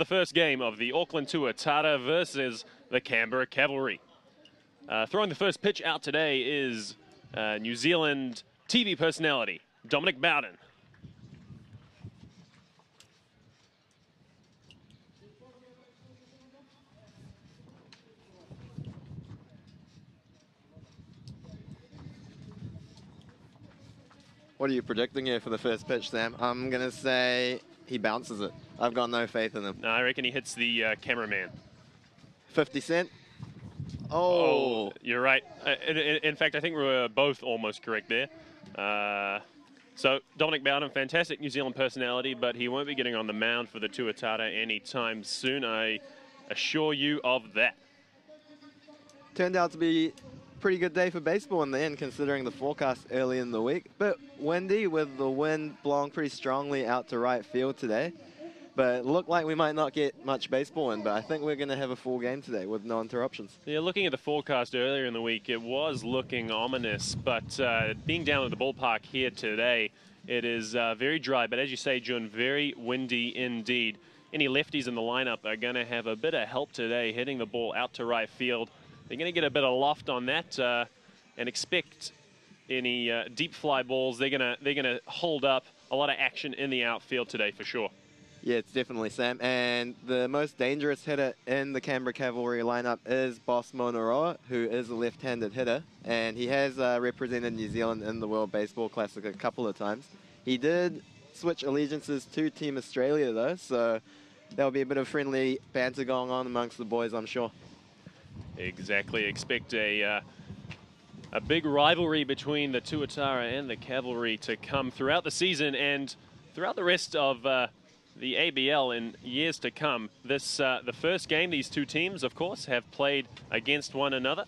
the first game of the Auckland Tuatara versus the Canberra Cavalry. Throwing the first pitch out today is New Zealand TV personality, Dominic Bowden. What are you predicting here for the first pitch, Sam? I'm going to say he bounces it. I've got no faith in him. No, I reckon he hits the cameraman. 50 Cent? Oh. You're right. In fact, I think we were both almost correct there. So Dominic Bowden, fantastic New Zealand personality, but he won't be getting on the mound for the Tuatara anytime soon. I assure you of that. Turned out to be pretty good day for baseball in the end, considering the forecast early in the week. Bit windy with the wind blowing pretty strongly out to right field today. But it looked like we might not get much baseball in, but I think we're going to have a full game today with no interruptions. Yeah, looking at the forecast earlier in the week, it was looking ominous, but being down at the ballpark here today, it is very dry, but as you say, June, very windy indeed. Any lefties in the lineup are going to have a bit of help today hitting the ball out to right field. They're going to get a bit of loft on that and expect any deep fly balls. They're going to hold up a lot of action in the outfield today for sure. Yeah, it's definitely Sam. And the most dangerous hitter in the Canberra Cavalry lineup is Boss Monoroa, who is a left-handed hitter. And he has represented New Zealand in the World Baseball Classic a couple of times. He did switch allegiances to Team Australia, though, so there'll be a bit of friendly banter going on amongst the boys, I'm sure. Exactly. Expect a big rivalry between the Tuatara and the Cavalry to come throughout the season and throughout the rest of the ABL in years to come. The first game, these two teams, of course, have played against one another.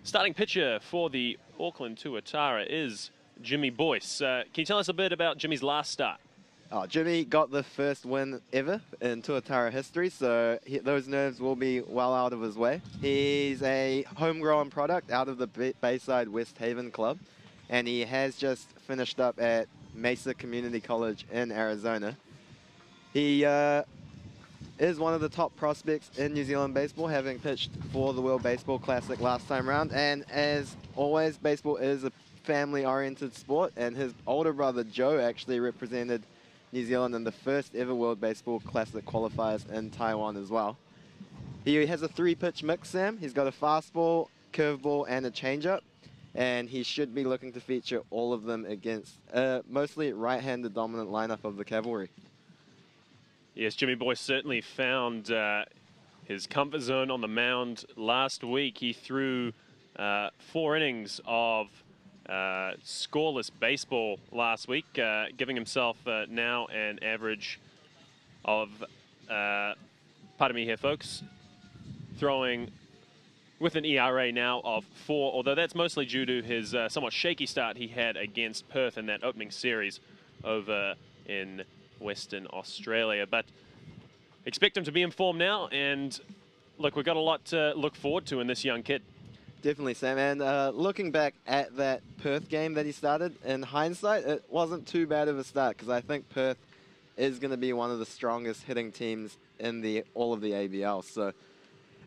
Starting pitcher for the Auckland Tuatara is Jimmy Boyce. Can you tell us a bit about Jimmy's last start? Oh, Jimmy got the first win ever in Tuatara history, so those nerves will be well out of his way. He's a homegrown product out of the Bayside West Haven Club, and he has just finished up at Mesa Community College in Arizona. He is one of the top prospects in New Zealand baseball, having pitched for the World Baseball Classic last time round. And as always, baseball is a family-oriented sport, and his older brother Joe actually represented New Zealand in the first ever World Baseball Classic qualifiers in Taiwan as well. He has a three-pitch mix, Sam. He's got a fastball, curveball, and a changeup, and he should be looking to feature all of them against mostly right-handed dominant lineup of the Cavalry. Yes, Jimmy Boyce certainly found his comfort zone on the mound last week. He threw 4 innings of scoreless baseball last week, giving himself now an average of, pardon me here folks, throwing with an ERA now of 4, although that's mostly due to his somewhat shaky start he had against Perth in that opening series over in Western Australia. But expect him to be in form now, and look, we've got a lot to look forward to in this young kid. Definitely, Sam. And looking back at that Perth game that he started, in hindsight, it wasn't too bad of a start, because I think Perth is going to be one of the strongest hitting teams in all of the ABL. So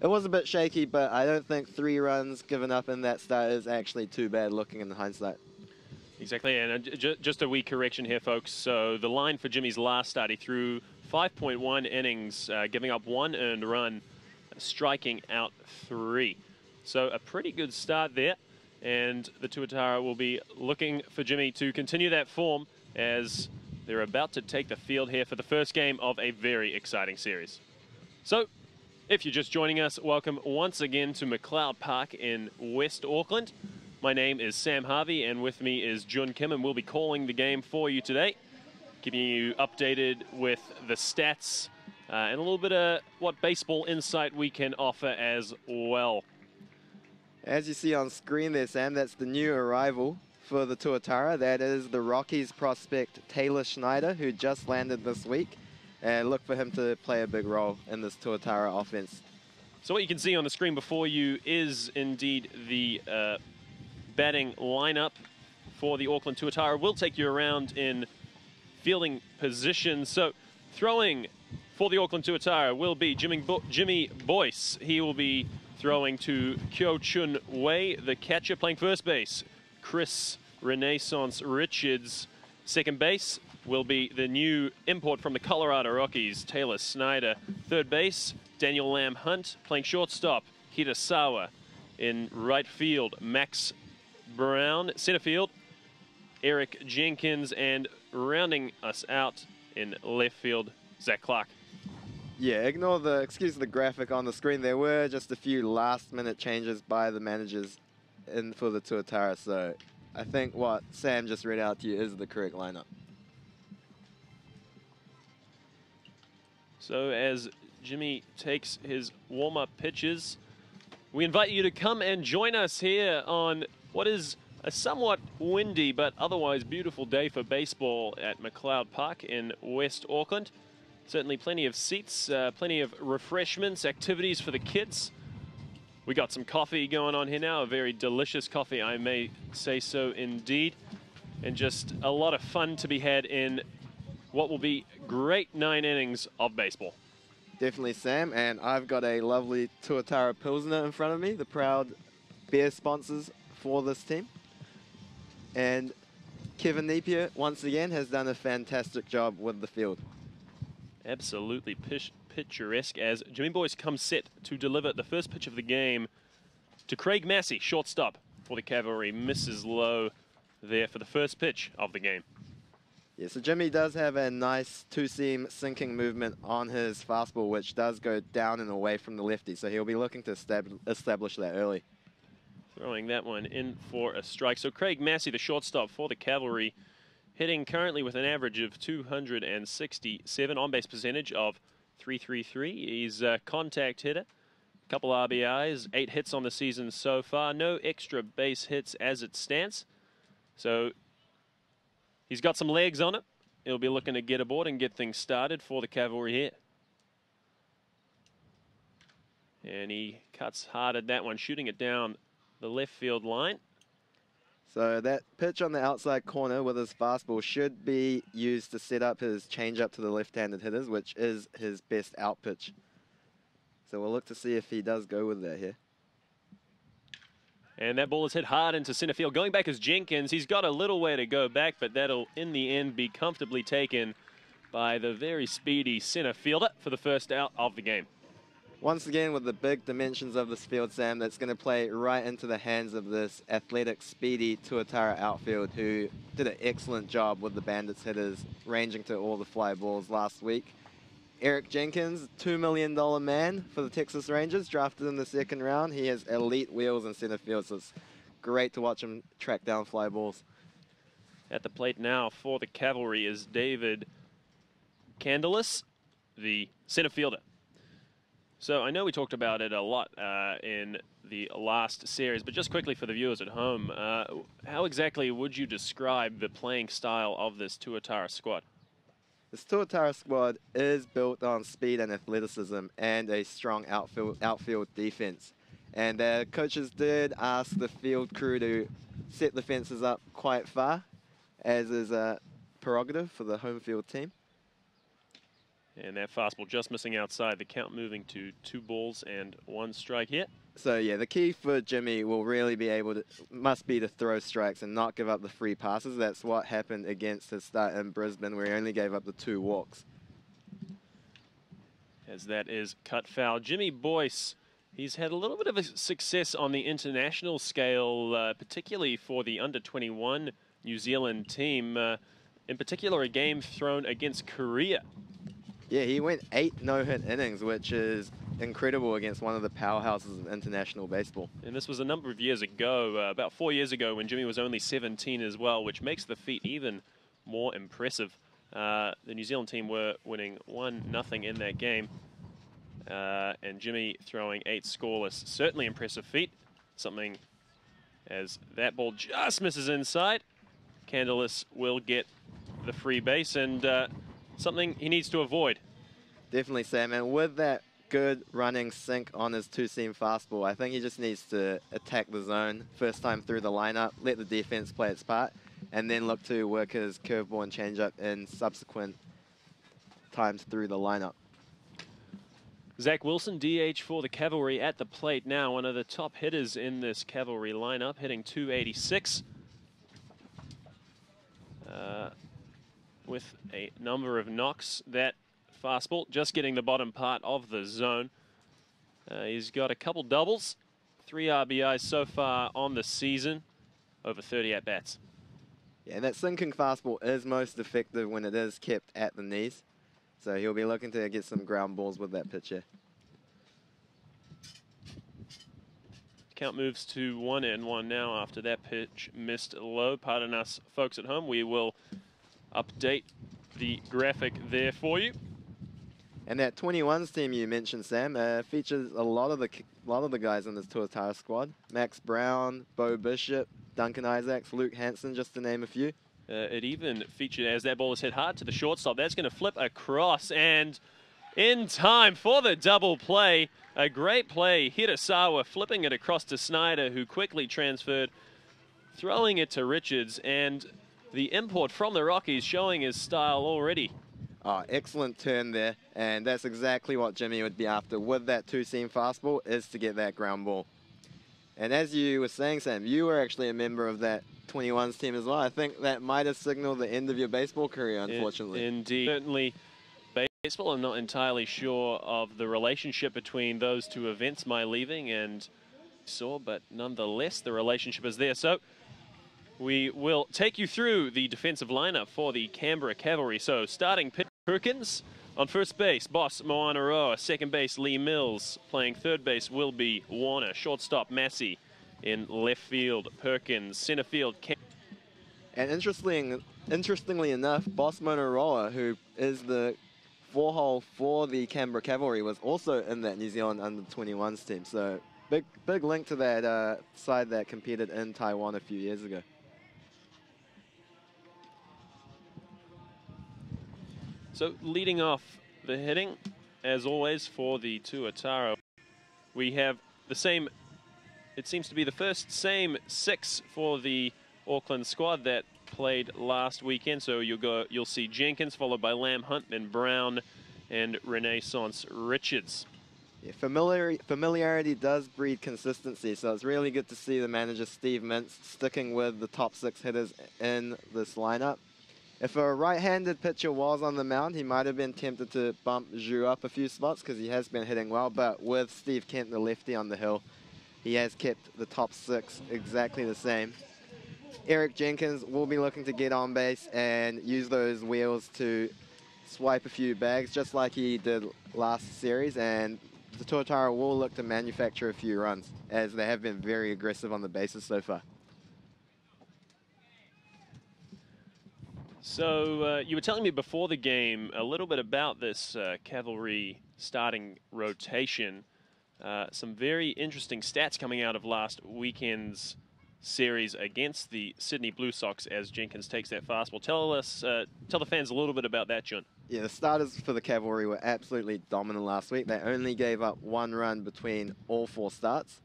it was a bit shaky, but I don't think 3 runs given up in that start is actually too bad looking in hindsight. Exactly, and just a wee correction here, folks. So the line for Jimmy's last start, he threw 5.1 innings, giving up 1 earned run, striking out 3. So a pretty good start there, and the Tuatara will be looking for Jimmy to continue that form as they're about to take the field here for the first game of a very exciting series. So, if you're just joining us, welcome once again to McLeod Park in West Auckland. My name is Sam Harvey, and with me is Jun Kim, and we'll be calling the game for you today, keeping you updated with the stats and a little bit of what baseball insight we can offer as well. As you see on screen there, Sam, that's the new arrival for the Tuatara. That is the Rockies prospect Taylor Schneider, who just landed this week. And look for him to play a big role in this Tuatara offense. So what you can see on the screen before you is indeed the batting lineup for the Auckland Tuatara. We'll take you around in fielding position. So throwing for the Auckland Tuatara will be Jimmy Boyce. He will be throwing to Kyo Chun Wei, the catcher, playing first base. Chris Renaissance Richards. Second base will be the new import from the Colorado Rockies, Taylor Snyder. Third base, Daniel Lamb Hunt, playing shortstop, Hirasawa. In right field, Max Brown. Center field, Eric Jenkins. And rounding us out in left field, Zach Clark. Yeah, excuse the graphic on the screen. There were just a few last-minute changes by the managers for the Tuatara, so I think what Sam just read out to you is the correct lineup. So as Jimmy takes his warm-up pitches, we invite you to come and join us here on what is a somewhat windy but otherwise beautiful day for baseball at McLeod Park in West Auckland. Certainly plenty of seats, plenty of refreshments, activities for the kids. We got some coffee going on here now, a very delicious coffee, I may say so indeed. And just a lot of fun to be had in what will be great 9 innings of baseball. Definitely, Sam, and I've got a lovely Tuatara Pilsner in front of me, the proud beer sponsors for this team. And Kevin Napier, once again, has done a fantastic job with the field. Absolutely picturesque as Jimmy Boyce comes set to deliver the first pitch of the game to Craig Massey, shortstop for the Cavalry. Misses low there for the first pitch of the game. Yeah, so Jimmy does have a nice two-seam sinking movement on his fastball, which does go down and away from the lefty, so he'll be looking to establish that early. Throwing that one in for a strike. So Craig Massey, the shortstop for the Cavalry, hitting currently with an average of 267, on-base percentage of .333. He's a contact hitter, a couple RBIs, 8 hits on the season so far. No extra base hits as it stands. So he's got some legs on it. He'll be looking to get aboard and get things started for the Cavalry here. And he cuts hard at that one, shooting it down the left field line. So that pitch on the outside corner with his fastball should be used to set up his changeup to the left-handed hitters, which is his best out pitch. So we'll look to see if he does go with that here. And that ball is hit hard into center field. Going back is Jenkins. He's got a little way to go back, but that'll in the end be comfortably taken by the very speedy center fielder for the first out of the game. Once again, with the big dimensions of this field, Sam, that's going to play right into the hands of this athletic, speedy Tuatara outfield, who did an excellent job with the Bandits hitters, ranging to all the fly balls last week. Eric Jenkins, $2 million man for the Texas Rangers, drafted in the second round. He has elite wheels in center field, so it's great to watch him track down fly balls. At the plate now for the Cavalry is David Candelis, the center fielder. So I know we talked about it a lot in the last series, but just quickly for the viewers at home, how exactly would you describe the playing style of this Tuatara squad? This Tuatara squad is built on speed and athleticism and a strong outfield defense. And coaches did ask the field crew to set the fences up quite far, as is a prerogative for the home field team. And that fastball just missing outside, the count moving to 2 balls and 1 strike here. So yeah, the key for Jimmy will really must be to throw strikes and not give up the free passes. That's what happened against his start in Brisbane, where he only gave up the 2 walks. As that is cut foul. Jimmy Boyce, he's had a little bit of a success on the international scale, particularly for the under-21 New Zealand team. In particular, a game thrown against Korea. Yeah, he went 8 no-hit innings, which is incredible against one of the powerhouses in international baseball. And this was a number of years ago, about 4 years ago, when Jimmy was only 17 as well, which makes the feat even more impressive. The New Zealand team were winning 1-0 in that game. And Jimmy throwing 8 scoreless. Certainly impressive feat. Something as that ball just misses inside. Candelis will get the free base, and something he needs to avoid. Definitely, Sam. And with that good running sink on his two-seam fastball, I think he just needs to attack the zone first time through the lineup, let the defense play its part, and then look to work his curveball and changeup in subsequent times through the lineup. Zach Wilson, DH for the Cavalry at the plate now. One of the top hitters in this Cavalry lineup, hitting 286. With a number of knocks. That fastball just getting the bottom part of the zone. He's got a couple doubles, 3 RBIs so far on the season, over 30 at-bats. Yeah, and that sinking fastball is most effective when it is kept at the knees. So he'll be looking to get some ground balls with that pitcher. Count moves to 1-1 now after that pitch missed low. Pardon us, folks at home. We will update the graphic there for you. And that 21s team you mentioned, Sam, features a lot of the guys in this Tuatara squad. Max Brown, Bo Bishop, Duncan Isaacs, Luke Hansen, just to name a few. It even featured as that ball is hit hard to the shortstop. That's going to flip across and in time for the double play. A great play. Hirasawa flipping it across to Snyder, who quickly transferred, throwing it to Richards, and the import from the Rockies showing his style already. Oh, excellent turn there, and that's exactly what Jimmy would be after with that two-seam fastball, is to get that ground ball. And as you were saying, Sam, you were actually a member of that 21s team as well. I think that might have signaled the end of your baseball career, unfortunately. Indeed. Certainly baseball. I'm not entirely sure of the relationship between those two events, my leaving and but nonetheless, the relationship is there. So we will take you through the defensive lineup for the Canberra Cavalry. So starting pitch, Perkins. On first base, Boss Moanaroa. Second base, Lee Mills. Playing third base will be Warner. Shortstop, Massey. In left field, Perkins. Center field, and interestingly enough, Boss Moanaroa, who is the 4-hole for the Canberra Cavalry, was also in that New Zealand under-21s team. So big link to that side that competed in Taiwan a few years ago. So leading off the hitting, as always, for the Tuatara, we have the same, it seems to be the same 6 for the Auckland squad that played last weekend. So you'll see Jenkins, followed by Lamb, Hunt, then Brown, and Renaissance Richards. Yeah, familiarity does breed consistency, so it's really good to see the manager, Steve Mintz, sticking with the top 6 hitters in this lineup. If a right-handed pitcher was on the mound, he might have been tempted to bump Zhu up a few spots because he has been hitting well, but with Steve Kent, the lefty on the hill, he has kept the top 6 exactly the same. Eric Jenkins will be looking to get on base and use those wheels to swipe a few bags, just like he did last series, and the Tuatara will look to manufacture a few runs, as they have been very aggressive on the bases so far. So you were telling me before the game a little bit about this Cavalry starting rotation. Some very interesting stats coming out of last weekend's series against the Sydney Blue Sox as Jenkins takes that fastball. Tell the fans a little bit about that, John. Yeah, the starters for the Cavalry were absolutely dominant last week. They only gave up 1 run between all 4 starts.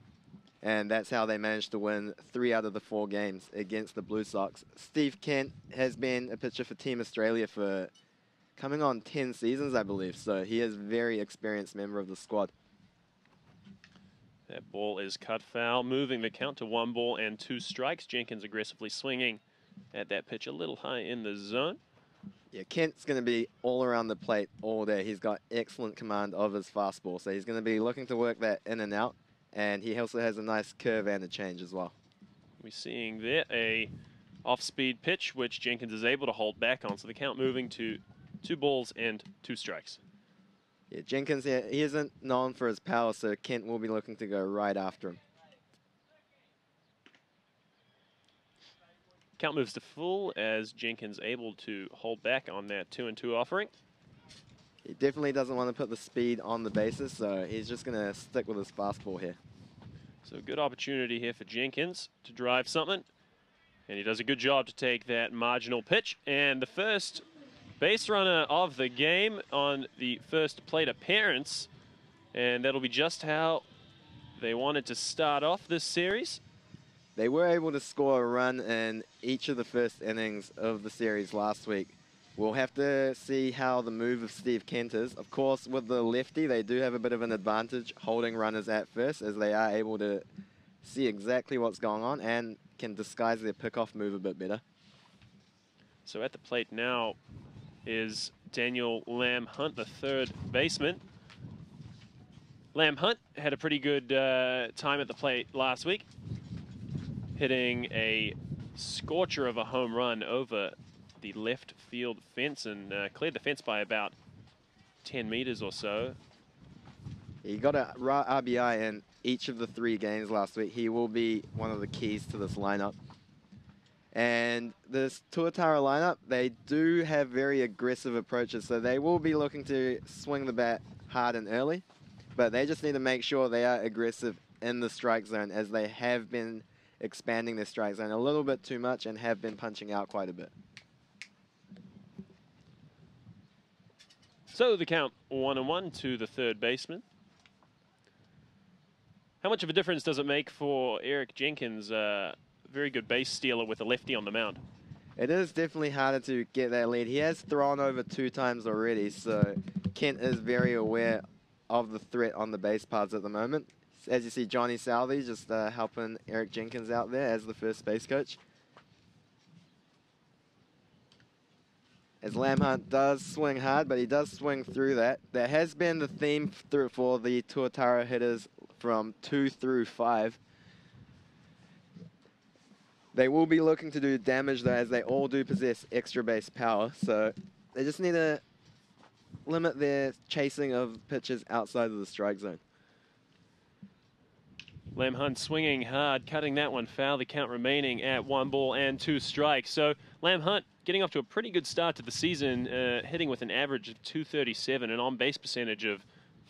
And that's how they managed to win 3 out of the 4 games against the Blue Sox. Steve Kent has been a pitcher for Team Australia for coming on 10 seasons, I believe. So he is a very experienced member of the squad. That ball is cut foul, moving the count to 1 ball and 2 strikes. Jenkins aggressively swinging at that pitch a little high in the zone. Yeah, Kent's going to be all around the plate all day. He's got excellent command of his fastball. So he's going to be looking to work that in and out. And he also has a nice curve and a change as well. We're seeing there a off-speed pitch, which Jenkins is able to hold back on. So the count moving to 2 balls and 2 strikes. Yeah, Jenkins, he isn't known for his power, so Kent will be looking to go right after him. Count moves to full as Jenkins able to hold back on that 2-2 offering. He definitely doesn't want to put the speed on the bases, so he's just going to stick with his fastball here. So good opportunity here for Jenkins to drive something. And he does a good job to take that marginal pitch. And the first base runner of the game on the first plate appearance. And that'll be just how they wanted to start off this series. They were able to score a run in each of the first innings of the series last week. We'll have to see how the move of Steve Kent is. Of course, with the lefty, they do have a bit of an advantage holding runners at first, as they are able to see exactly what's going on and can disguise their pickoff move a bit better. So at the plate now is Daniel Lamb Hunt, the third baseman. Lamb Hunt had a pretty good time at the plate last week, hitting a scorcher of a home run over the left field fence and cleared the fence by about 10 meters or so. He got a RBI in each of the 3 games last week. He will be one of the keys to this lineup. And this Tuatara lineup, they do have very aggressive approaches, so they will be looking to swing the bat hard and early, but they just need to make sure they are aggressive in the strike zone, as they have been expanding their strike zone a little bit too much and have been punching out quite a bit. So the count 1-1 to the third baseman. How much of a difference does it make for Eric Jenkins, very good base stealer with a lefty on the mound? It is definitely harder to get that lead. He has thrown over 2 times already, so Kent is very aware of the threat on the base paths at the moment. As you see, Johnny Southey just helping Eric Jenkins out there as the first base coach. As Lamb Hunt does swing hard, but he does swing through that. That has been the theme for the Tuatara hitters from 2 through 5. They will be looking to do damage, though, as they all do possess extra base power. So they just need to limit their chasing of pitches outside of the strike zone. Lamb Hunt swinging hard, cutting that one foul. The count remaining at 1 ball and 2 strikes. So Lamb Hunt getting off to a pretty good start to the season, hitting with an average of 237, an on-base percentage of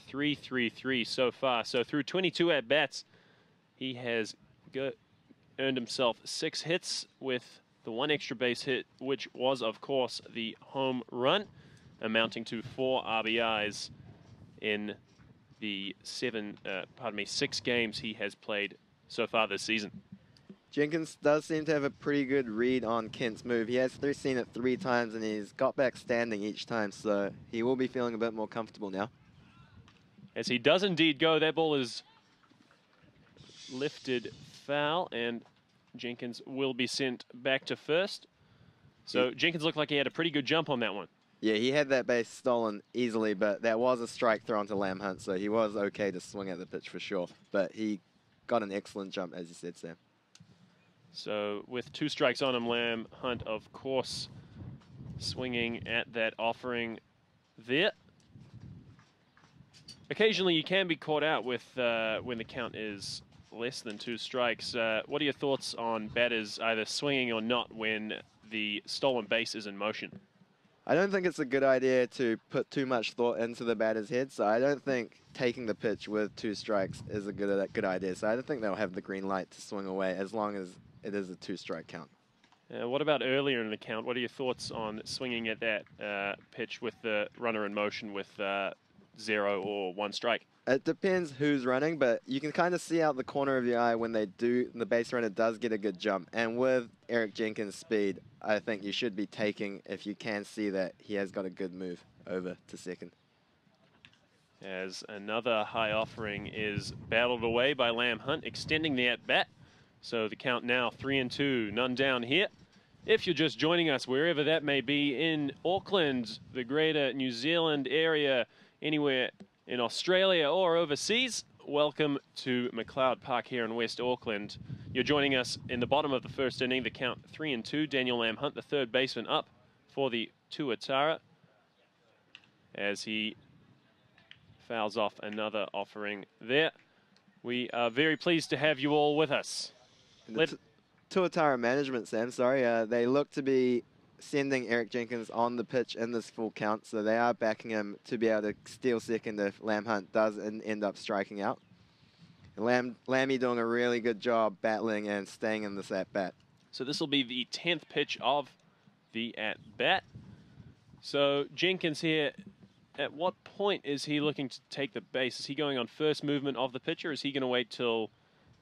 333 so far. So through 22 at-bats, he has earned himself 6 hits with the 1 extra base hit, which was, of course, the home run, amounting to 4 RBIs in the 6 games he has played so far this season. Jenkins does seem to have a pretty good read on Kent's move. He has seen it 3 times, and he's got back standing each time, so he will be feeling a bit more comfortable now. As he does indeed go, that ball is lifted foul, and Jenkins will be sent back to first. So Jenkins looked like he had a pretty good jump on that one. Yeah, he had that base stolen easily, but that was a strike thrown to Lamb Hunt, so he was okay to swing at the pitch for sure. But he got an excellent jump, as you said, Sam. So with 2 strikes on him, Lamb Hunt, of course, swinging at that offering there. Occasionally you can be caught out with when the count is less than 2 strikes. What are your thoughts on batters either swinging or not when the stolen base is in motion? I don't think it's a good idea to put too much thought into the batter's head, so I don't think taking the pitch with 2 strikes is a good idea. So I don't think they'll have the green light to swing away as long as it is a 2-strike count. What about earlier in the count? What are your thoughts on swinging at that pitch with the runner in motion with 0 or 1 strike? It depends who's running, but you can kind of see out the corner of your eye when the base runner does get a good jump. And with Eric Jenkins' speed, I think you should be taking if you can see that he has got a good move over to second. As another high offering is battled away by Lamb Hunt, extending the at-bat. So the count now 3-2, none down here. If you're just joining us, wherever that may be, in Auckland, the greater New Zealand area, anywhere in Australia or overseas, welcome to McLeod Park here in West Auckland. You're joining us in the bottom of the first inning, the count 3-2. Daniel Lamb Hunt, the third baseman, up for the Tuatara, as he fouls off another offering there. We are very pleased to have you all with us. Tuatara management, Sam, they look to be sending Eric Jenkins on the pitch in this full count, so they are backing him to be able to steal second if Lamb Hunt does end up striking out. Lammy doing a really good job battling and staying in this at-bat. So this will be the 10th pitch of the at-bat. So Jenkins here, at what point is he looking to take the base? Is he going on first movement of the pitch, or is he going to wait till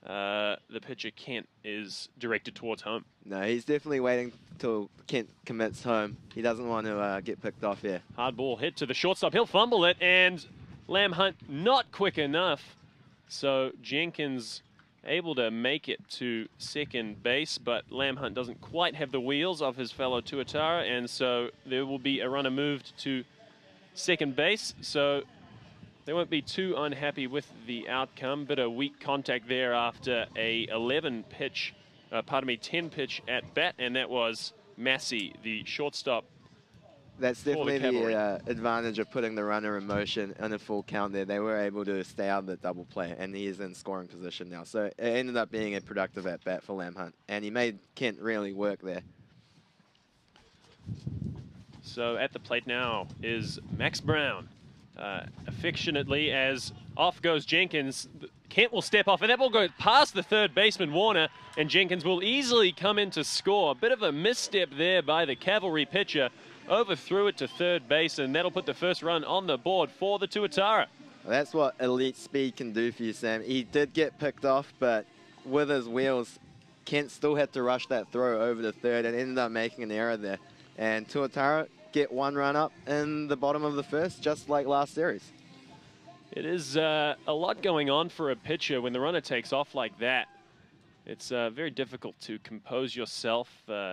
the pitcher, Kent, is directed towards home. No, he's definitely waiting till Kent commits home. He doesn't want to get picked off here. Hard ball hit to the shortstop. He'll fumble it, and Lamb Hunt not quick enough. So Jenkins able to make it to second base, but Lamb Hunt doesn't quite have the wheels of his fellow Tuatara, and so there will be a runner moved to second base. So they won't be too unhappy with the outcome. Bit of weak contact there after a 10 pitch at bat, and that was Massey, the shortstop. That's definitely the advantage of putting the runner in motion on a full count there. They were able to stay out of the double play, and he is in scoring position now. So it ended up being a productive at-bat for Lamb Hunt, and he made Kent really work there. So at the plate now is Max Brown. Affectionately, as off goes Jenkins, Kent will step off, and that ball goes past the third baseman, Warner, and Jenkins will easily come in to score. A bit of a misstep there by the Cavalry pitcher. Overthrew it to third base, and that'll put the first run on the board for the Tuatara. Well, that's what elite speed can do for you, Sam. He did get picked off, but with his wheels, Kent still had to rush that throw over to third and ended up making an error there. And Tuatara get one run up in the bottom of the first, just like last series. It is a lot going on for a pitcher when the runner takes off like that. It's very difficult to compose yourself,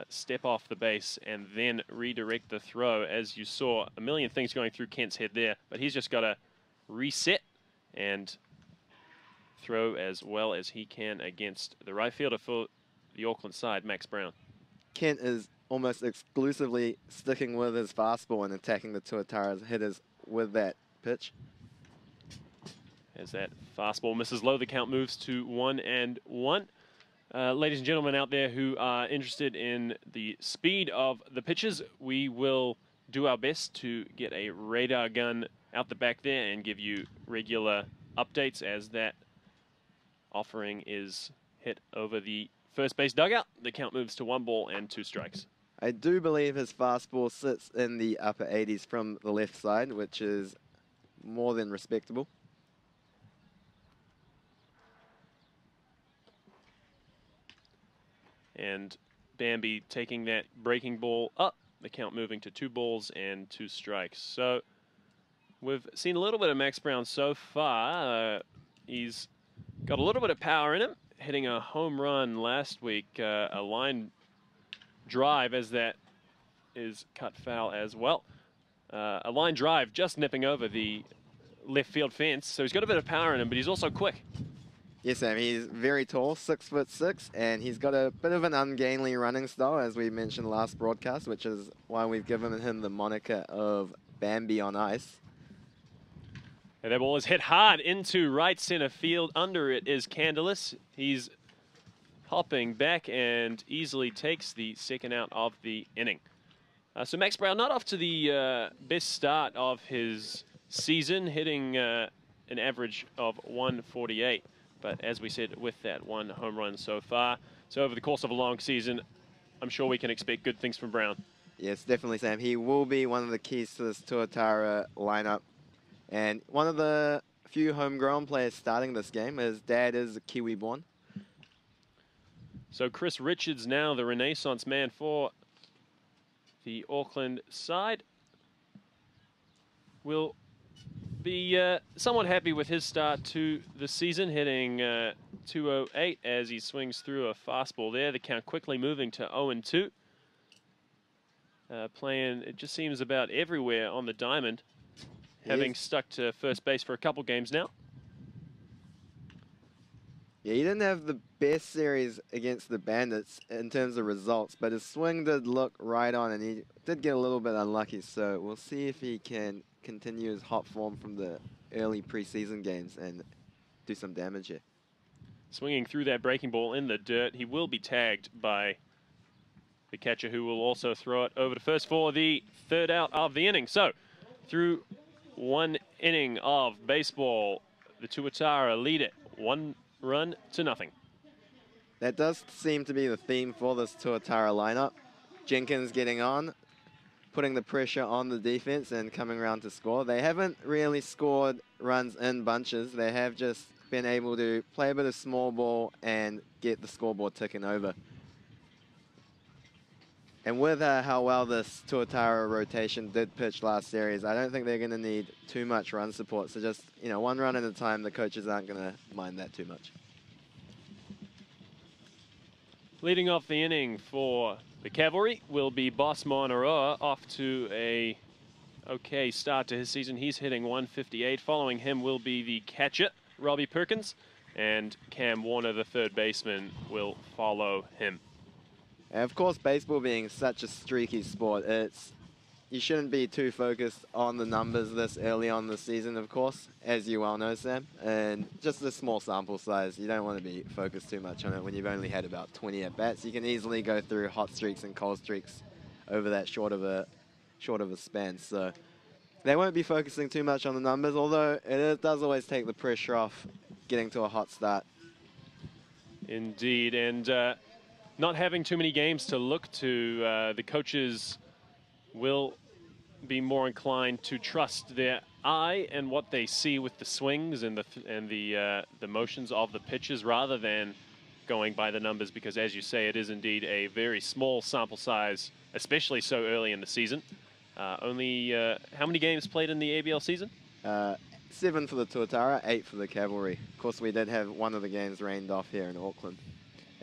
step off the base, and then redirect the throw. As you saw, a million things going through Kent's head there, but he's just got to reset and throw as well as he can against the right fielder for the Auckland side, Max Brown. Kent is almost exclusively sticking with his fastball and attacking the Tuatara's hitters with that pitch. As that fastball misses low, the count moves to 1-1. Ladies and gentlemen out there who are interested in the speed of the pitches, we will do our best to get a radar gun out the back there and give you regular updates as that offering is hit over the first base dugout. The count moves to 1-2 strikes. I do believe his fastball sits in the upper 80s from the left side, which is more than respectable. And Bambi taking that breaking ball up, the count moving to 2-2 strikes. So we've seen a little bit of Max Brown so far. He's got a little bit of power in him, hitting a home run last week, a line drive as that is cut foul as well. A line drive just nipping over the left field fence. So he's got a bit of power in him, but he's also quick. Yes, Sam, he's very tall, 6'6", and he's got a bit of an ungainly running style, as we mentioned last broadcast, which is why we've given him the moniker of Bambi on ice. And that ball is hit hard into right center field. Under it is Candelas. He's hopping back and easily takes the second out of the inning. So Max Brown not off to the best start of his season, hitting an average of 148. But as we said, with that one home run so far, so over the course of a long season, I'm sure we can expect good things from Brown. Yes, definitely, Sam. He will be one of the keys to this Tuatara lineup. And one of the few homegrown players starting this game. His dad is Kiwi born. So Chris Richards now the Renaissance man for the Auckland side. Will be somewhat happy with his start to the season, hitting 208 as he swings through a fastball there. The count quickly moving to 0-2. Playing, it just seems about everywhere on the diamond, having stuck to first base for a couple games now. Yeah, he didn't have the best series against the Bandits in terms of results, but his swing did look right on, and he did get a little bit unlucky, so we'll see if he can continue his hot form from the early preseason games and do some damage here. Swinging through that breaking ball in the dirt, he will be tagged by the catcher, who will also throw it over to first for the third out of the inning. So, through one inning of baseball, the Tuatara lead it 1-0. That does seem to be the theme for this Tuatara lineup. Jenkins getting on, putting the pressure on the defense and coming around to score. They haven't really scored runs in bunches. They have just been able to play a bit of small ball and get the scoreboard ticking over. And with how well this Tuatara rotation did pitch last series, I don't think they're going to need too much run support. So just, one run at a time, the coaches aren't going to mind that too much. Leading off the inning for the Cavalry will be Boss Monaroa, off to a okay start to his season. He's hitting 158. Following him will be the catcher, Robbie Perkins, and Cam Warner, the third baseman, will follow him. And of course, baseball being such a streaky sport, you shouldn't be too focused on the numbers this early on the season, of course, as you well know, Sam. And just a small sample size, you don't want to be focused too much on it when you've only had about 20 at-bats. You can easily go through hot streaks and cold streaks over that short of a span. So they won't be focusing too much on the numbers, although it does always take the pressure off getting to a hot start. Indeed, and not having too many games to look to, the coaches will be more inclined to trust their eye and what they see with the swings and the motions of the pitches, rather than going by the numbers, because as you say, it is indeed a very small sample size, especially so early in the season. Only how many games played in the ABL season? 7 for the Tuatara, 8 for the Cavalry. Of course, we did have one of the games rained off here in Auckland.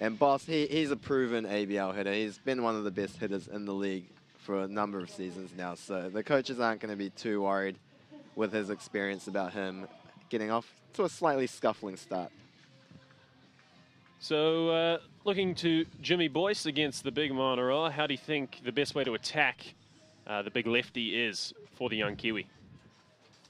And Boss, he's a proven ABL hitter. He's been one of the best hitters in the league for a number of seasons now, so the coaches aren't going to be too worried with his experience about him getting off to a slightly scuffling start. So looking to Jimmy Boyce against the big Monaroa, how do you think the best way to attack the big lefty is for the young Kiwi?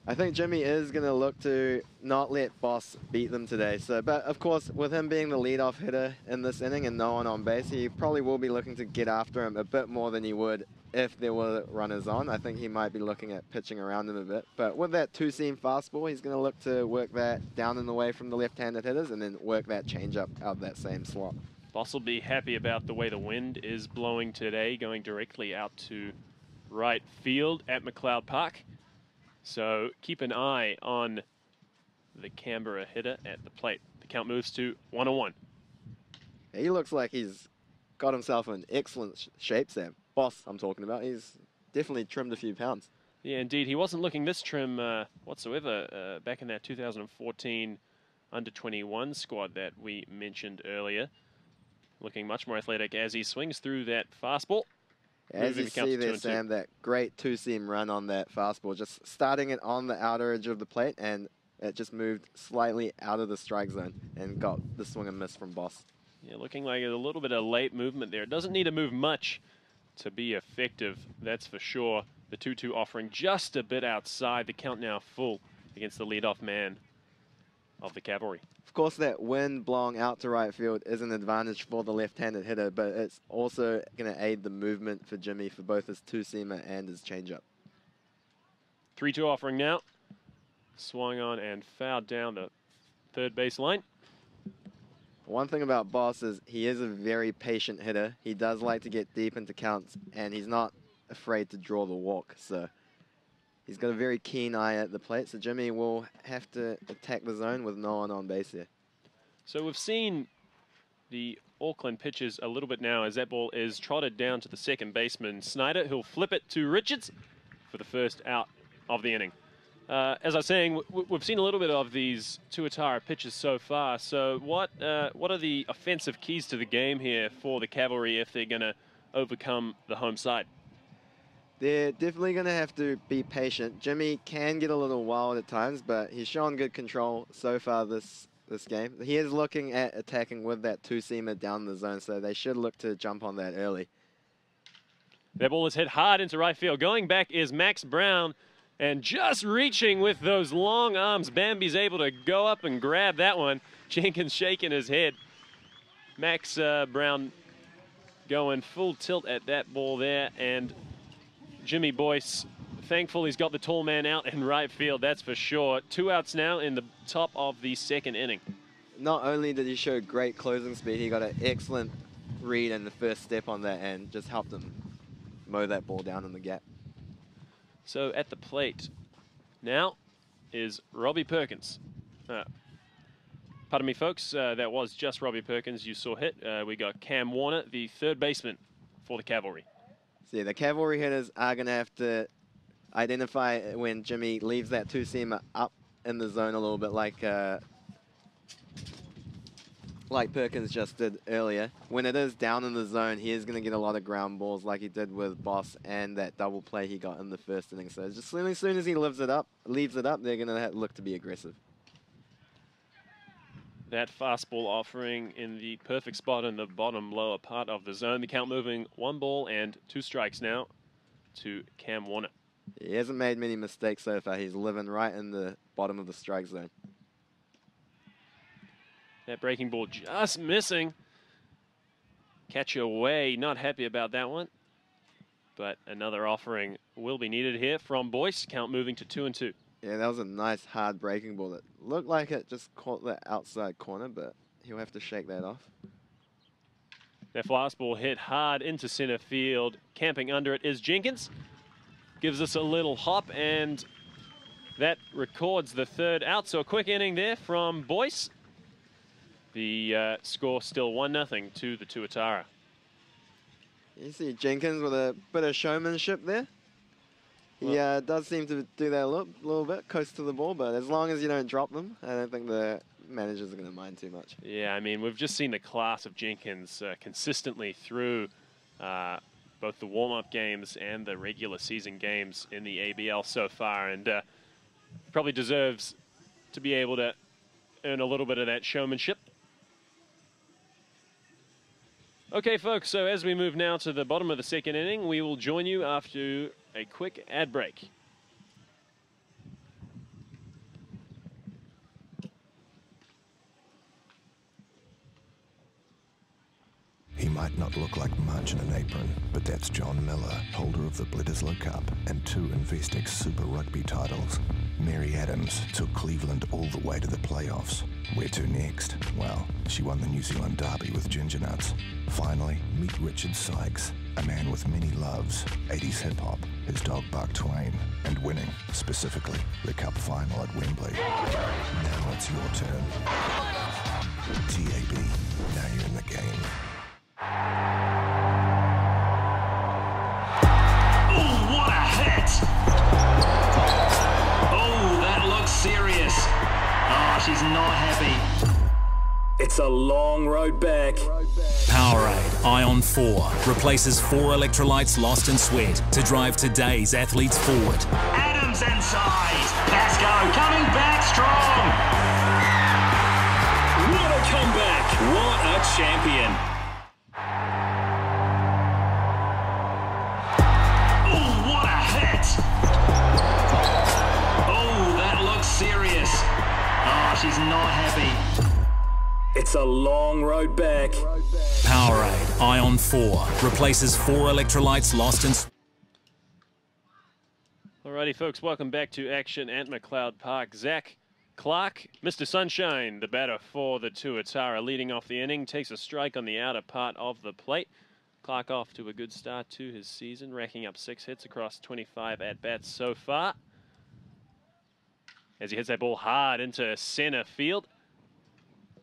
I think Jimmy is going to look to not let Boss beat them today. So, but of course, with him being the leadoff hitter in this inning and no one on base, he probably will be looking to get after him a bit more than he would if there were runners on. I think he might be looking at pitching around him a bit. But with that two-seam fastball, he's going to look to work that down and away from the left-handed hitters and then work that changeup out of that same slot. Boss will be happy about the way the wind is blowing today, going directly out to right field at McLeod Park. So keep an eye on the Canberra hitter at the plate. The count moves to 1-1. He looks like he's got himself in excellent shape, Sam. Boss, I'm talking about. He's definitely trimmed a few pounds. Yeah, indeed. He wasn't looking this trim whatsoever back in that 2014 under-21 squad that we mentioned earlier. Looking much more athletic as he swings through that fastball. As you see there, Sam, that great two-seam run on that fastball, just starting it on the outer edge of the plate, and it just moved slightly out of the strike zone and got the swing and miss from Boss. Yeah, looking like a little bit of late movement there. It doesn't need to move much to be effective, that's for sure. The 2-2 offering just a bit outside. The count now full against the leadoff man of the Cavalry. Of course, that wind blowing out to right field is an advantage for the left-handed hitter, but it's also going to aid the movement for Jimmy for both his two-seamer and his changeup. 3-2 offering now. Swung on and fouled down the third base line. One thing about Boss is he is a very patient hitter. He does like to get deep into counts, and he's not afraid to draw the walk. So he's got a very keen eye at the plate, so Jimmy will have to attack the zone with no one on base here. So we've seen the Auckland pitches a little bit now as that ball is trotted down to the second baseman, Snyder. He'll flip it to Richards for the first out of the inning. As I was saying, we've seen a little bit of these Tuatara pitches so far. So what are the offensive keys to the game here for the Cavalry if they're going to overcome the home side? They're definitely going to have to be patient. Jimmy can get a little wild at times, but he's shown good control so far this game. He is looking at attacking with that two-seamer down the zone, so they should look to jump on that early. That ball is hit hard into right field. Going back is Max Brown, and just reaching with those long arms, Bambi's able to go up and grab that one. Jenkins shaking his head. Max Brown going full tilt at that ball there, and Jimmy Boyce, thankful he's got the tall man out in right field, that's for sure. 2 outs now in the top of the second inning. Not only did he show great closing speed, he got an excellent read and the first step on that and just helped him mow that ball down in the gap. So at the plate now is Robbie Perkins. Pardon me, folks. That was just Robbie Perkins you saw hit. We got Cam Warner, the third baseman for the Cavalry. So yeah, the Cavalry hitters are going to have to identify when Jimmy leaves that two-seamer up in the zone a little bit like Perkins just did earlier. When it is down in the zone, he is going to get a lot of ground balls like he did with Boss and that double play he got in the first inning. So just as soon as he leaves it up, they're going to look to be aggressive. That fastball offering in the perfect spot in the bottom lower part of the zone. The count moving 1 ball and 2 strikes now to Cam Warner. He hasn't made many mistakes so far. He's living right in the bottom of the strike zone. That breaking ball just missing. Catch away, not happy about that one. But another offering will be needed here from Boyce. Count moving to 2-2. Yeah, that was a nice hard breaking ball that looked like it just caught the outside corner, but he'll have to shake that off. That fastball hit hard into center field. Camping under it is Jenkins. Gives us a little hop, and that records the 3rd out. So a quick inning there from Boyce. The score still 1-0 to the Tuatara. You see Jenkins with a bit of showmanship there. He does seem to do that a little bit, coast to the ball, but as long as you don't drop them, I don't think the managers are going to mind too much. Yeah, I mean, we've just seen the class of Jenkins consistently through both the warm-up games and the regular season games in the ABL so far, and probably deserves to be able to earn a little bit of that showmanship. Okay, folks, so as we move now to the bottom of the 2nd inning, we will join you after a quick ad break. He might not look like much in an apron, but that's John Miller, holder of the Bledisloe Cup and 2 Investex Super Rugby titles. Mary Adams took Cleveland all the way to the playoffs. Where to next? Well, she won the New Zealand Derby with Ginger Nuts. Finally, meet Richard Sykes, a man with many loves, 80s hip-hop, his dog Buck Twain, and winning, specifically, the Cup final at Wembley. Now it's your turn. TAB, now you're in the game. Oh, what a hit! Oh, that looks serious. Oh, she's not happy. It's a long road back. Powerade Ion 4 replaces 4 electrolytes lost in sweat to drive today's athletes forward. Adams inside. Pascoe coming back strong. What a comeback. What a champion. Oh, what a hit. Oh, that looks serious. Oh, she's not happy. It's a long road back. Powerade Ion 4 replaces 4 electrolytes lost in... Alrighty, folks, welcome back to action at McLeod Park. Zach Clark, Mr. Sunshine, the batter for the Tuatara, leading off the inning, takes a strike on the outer part of the plate. Clark off to a good start to his season, racking up 6 hits across 25 at-bats so far. As he hits that ball hard into center field.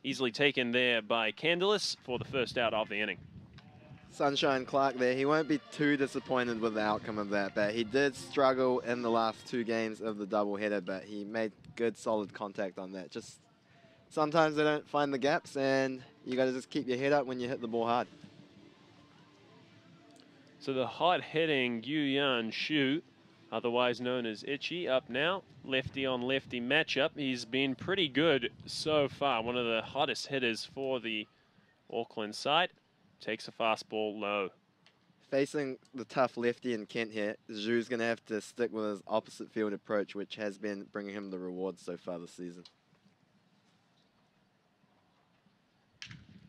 Easily taken there by Candelas for the 1st out of the inning. Sunshine Clark there. He won't be too disappointed with the outcome of that, but he did struggle in the last 2 games of the doubleheader, but he made good, solid contact on that. Just sometimes they don't find the gaps, and you got to just keep your head up when you hit the ball hard. So the hot-hitting Yu-Yan Shu, otherwise known as Itchy, up now. Lefty-on-lefty matchup. He's been pretty good so far. One of the hottest hitters for the Auckland side. Takes a fastball low. Facing the tough lefty in Kent here, Zhu's going to have to stick with his opposite field approach, which has been bringing him the rewards so far this season.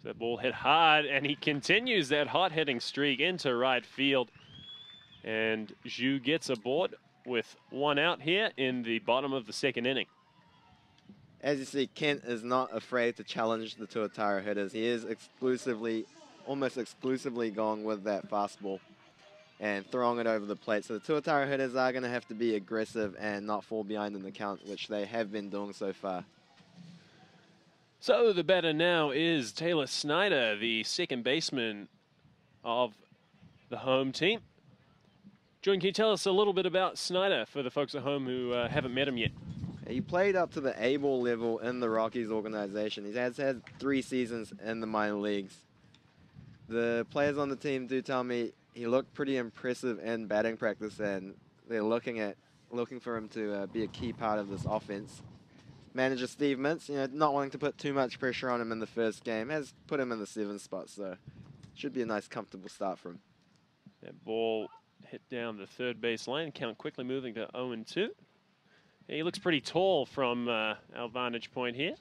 That ball hit hard, and he continues that hot-hitting streak into right field. And Zhu gets aboard with 1 out here in the bottom of the 2nd inning. As you see, Kent is not afraid to challenge the Tuatara hitters. He is almost exclusively going with that fastball and throwing it over the plate. So the Tuatara hitters are going to have to be aggressive and not fall behind in the count, which they have been doing so far. So the batter now is Taylor Snyder, the second baseman of the home team. Jordan, can you tell us a little bit about Snyder for the folks at home who haven't met him yet? He played up to the ABL level in the Rockies organization. He has had 3 seasons in the minor leagues. The players on the team do tell me he looked pretty impressive in batting practice, and they're looking for him to be a key part of this offense. Manager Steve Mintz, not wanting to put too much pressure on him in the first game, has put him in the 7th spot, so should be a nice, comfortable start for him. That ball hit down the third base line. Count quickly moving to 0-2. He looks pretty tall from our vantage point here.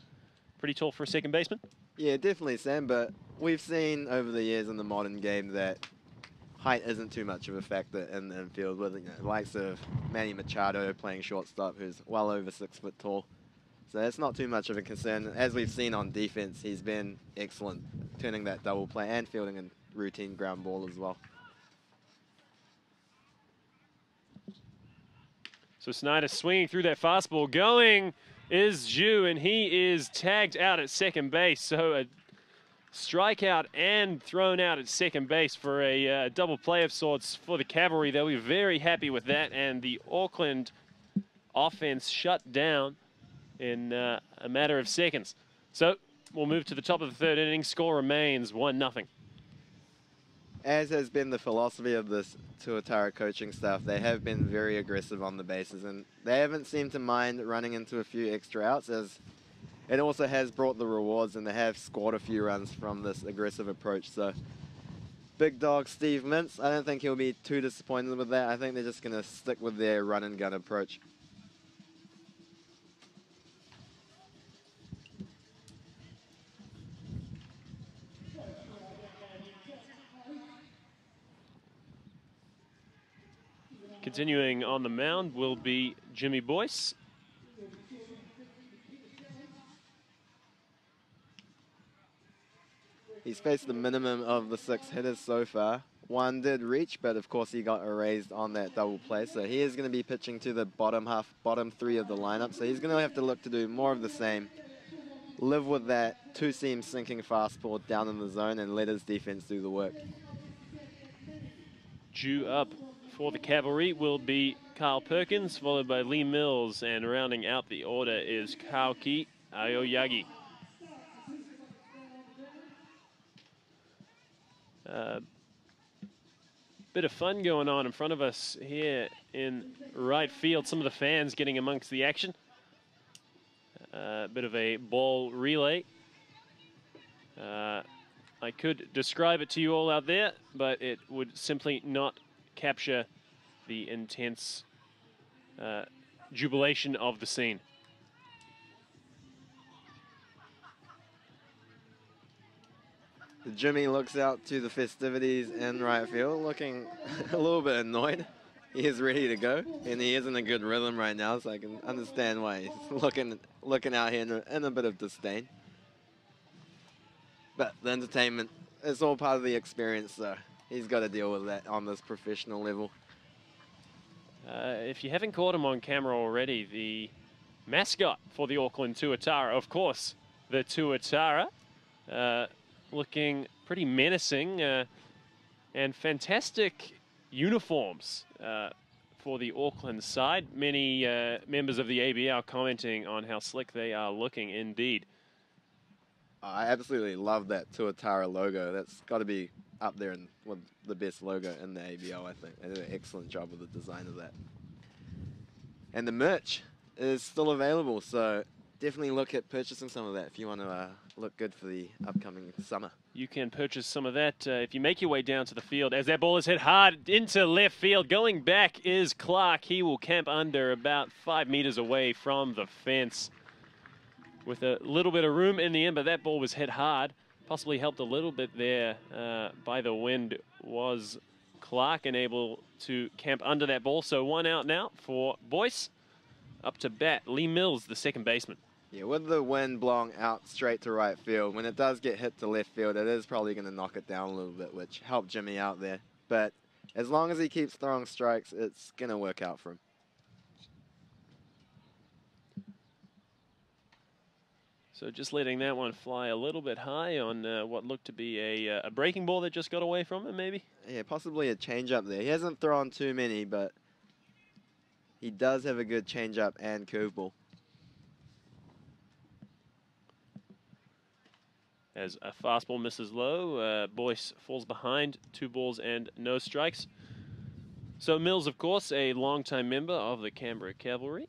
Pretty tall for a second baseman. Yeah, definitely, Sam, but we've seen over the years in the modern game that height isn't too much of a factor in the infield, with the likes of Manny Machado playing shortstop, who's well over 6 foot tall. So that's not too much of a concern. As we've seen on defense, he's been excellent, turning that double play and fielding a routine ground ball as well. So Snyder swinging through that fastball. Going is Zhu, and he is tagged out at second base. So a strikeout and thrown out at second base for a double play of sorts for the Cavalry. They'll be very happy with that. And the Auckland offense shut down in a matter of seconds. So we'll move to the top of the 3rd inning. Score remains 1-0. As has been the philosophy of this Tuatara coaching staff, they have been very aggressive on the bases, and they haven't seemed to mind running into a few extra outs, as it also has brought the rewards, and they have scored a few runs from this aggressive approach. So big dog Steve Mintz, I don't think he'll be too disappointed with that. I think they're just going to stick with their run and gun approach. Continuing on the mound will be Jimmy Boyce. He's faced the minimum of the 6 hitters so far. 1 did reach, but of course he got erased on that double play. So he is going to be pitching to the bottom 3 of the lineup. So he's going to have to look to do more of the same. Live with that 2-seam sinking fastball down in the zone and let his defense do the work. Due up for the Cavalry will be Carl Perkins, followed by Lee Mills, and rounding out the order is Kaoki Aoyagi. Bit of fun going on in front of us here in right field. Some of the fans getting amongst the action. Bit of a ball relay. I could describe it to you all out there, but it would simply not capture the intense jubilation of the scene. Jimmy looks out to the festivities in right field, looking a little bit annoyed. He is ready to go, and he is in a good rhythm right now, so I can understand why he's looking out here in a bit of disdain. But the entertainment, it's all part of the experience, so he's got to deal with that on this professional level. If you haven't caught him on camera already, the mascot for the Auckland Tuatara, of course, the Tuatara, looking pretty menacing, and fantastic uniforms for the Auckland side. Many members of the ABL commenting on how slick they are looking indeed. I absolutely love that Tuatara logo. That's got to be up there with the best logo in the ABL, I think. They did an excellent job with the design of that. And the merch is still available, so definitely look at purchasing some of that if you want to look good for the upcoming summer. You can purchase some of that if you make your way down to the field, as that ball is hit hard into left field. Going back is Clark. He will camp under about 5 meters away from the fence with a little bit of room in the end, but that ball was hit hard. Possibly helped a little bit there by the wind was Clark, and able to camp under that ball. So 1 out now for Boyce. Up to bat, Lee Mills, the second baseman. Yeah, with the wind blowing out straight to right field, when it does get hit to left field, it is probably going to knock it down a little bit, which helped Jimmy out there. But as long as he keeps throwing strikes, it's going to work out for him. So just letting that one fly a little bit high on what looked to be a breaking ball that just got away from him, maybe? Yeah, possibly a change-up there. He hasn't thrown too many, but he does have a good change-up and curveball. As a fastball misses low, Boyce falls behind, 2 balls and no strikes. So Mills, of course, a long-time member of the Canberra Cavalry,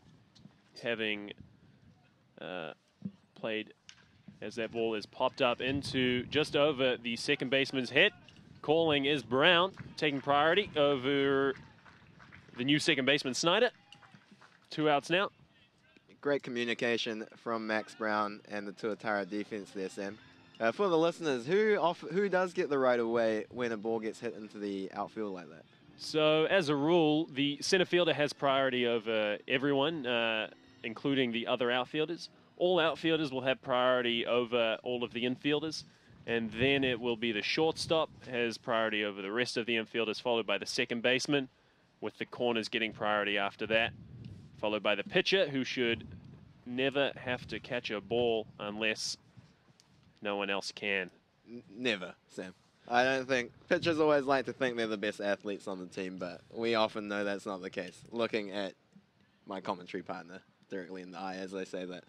having played as that ball is popped up into just over the second baseman's head. Calling is Brown, taking priority over the new second baseman, Snyder. 2 outs now. Great communication from Max Brown and the Tuatara defense there, Sam. For the listeners, who does get the right of way when a ball gets hit into the outfield like that? So, as a rule, the center fielder has priority over everyone, including the other outfielders. All outfielders will have priority over all of the infielders, and then it will be the shortstop has priority over the rest of the infielders, followed by the second baseman, with the corners getting priority after that, followed by the pitcher, who should never have to catch a ball unless no one else can. Never, Sam. I don't think pitchers always like to think they're the best athletes on the team, but we often know that's not the case. Looking at my commentary partner directly in the eye as they say that.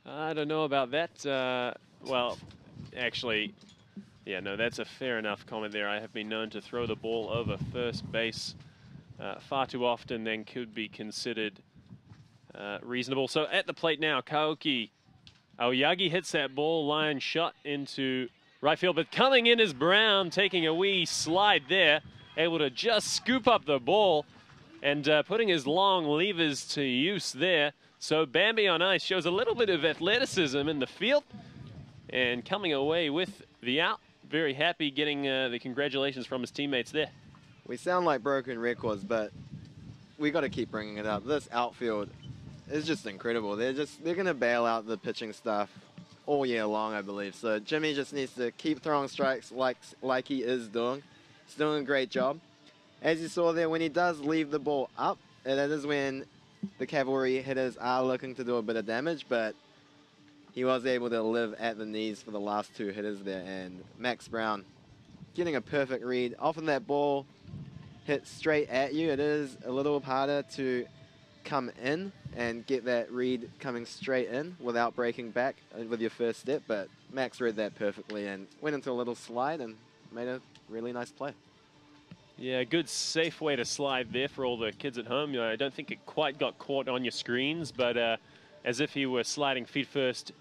I don't know about that. Well, actually, yeah, no, that's a fair enough comment there. I have been known to throw the ball over first base far too often than could be considered reasonable. So at the plate now, Kaoki Aoyagi hits that ball, line shot into right field, but coming in is Brown, taking a wee slide there, able to just scoop up the ball and putting his long levers to use there. So Bambi on ice shows a little bit of athleticism in the field and coming away with the out. Very happy getting the congratulations from his teammates there. We sound like broken records, but we got to keep bringing it up. This outfield is just incredible. They're going to bail out the pitching stuff all year long, I believe. So Jimmy just needs to keep throwing strikes like he is doing. He's doing a great job. As you saw there, when he does leave the ball up, and that is when the Cavalry hitters are looking to do a bit of damage, but he was able to live at the knees for the last 2 hitters there. And Max Brown getting a perfect read. Often that ball hits straight at you. It is a little harder to come in and get that read coming straight in without breaking back with your first step, but Max read that perfectly and went into a little slide and made a really nice play. Yeah, good safe way to slide there for all the kids at home. I don't think it quite got caught on your screens, but as if he were sliding feet first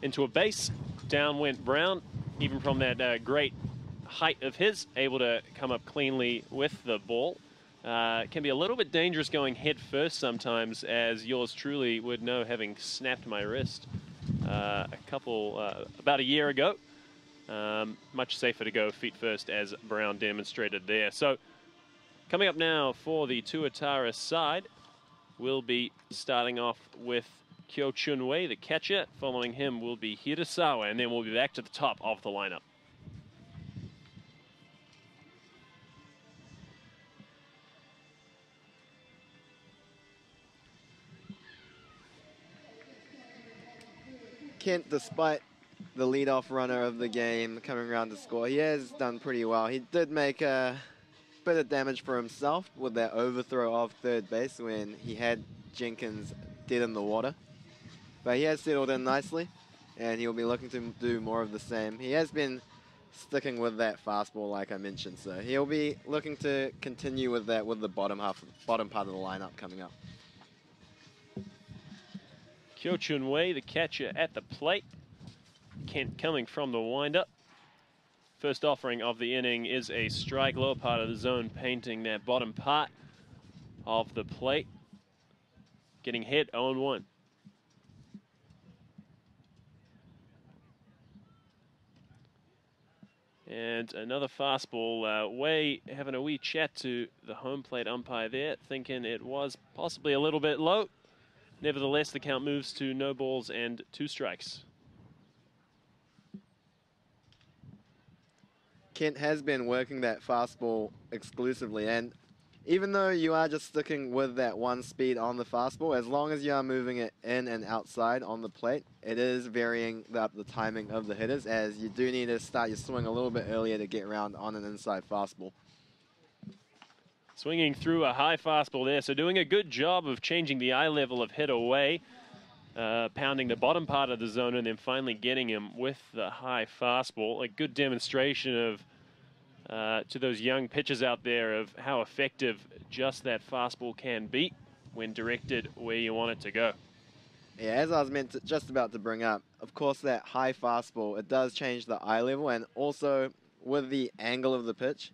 into a base, down went Brown, even from that great height of his, able to come up cleanly with the ball. It can be a little bit dangerous going head first sometimes, as yours truly would know, having snapped my wrist about a year ago. Much safer to go feet first, as Brown demonstrated there. So coming up now for the Tuatara side, we'll be starting off with Kyo Chun-wei, the catcher. Following him will be Hirasawa, and then we'll be back to the top of the lineup. Kent, despite the leadoff runner of the game coming around to score, he has done pretty well. He did make a bit of damage for himself with that overthrow of third base when he had Jenkins dead in the water. But he has settled in nicely, and he'll be looking to do more of the same. He has been sticking with that fastball, like I mentioned, so he'll be looking to continue with that with the bottom part of the lineup coming up. Kyo Chun-wei, the catcher, at the plate. Kent coming from the windup. First offering of the inning is a strike, lower part of the zone, painting that bottom part of the plate. Getting hit 0-1. And another fastball. Wei having a wee chat to the home plate umpire there, thinking it was possibly a little bit low. Nevertheless, the count moves to no balls and 2 strikes. Kent has been working that fastball exclusively, and Even though you are just sticking with that one speed on the fastball, as long as you are moving it in and outside on the plate, it is varying the timing of the hitters, as you do need to start your swing a little bit earlier to get around on an inside fastball. Swinging through a high fastball there, so doing a good job of changing the eye level of hit away, pounding the bottom part of the zone, and then finally getting him with the high fastball. A good demonstration of to those young pitchers out there of how effective just that fastball can be when directed where you want it to go. Yeah, as I was just about to bring up, of course that high fastball, it does change the eye level, and also with the angle of the pitch,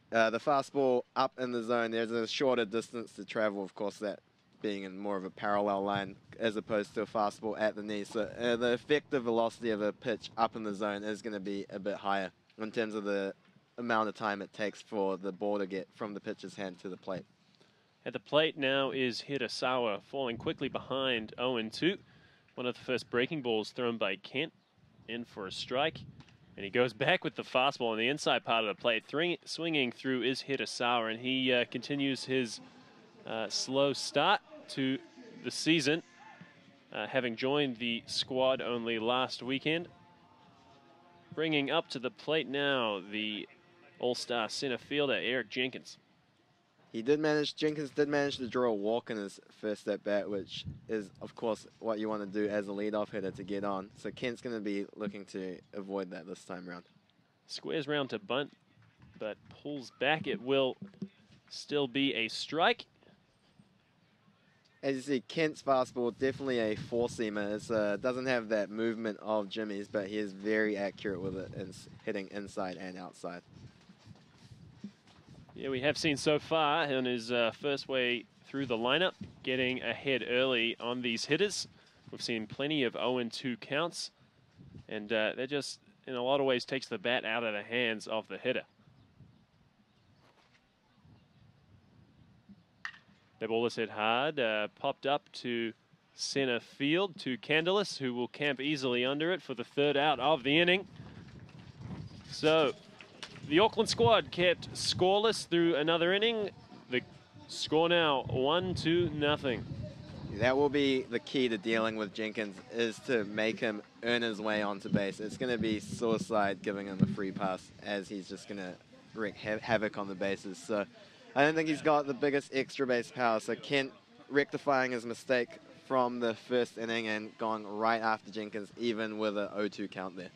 the fastball up in the zone, there's a shorter distance to travel, of course, that being in more of a parallel line as opposed to a fastball at the knee. So the effective velocity of a pitch up in the zone is going to be a bit higher in terms of the amount of time it takes for the ball to get from the pitcher's hand to the plate. At the plate now is Hirasawa, falling quickly behind 0-2. One of the first breaking balls thrown by Kent, in for a strike. And he goes back with the fastball on the inside part of the plate. Swinging through is Hirasawa, and he continues his slow start to the season, having joined the squad only last weekend. Bringing up to the plate now the all-star center fielder, Eric Jenkins. Jenkins did manage to draw a walk in his first at bat, which is, of course, what you want to do as a leadoff hitter to get on. So Kent's going to be looking to avoid that this time round. Squares round to bunt, but pulls back. It will still be a strike. As you see, Kent's fastball, definitely a four-seamer. It doesn't have that movement of Jimmy's, but he is very accurate with it and hitting inside and outside. Yeah, we have seen so far in his first way through the lineup, getting ahead early on these hitters. We've seen plenty of 0-2 counts, and that just, in a lot of ways, takes the bat out of the hands of the hitter. The ball is hit hard, popped up to center field to Candelas, who will camp easily under it for the third out of the inning. So the Auckland squad kept scoreless through another inning. The score now 1-0. That will be the key to dealing with Jenkins, is to make him earn his way onto base. It's going to be suicide giving him a free pass, as he's just going to wreak havoc on the bases. So I don't think he's got the biggest extra base power. So Kent rectifying his mistake from the first inning and going right after Jenkins, even with a 0-2 count there.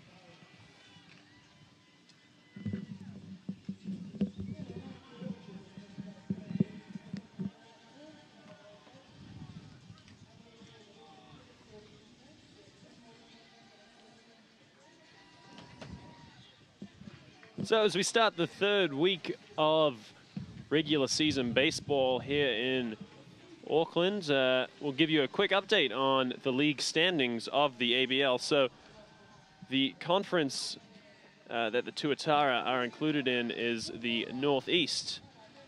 So as we start the third week of regular season baseball here in Auckland, we'll give you a quick update on the league standings of the ABL. So the conference that the Tuatara are included in is the Northeast.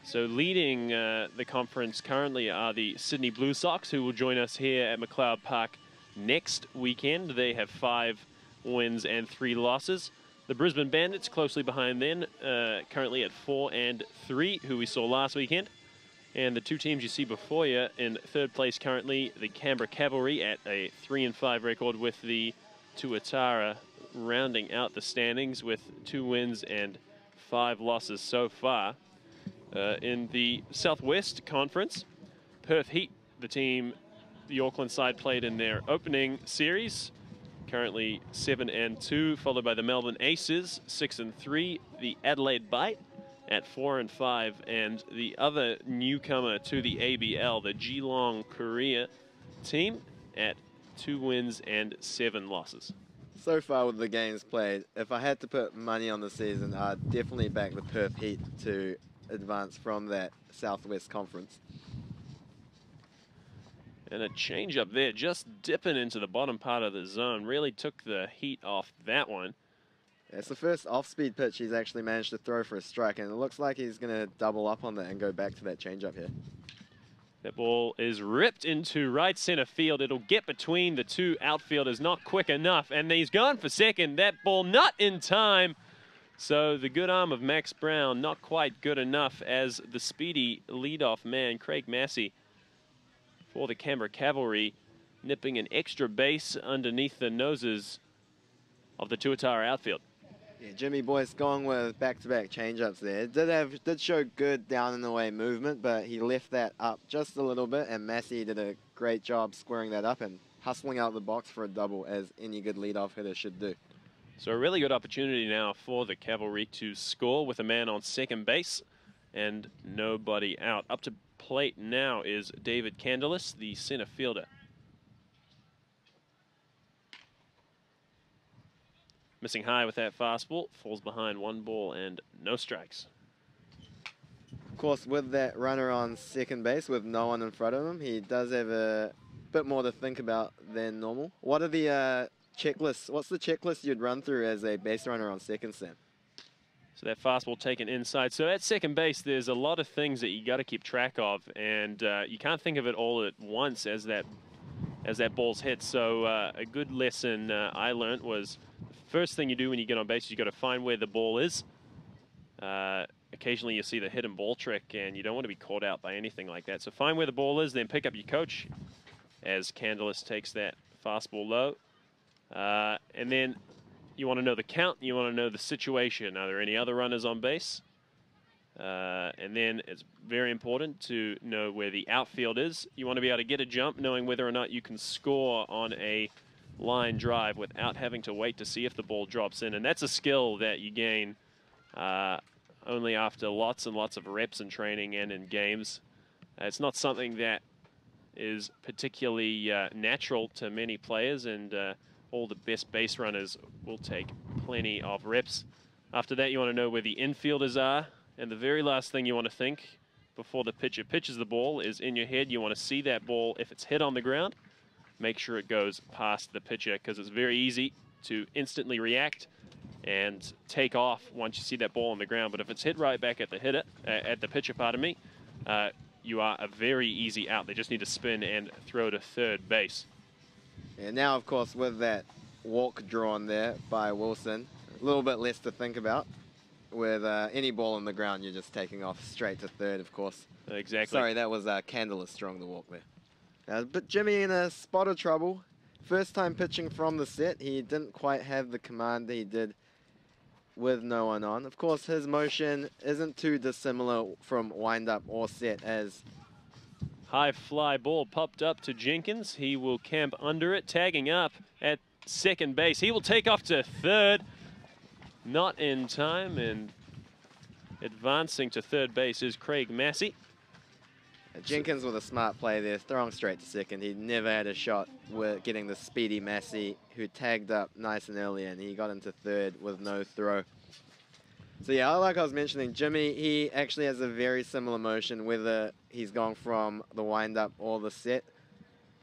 So leading the conference currently are the Sydney Blue Sox, who will join us here at McLeod Park next weekend. They have 5 wins and 3 losses. The Brisbane Bandits closely behind them, currently at 4-3, who we saw last weekend. And the two teams you see before you in third place currently, the Canberra Cavalry at a 3-5 record, with the Tuatara rounding out the standings with 2 wins and 5 losses so far. In the Southwest Conference, Perth Heat, the team the Auckland side played in their opening series, currently 7-2, followed by the Melbourne Aces, 6-3, the Adelaide Bite at 4-5, and the other newcomer to the ABL, the Geelong Korea team, at 2 wins and 7 losses. So far with the games played, if I had to put money on the season, I'd definitely back the Perth Heat to advance from that Southwest Conference. And a change up there, just dipping into the bottom part of the zone, really took the heat off that one. Yeah, it's the first off-speed pitch he's actually managed to throw for a strike, and it looks like he's going to double up on that and go back to that changeup here. That ball is ripped into right center field. It'll get between the two outfielders, not quick enough, and he's gone for second. That ball not in time. So the good arm of Max Brown, not quite good enough as the speedy leadoff man, Craig Massey, for the Canberra Cavalry, nipping an extra base underneath the noses of the Tuatara outfield. Yeah, Jimmy Boyce going with back-to-back change-ups there. Did show good down and away movement, but he left that up just a little bit, and Massey did a great job squaring that up and hustling out the box for a double, as any good leadoff hitter should do. So a really good opportunity now for the Cavalry to score with a man on second base and nobody out. Up to plate now is David Candelis, the center fielder. Missing high with that fastball, falls behind 1 ball and no strikes. Of course, with that runner on second base with no one in front of him, he does have a bit more to think about than normal. What are the checklists? What's the checklist you'd run through as a base runner on second, Sam? So that fastball taken inside. So at second base, there's a lot of things that you got to keep track of, and you can't think of it all at once as that ball's hit. So a good lesson I learned was the first thing you do when you get on base is you got to find where the ball is. Occasionally you see the hit and ball trick, and you don't want to be caught out by anything like that. So find where the ball is, then pick up your coach as Candelis takes that fastball low. And then you want to know the count, you want to know the situation. Are there any other runners on base? And then it's very important to know where the outfield is. You want to be able to get a jump knowing whether or not you can score on a line drive without having to wait to see if the ball drops in. And that's a skill that you gain only after lots and lots of reps and training and in games. It's not something that is particularly natural to many players, and all the best base runners will take plenty of reps. After that, you want to know where the infielders are, and the very last thing you want to think before the pitcher pitches the ball is in your head. You want to see that ball. If it's hit on the ground, make sure it goes past the pitcher, because it's very easy to instantly react and take off once you see that ball on the ground. But if it's hit right back at the pitcher, pardon me, you are a very easy out. They just need to spin and throw to third base. And now, of course, with that walk drawn there by Wilson, a little bit less to think about. With any ball on the ground, you're just taking off straight to third, of course. Exactly. Sorry, that was Candelis drawing the walk there. But Jimmy in a spot of trouble. First time pitching from the set, he didn't quite have the command that he did with no one on. Of course, his motion isn't too dissimilar from wind-up or set, as high fly ball popped up to Jenkins. He will camp under it, tagging up at second base. He will take off to third. Not in time, and advancing to third base is Craig Massey. Jenkins with a smart play there, throwing straight to second. He never had a shot with getting the speedy Massey, who tagged up nice and early, and he got into third with no throw. So yeah, like I was mentioning, Jimmy, he actually has a very similar motion, whether he's going from the wind-up or the set.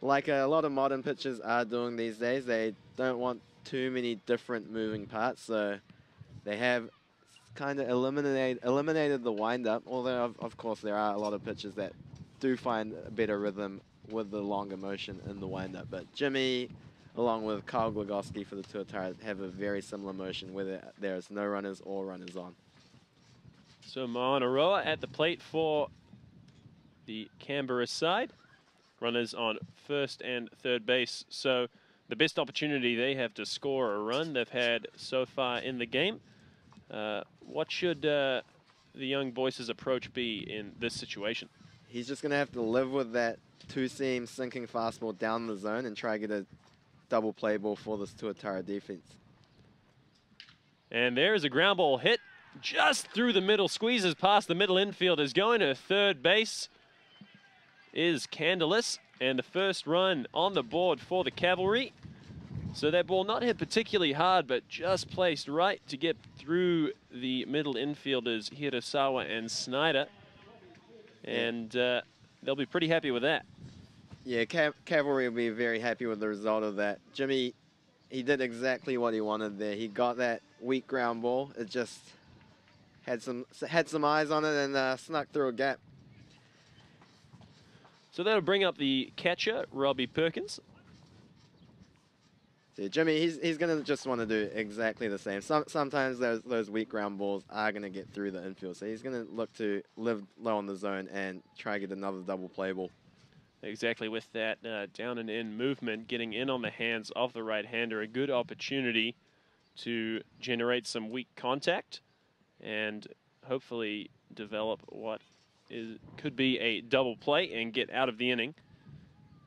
Like a lot of modern pitchers are doing these days, they don't want too many different moving parts, so they have kind of eliminated the wind-up, although of course there are a lot of pitchers that do find a better rhythm with the longer motion in the wind-up. But Jimmy, along with Kyle Glagowski for the Tuatara, have a very similar motion, whether there's no runners or runners on. So Moana Roa at the plate for the Canberra side. Runners on first and third base. So the best opportunity they have to score a run they've had so far in the game. What should the young Boyce's approach be in this situation? He's just going to have to live with that two-seam sinking fastball down the zone and try to get a double play ball for this Tuatara defense. And there is a ground ball hit just through the middle, squeezes past the middle infield, is going to third base is Candelis, and the first run on the board for the Cavalry. So that ball not hit particularly hard, but just placed right to get through the middle infielders, Hirasawa and Snyder. And they'll be pretty happy with that. Yeah, Cavalry will be very happy with the result of that. Jimmy, he did exactly what he wanted there. He got that weak ground ball. It just had some eyes on it and snuck through a gap. So that'll bring up the catcher, Robbie Perkins. So Jimmy, he's going to just want to do exactly the same. Sometimes those weak ground balls are going to get through the infield. So he's going to look to live low on the zone and try to get another double play ball. Exactly, with that down and in movement, getting in on the hands of the right-hander, a good opportunity to generate some weak contact and hopefully develop what could be a double play and get out of the inning.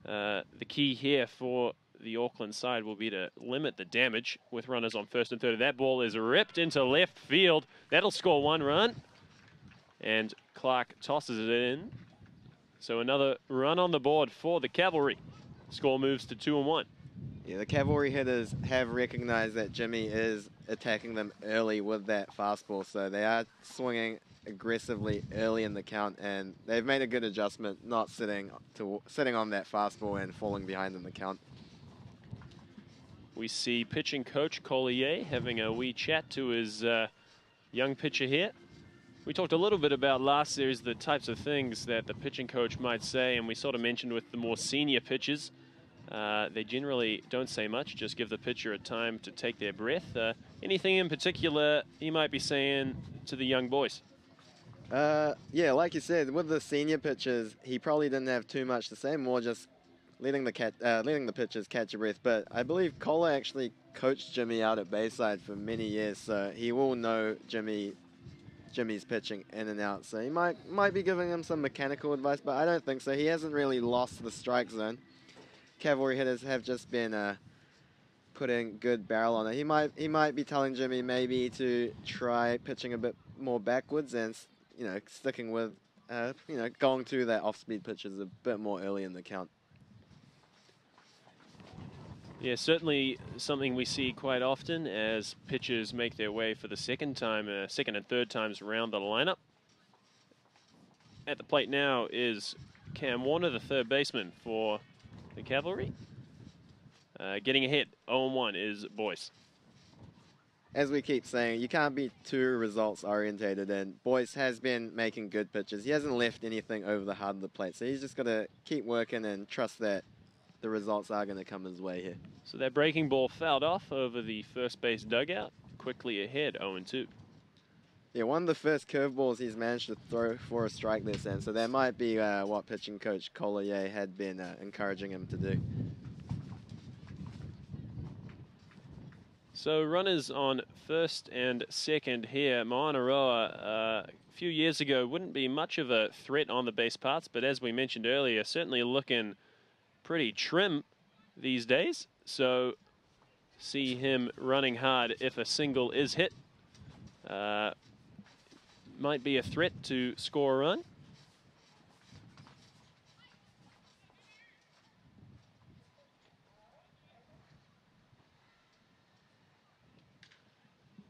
The key here for the Auckland side will be to limit the damage with runners on first and third. That ball is ripped into left field. That'll score 1 run. And Clark tosses it in. So another run on the board for the Cavalry. Score moves to 2-1. Yeah, the Cavalry hitters have recognized that Jimmy is attacking them early with that fastball. So they are swinging aggressively early in the count, and they've made a good adjustment, not sitting on that fastball and falling behind in the count. We see pitching coach Collier having a wee chat to his young pitcher here. We talked a little bit about last series, the types of things that the pitching coach might say, and we sort of mentioned with the more senior pitchers, they generally don't say much, just give the pitcher a time to take their breath. Anything in particular you might be saying to the young boys? Yeah, like you said, with the senior pitchers, he probably didn't have too much to say, more just letting the pitchers catch a breath. But I believe Kohler actually coached Jimmy out at Bayside for many years, so he will know Jimmy's pitching in and out. So he might be giving him some mechanical advice, but I don't think so. He hasn't really lost the strike zone. Cavalry hitters have just been putting good barrel on it. He might be telling Jimmy maybe to try pitching a bit more backwards and sticking with going to that off-speed pitches a bit more early in the count. Yeah, certainly something we see quite often as pitchers make their way for the second and third times around the lineup. At the plate now is Cam Warner, the third baseman for the Cavalry. Getting a hit, 0-1 is Boyce. As we keep saying, you can't be too results orientated, and Boyce has been making good pitches. He hasn't left anything over the heart of the plate, so he's just got to keep working and trust that the results are going to come his way here. So that breaking ball fouled off over the first base dugout. Quickly ahead, 0-2. Yeah, one of the first curveballs he's managed to throw for a strike this end, so that might be what pitching coach Collier had been encouraging him to do. So runners on first and second here. Moanaroa, a few years ago, wouldn't be much of a threat on the base paths, but as we mentioned earlier, certainly looking pretty trim these days. So see him running hard if a single is hit. Might be a threat to score a run.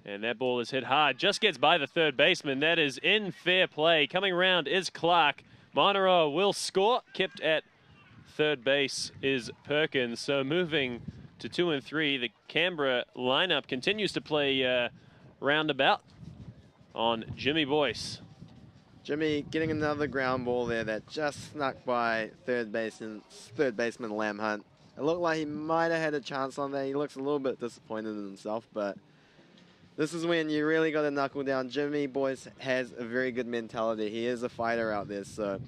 And that ball is hit hard. Just gets by the third baseman. That is in fair play. Coming around is Clark. Moanaroa will score. Kept at third base is Perkins. So moving to 2 and 3, the Canberra lineup continues to play roundabout on Jimmy Boyce. Jimmy getting another ground ball there that just snuck by third baseman Lam Hunt. It looked like he might have had a chance on there. He looks a little bit disappointed in himself, but this is when you really got to knuckle down. Jimmy Boyce has a very good mentality. He is a fighter out there, so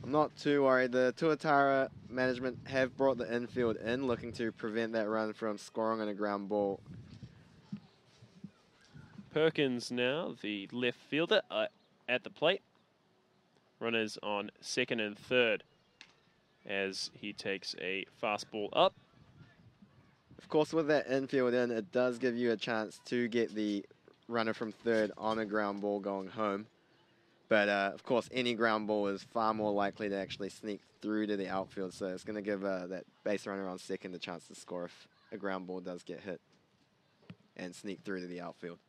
I'm not too worried. The Tuatara management have brought the infield in, looking to prevent that run from scoring on a ground ball. Perkins now, the left fielder, at the plate. Runners on second and third as he takes a fastball up. Of course, with that infield in, it does give you a chance to get the runner from third on a ground ball going home. But, of course, any ground ball is far more likely to actually sneak through to the outfield. So it's going to give that base runner on second a chance to score if a ground ball does get hit and sneak through to the outfield.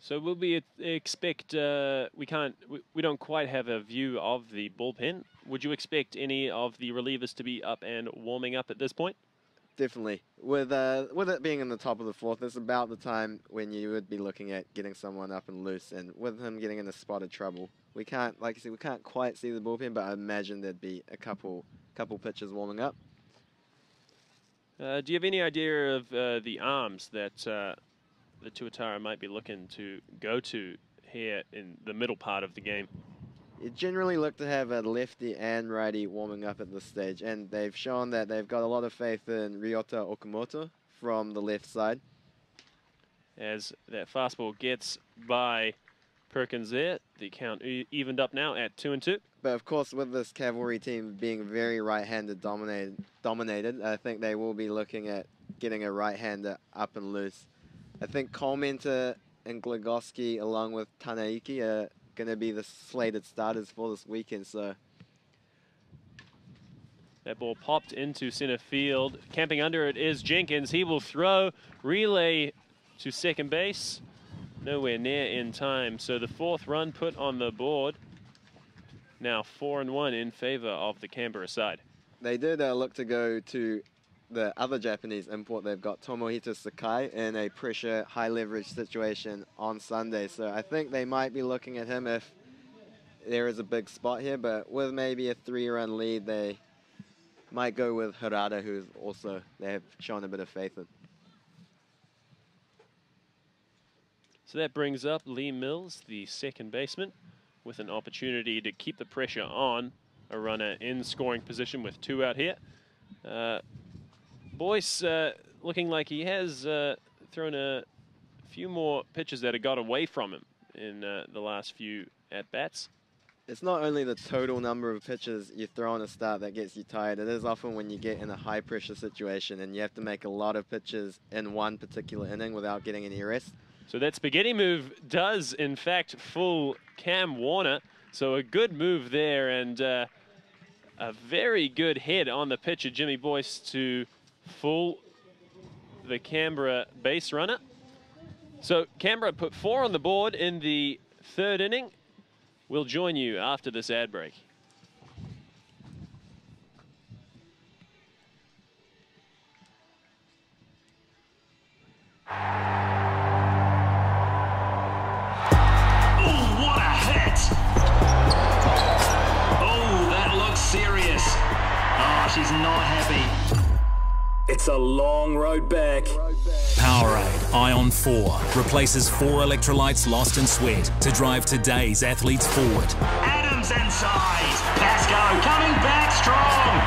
So will we expect, we don't quite have a view of the bullpen. Would you expect any of the relievers to be up and warming up at this point? Definitely. With it being in the top of the fourth, it's about the time when you would be looking at getting someone up and loose. And with him getting in a spot of trouble, we can't, like you said, we can't quite see the bullpen, but I imagine there'd be a couple pitchers warming up. Do you have any idea of the arms that the Tuatara might be looking to go to here in the middle part of the game? You generally look to have a lefty and righty warming up at this stage, and they've shown that they've got a lot of faith in Ryota Okamoto from the left side. As that fastball gets by Perkins there, the count evened up now at 2-2. But of course, with this Cavalry team being very right-handed dominated, I think they will be looking at getting a right-hander up and loose. I think Kolmenter and Glagoski, along with Tanaiki, are going to be the slated starters for this weekend. So that ball popped into center field. Camping under it is Jenkins. He will throw, relay to second base. Nowhere near in time. So the fourth run put on the board. Now 4-1 in favor of the Canberra side. They did look to go to the other Japanese import. They've got Tomohito Sakai in a pressure, high leverage situation on Sunday. So I think they might be looking at him if there is a big spot here. But with maybe a 3-run lead, they might go with Harada, who's also they have shown a bit of faith in. So that brings up Lee Mills, the second baseman, with an opportunity to keep the pressure on. A runner in scoring position with 2 out here. Boyce looking like he has thrown a few more pitches that have got away from him in the last few at-bats. It's not only the total number of pitches you throw on a start that gets you tired. It is often when you get in a high-pressure situation and you have to make a lot of pitches in one particular inning without getting any rest. So that spaghetti move does, in fact, fool Cam Warner. So a good move there, and a very good head on the pitcher, Jimmy Boyce, to fool the Canberra base runner. So Canberra put 4 on the board in the 3rd inning. We'll join you after this ad break. Serious. Oh, she's not happy. It's a long road back. Powerade Ion 4 replaces 4 electrolytes lost in sweat to drive today's athletes forward. Adams inside. Pascoe coming back strong.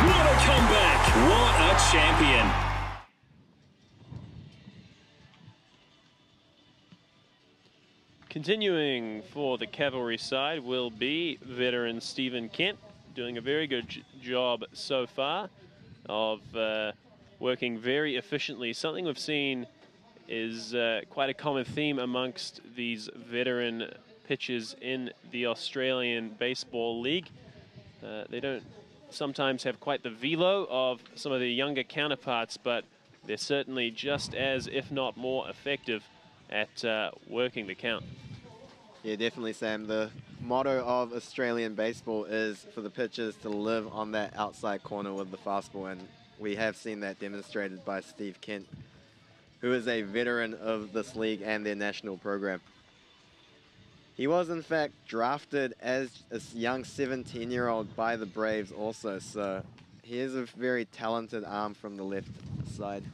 What a comeback. What a champion. Continuing for the Cavalry side will be veteran Stephen Kent, doing a very good job so far of working very efficiently. Something we've seen is quite a common theme amongst these veteran pitchers in the Australian Baseball League. They don't sometimes have quite the velo of some of their younger counterparts, but they're certainly just as, if not more, effective at working the count. Yeah, definitely, Sam. The motto of Australian baseball is for the pitchers to live on that outside corner with the fastball, and we have seen that demonstrated by Steve Kent, who is a veteran of this league and their national program. He was, in fact, drafted as a young 17-year-old by the Braves also, so he is a very talented arm from the left side.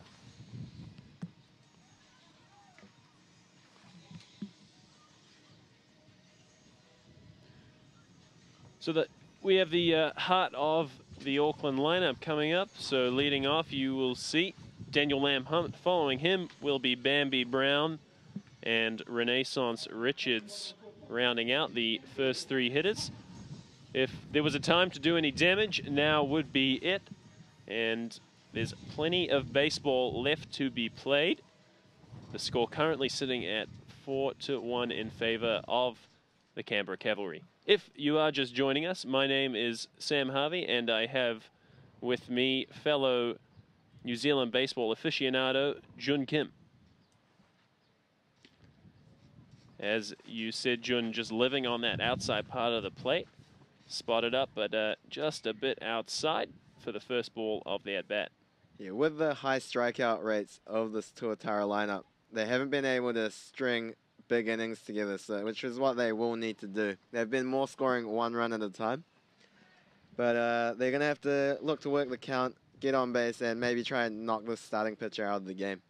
So that we have the heart of the Auckland lineup coming up. So leading off, you will see Daniel Lamb Hunt. Following him will be Bambi Brown and Renaissance Richards rounding out the first 3 hitters. If there was a time to do any damage, now would be it. And there's plenty of baseball left to be played. The score currently sitting at 4-1 in favor of the Canberra Cavalry. If you are just joining us, my name is Sam Harvey, and I have with me fellow New Zealand baseball aficionado Jun Kim. As you said, Jun, just living on that outside part of the plate, spotted up, but just a bit outside for the first ball of the at-bat. Yeah, with the high strikeout rates of this Tuatara lineup, they haven't been able to string big innings together, so which is what they will need to do. They've been more scoring 1 run at a time, but they're going to have to look to work the count get on base and maybe try and knock the starting pitcher out of the game.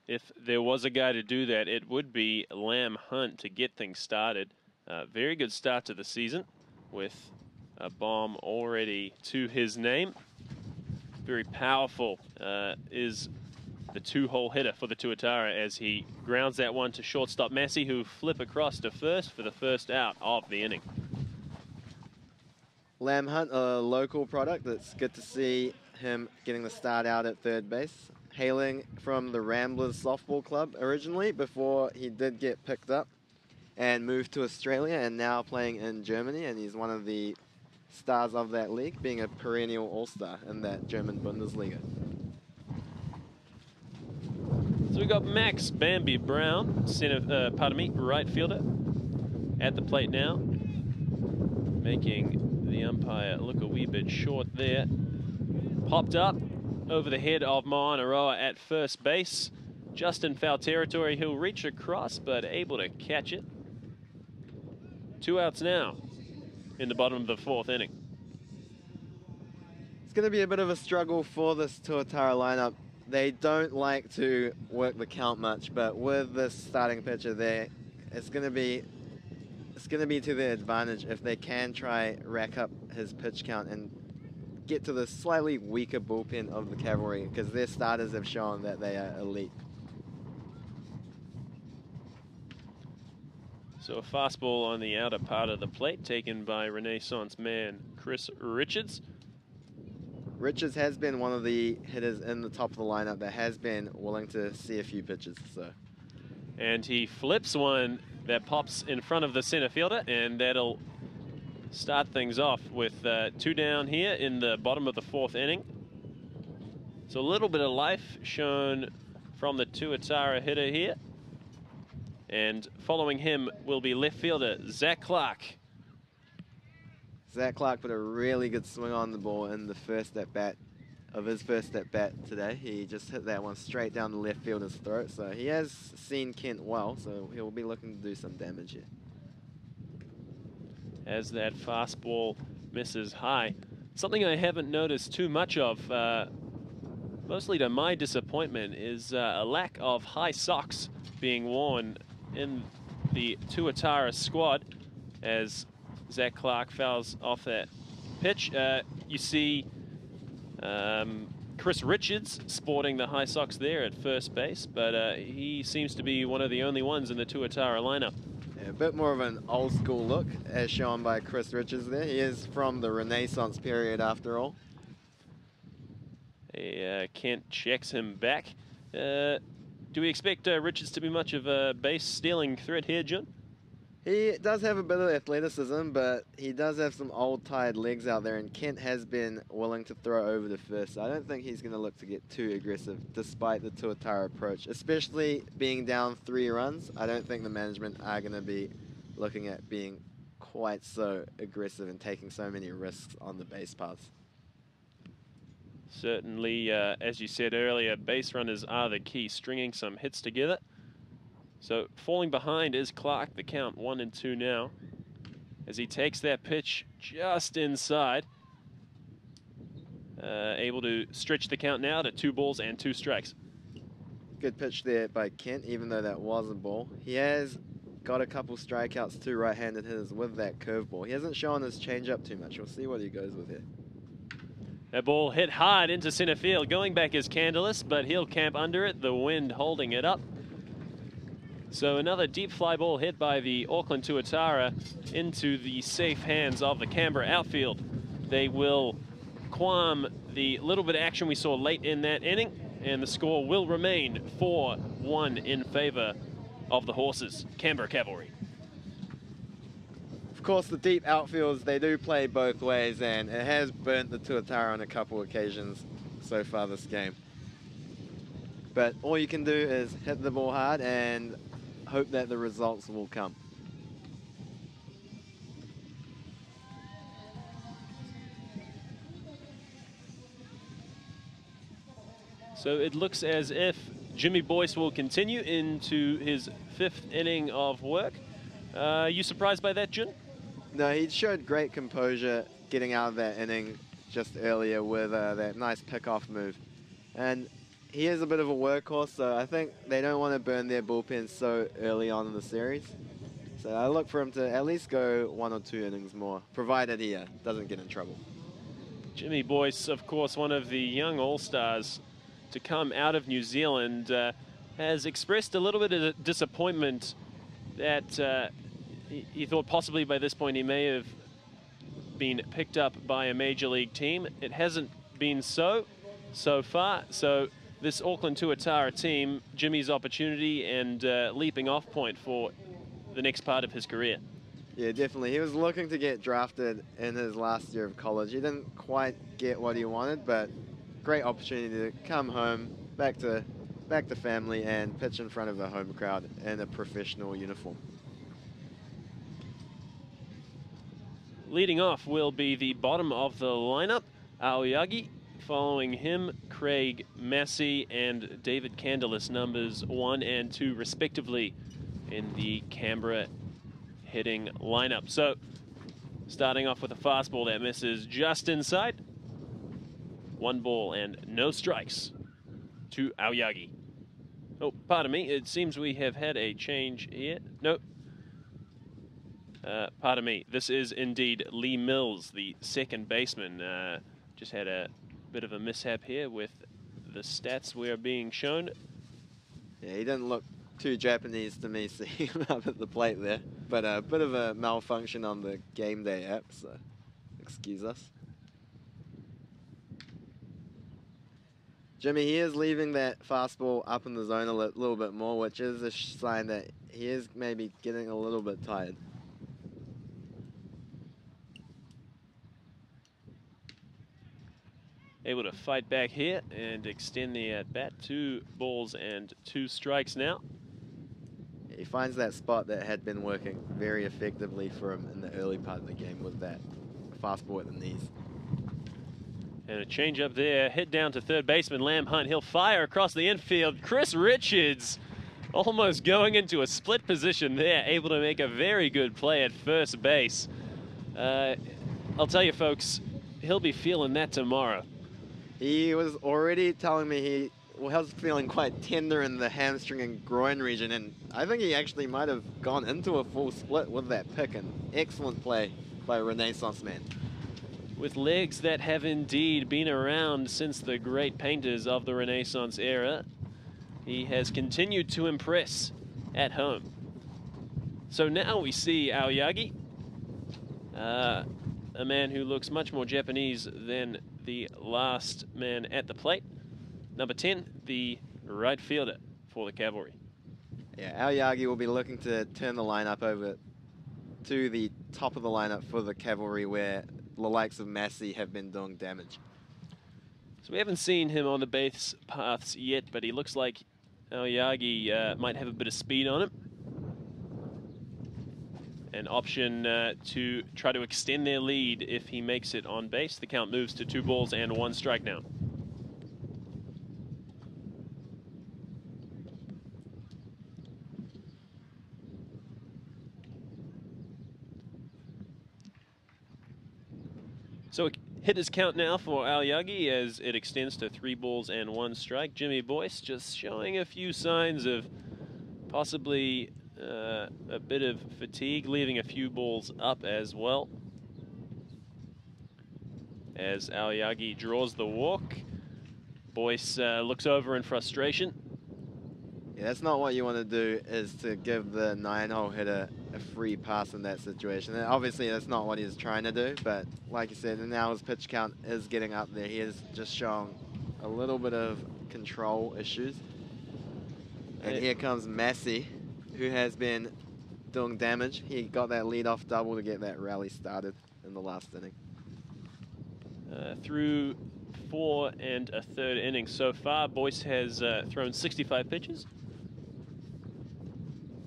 If there was a guy to do that, it would be Lamb Hunt to get things started. Very good start to the season with a bomb already to his name. Very powerful is the two-hole hitter for the Tuatara as he grounds that one to shortstop Massey, who flip across to first for the first out of the inning. Lamb Hunt, a local product. It's good to see him getting the start out at third base. Hailing from the Ramblers softball club originally before he did get picked up and moved to Australia and now playing in Germany, and he's one of the stars of that league, being a perennial all-star in that German Bundesliga. So we got Max Bambi Brown, right fielder, at the plate now, making the umpire look a wee bit short there. Popped up over the head of Moanaroa at first base. Just in foul territory, he'll reach across, but able to catch it. 2 outs now in the bottom of the 4th inning. It's going to be a bit of a struggle for this Tuatara lineup. They don't like to work the count much, but with this starting pitcher there, it's going to be to their advantage if they can try rack up his pitch count and get to the slightly weaker bullpen of the Cavalry, because their starters have shown that they are elite. So a fastball on the outer part of the plate taken by Renaissance man Chris Richards. Richards has been one of the hitters in the top of the lineup that has been willing to see a few pitches. And he flips one that pops in front of the center fielder, and that'll start things off with 2 down here in the bottom of the 4th inning. So a little bit of life shown from the Tuatara hitter here. And following him will be left fielder Zach Clark. Zach Clark put a really good swing on the ball in the first at-bat of his first at-bat today. He just hit that one straight down the left fielder's throat. So he has seen Kent well, so he'll be looking to do some damage here. As that fastball misses high. Something I haven't noticed too much of, mostly to my disappointment, is a lack of high socks being worn in the Tuatara squad as Zach Clark fouls off that pitch. You see Chris Richards sporting the high socks there at first base, but he seems to be one of the only ones in the Tuatara lineup. Yeah, a bit more of an old school look as shown by Chris Richards there. He is from the Renaissance period after all. Kent checks him back. Do we expect Richards to be much of a base stealing threat here, Jun? He does have a bit of athleticism, but he does have some old tired legs out there, and Kent has been willing to throw over to first. So I don't think he's going to look to get too aggressive despite the Tuatara approach, especially being down 3 runs. I don't think the management are going to be looking at being quite so aggressive and taking so many risks on the base paths. Certainly, as you said earlier, base runners are the key, stringing some hits together. So falling behind is Clark, the count 1-2 now, as he takes that pitch just inside. Able to stretch the count now to 2 balls and 2 strikes. Good pitch there by Kent, even though that was a ball. He has got a couple strikeouts to right-handed hitters with that curveball. He hasn't shown his changeup too much. We'll see what he goes with here. That ball hit hard into center field. Going back is Candelas, but he'll camp under it, the wind holding it up. So another deep fly ball hit by the Auckland Tuatara into the safe hands of the Canberra outfield. They will qualm the little bit of action we saw late in that inning, and the score will remain 4-1 in favor of the horses, Canberra Cavalry. Of course, the deep outfields, they do play both ways, and it has burnt the Tuatara on a couple occasions so far this game. But all you can do is hit the ball hard and hope that the results will come. So it looks as if Jimmy Boyce will continue into his 5th inning of work. You surprised by that, Jun? No, he showed great composure getting out of that inning just earlier with that nice pick-off move. And he is a bit of a workhorse, so I think they don't want to burn their bullpen so early on in the series. So I look for him to at least go 1 or 2 innings more, provided he doesn't get in trouble. Jimmy Boyce, of course, one of the young all-stars to come out of New Zealand, has expressed a little bit of disappointment that he thought possibly by this point he may have been picked up by a major league team. It hasn't been so far. So this Auckland Tuatara team, Jimmy's opportunity and leaping off point for the next part of his career. Yeah, definitely. He was looking to get drafted in his last year of college. He didn't quite get what he wanted, but great opportunity to come home, back to family, and pitch in front of a home crowd in a professional uniform. Leading off will be the bottom of the lineup, Aoyagi. Following him, Craig Massey and David Candelas, numbers 1 and 2 respectively in the Canberra hitting lineup. So, starting off with a fastball that misses just inside. 1 ball and no strikes to Aoyagi. Oh, pardon me, it seems we have had a change here. Nope. Pardon me, this is indeed Lee Mills, the second baseman. Just had a bit of a mishap here with the stats we are being shown. Yeah, he didn't look too Japanese to me seeing him up at the plate there. But a bit of a malfunction on the game day app, so excuse us. Jimmy, he is leaving that fastball up in the zone a little bit more, which is a sign that he is maybe getting a little bit tired. Able to fight back here and extend the at-bat. 2 balls and 2 strikes now. He finds that spot that had been working very effectively for him in the early part of the game with that fastball at the knees. And a change up there, hit down to third baseman Lamb Hunt. He'll fire across the infield. Chris Richards almost going into a split position there, able to make a very good play at first base. I'll tell you folks, he'll be feeling that tomorrow. He was already telling me he was feeling quite tender in the hamstring and groin region, and I think he actually might have gone into a full split with that pick. An excellent play by Renaissance Man. With legs that have indeed been around since the great painters of the Renaissance era, he has continued to impress at home. So now we see Aoyagi, a man who looks much more Japanese than the last man at the plate. Number 10, the right fielder for the Cavalry. Yeah, Aoyagi will be looking to turn the lineup over to the top of the lineup for the Cavalry, where the likes of Massey have been doing damage. So we haven't seen him on the base paths yet, but he looks like Aoyagi might have a bit of speed on him. An option to try to extend their lead if he makes it on base. The count moves to 2 balls and 1 strike now. So a hitter's count now for Aoyagi as it extends to 3 balls and 1 strike. Jimmy Boyce just showing a few signs of possibly a bit of fatigue, leaving a few balls up as well. As Aoyagi draws the walk, Boyce looks over in frustration. Yeah, that's not what you want to do, is to give the 9-hole hitter a free pass in that situation. And obviously, that's not what he's trying to do, but like you said, now his pitch count is getting up there. He is just showing a little bit of control issues. And here comes Massey, who has been doing damage. He got that lead-off double to get that rally started in the last inning. Through 4 1/3 innings so far, Boyce has thrown 65 pitches.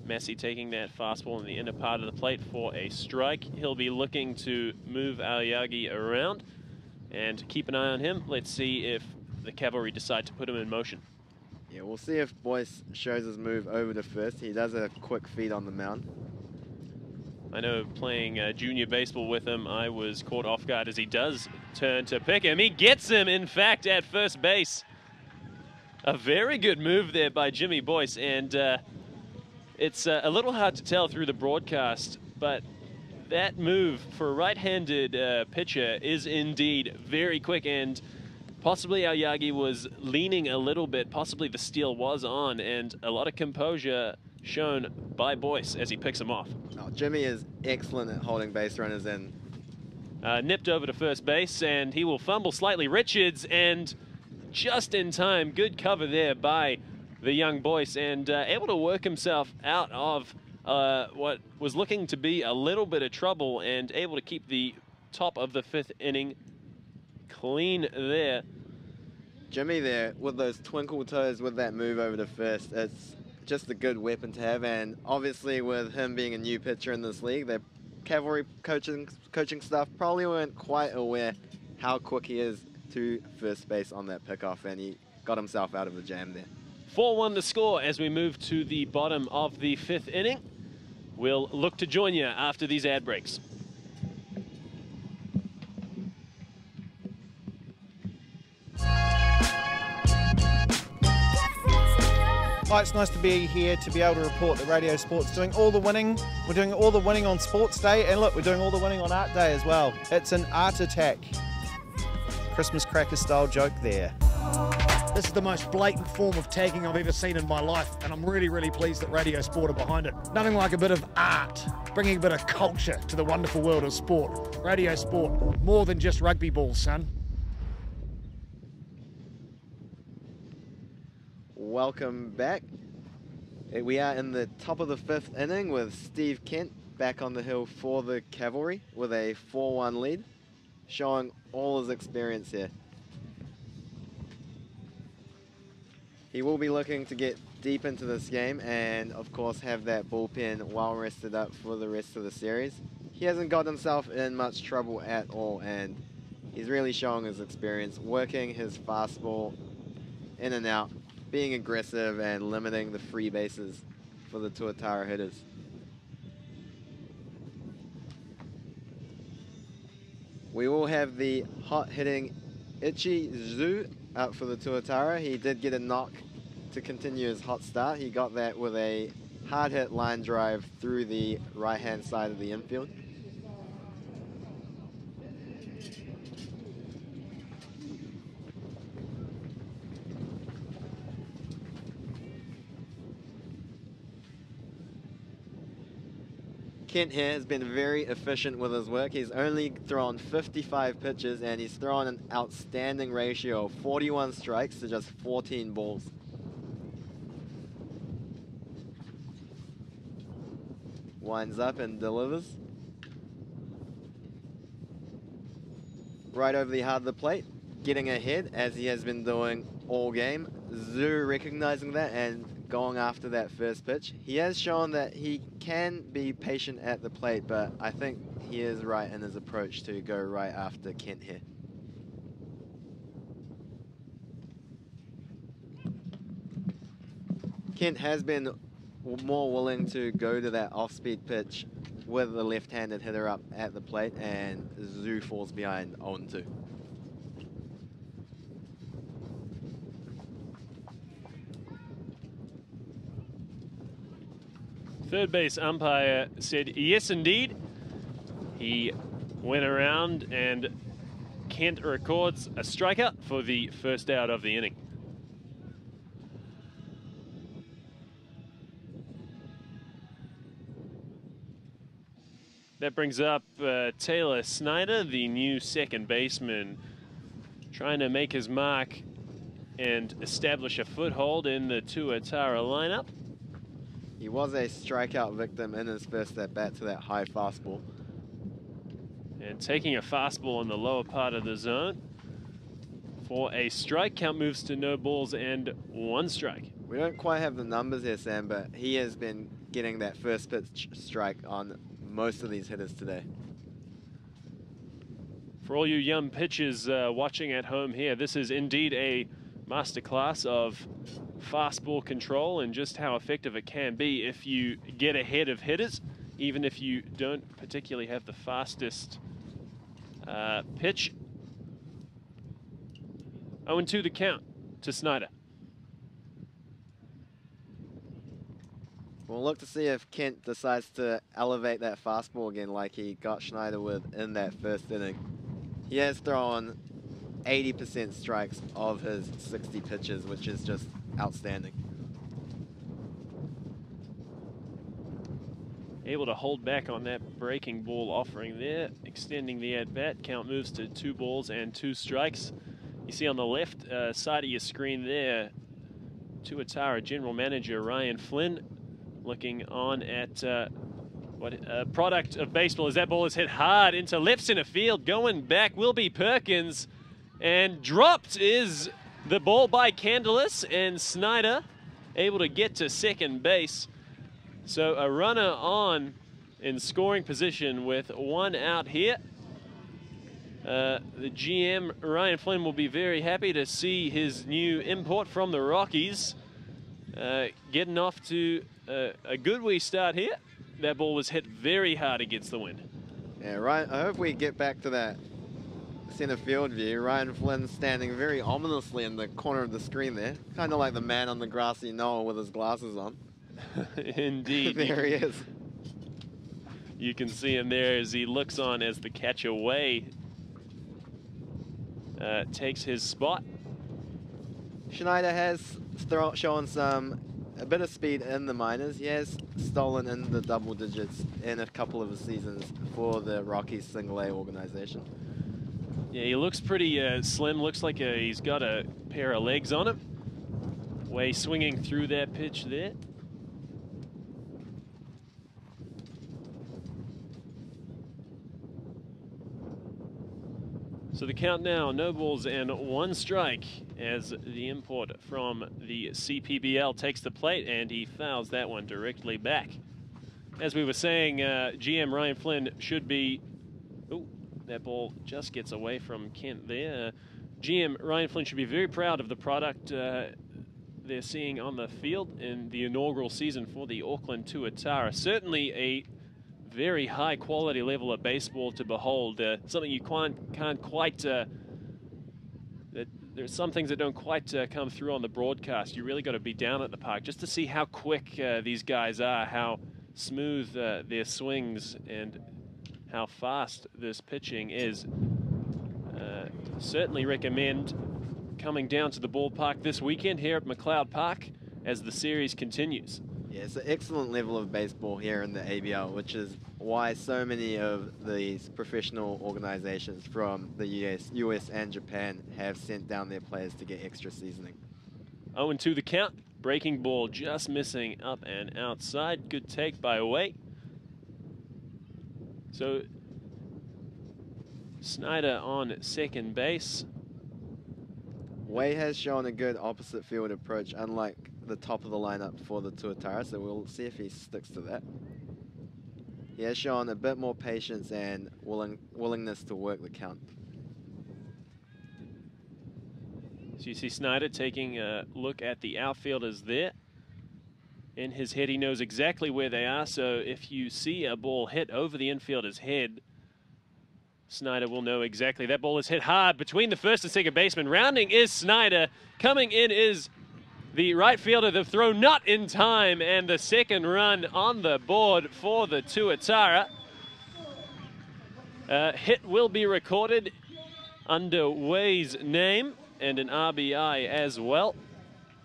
Massey taking that fastball in the inner part of the plate for a strike. He'll be looking to move Aoyagi around and keep an eye on him. Let's see if the Cavalry decide to put him in motion. Yeah, we'll see if Boyce shows his move over to first. He does a quick feed on the mound. I know playing junior baseball with him, I was caught off guard as he does turn to pick him. He gets him, in fact, at first base. A very good move there by Jimmy Boyce, and it's a little hard to tell through the broadcast, but that move for a right-handed pitcher is indeed very quick, and possibly Aoyagi was leaning a little bit, possibly the steal was on, and a lot of composure shown by Boyce as he picks him off. Oh, Jimmy is excellent at holding base runners in. Nipped over to first base, and he will fumble slightly. Richards, and just in time, good cover there by the young Boyce, and able to work himself out of what was looking to be a little bit of trouble, and able to keep the top of the 5th inning clean there. Jimmy there with those twinkle toes with that move over to first. It's just a good weapon to have, and obviously with him being a new pitcher in this league, the Cavalry coaching staff probably weren't quite aware how quick he is to first base on that pickoff, and he got himself out of the jam there. 4-1 the score as we move to the bottom of the 5th inning. We'll look to join you after these ad breaks. Hi, it's nice to be here to be able to report that Radio Sport's doing all the winning. We're doing all the winning on Sports Day, and look, we're doing all the winning on Art Day as well. It's an art attack. Christmas cracker style joke there. This is the most blatant form of tagging I've ever seen in my life, and I'm really, really pleased that Radio Sport are behind it. Nothing like a bit of art, bringing a bit of culture to the wonderful world of sport. Radio Sport, more than just rugby balls, son. Welcome back. We are in the top of the 5th inning with Steve Kent back on the hill for the Cavalry with a 4-1 lead, showing all his experience here. He will be looking to get deep into this game and, of course, have that bullpen well rested up for the rest of the series. He hasn't got himself in much trouble at all, and he's really showing his experience, working his fastball in and out, being aggressive and limiting the free bases for the Tuatara hitters. We will have the hot-hitting Ichi Zhu out for the Tuatara. He did get a knock to continue his hot start. He got that with a hard-hit line drive through the right-hand side of the infield. Kent here has been very efficient with his work. He's only thrown 55 pitches, and he's thrown an outstanding ratio of 41 strikes to just 14 balls. Winds up and delivers. Right over the heart of the plate, getting ahead as he has been doing all game. Zhu recognizing that and going after that first pitch. He has shown that he can be patient at the plate, but I think he is right in his approach to go right after Kent here. Kent has been more willing to go to that off-speed pitch with the left-handed hitter up at the plate, and Zhu falls behind 0-2. Third base umpire said yes, indeed. He went around and Kent records a strikeout for the first out of the inning. That brings up Taylor Snyder, the new second baseman, trying to make his mark and establish a foothold in the Tuatara lineup. He was a strikeout victim in his first at-bat to that high fastball. And taking a fastball in the lower part of the zone for a strike. Count moves to no balls and 1 strike. We don't quite have the numbers here, Sam, but he has been getting that first pitch strike on most of these hitters today. For all you young pitchers watching at home here, this is indeed a masterclass of fastball control and just how effective it can be if you get ahead of hitters even if you don't particularly have the fastest pitch. 0-2 the count to Snyder. We'll look to see if Kent decides to elevate that fastball again like he got Schneider with in that first inning. He has thrown 80% strikes of his 60 pitches, which is just outstanding. Able to hold back on that breaking ball offering there, extending the at-bat. Count moves to 2 balls and 2 strikes. You see on the left side of your screen there, Tuatara General Manager Ryan Flynn looking on at what a product of baseball as that ball is hit hard into left center field. Going back will be Perkins, and dropped is the ball by Candelas, and Snyder able to get to second base. So a runner on in scoring position with 1 out here. The GM, Ryan Flynn, will be very happy to see his new import from the Rockies getting off to a good wee start here. That ball was hit very hard against the wind. Yeah, Ryan, I hope we get back to that center field view. Ryan Flynn standing very ominously in the corner of the screen there. Kind of like the man on the grassy knoll with his glasses on. Indeed. There he is. You can see him there as he looks on as the catch away takes his spot. Schneider has shown a bit of speed in the minors. He has stolen in the double digits in a couple of seasons for the Rockies Single A organization. Yeah, he looks pretty slim. Looks like he's got a pair of legs on him. Way swinging through that pitch there. So the count now, no balls and 1 strike as the import from the CPBL takes the plate, and he fouls that one directly back. As we were saying, GM Ryan Flynn should be... Oh, that ball just gets away from Kent there. GM Ryan Flynn should be very proud of the product they're seeing on the field in the inaugural season for the Auckland Tuatara. Certainly a very high quality level of baseball to behold. Something you can't quite, there's some things that don't quite come through on the broadcast. You really got to be down at the park just to see how quick these guys are, how smooth their swings, and how fast this pitching is. Certainly recommend coming down to the ballpark this weekend here at McLeod Park as the series continues. Yeah, it's an excellent level of baseball here in the ABL, which is why so many of these professional organizations from the US and Japan have sent down their players to get extra seasoning. 0-2 the count. Breaking ball just missing up and outside. Good take by Way. So Snyder on second base. Way has shown a good opposite field approach, unlike the top of the lineup for the Tuatara, so we'll see if he sticks to that. He has shown a bit more patience and willingness to work the count. So you see Snyder taking a look at the outfielders there. In his head, he knows exactly where they are, so if you see a ball hit over the infielder's head, Snyder will know exactly. That ball is hit hard between the first and second baseman. Rounding is Snyder. Coming in is the right fielder. The throw not in time, and the second run on the board for the Tuatara. Hit will be recorded under Way's name and an RBI as well.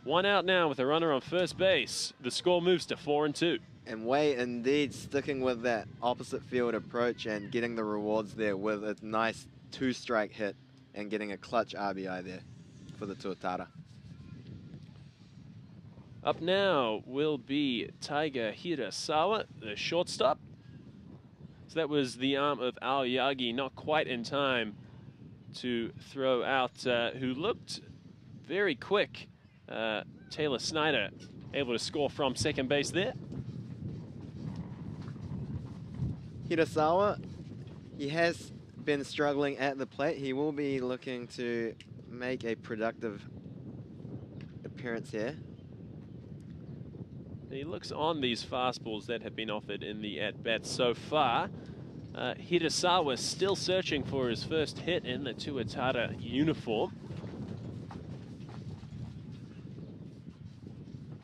1 out now with a runner on first base. The score moves to 4-2. And Way indeed sticking with that opposite field approach and getting the rewards there with a nice 2-strike hit and getting a clutch RBI there for the Tuatara. Up now will be Taiga Hirasawa, the shortstop. So that was the arm of Aoyagi, not quite in time to throw out, who looked very quick. Taylor Snyder able to score from second base there. Hirasawa, he has been struggling at the plate. He will be looking to make a productive appearance here. he looks on these fastballs that have been offered in the at-bats so far. Hirasawa still searching for his first hit in the Tuatara uniform.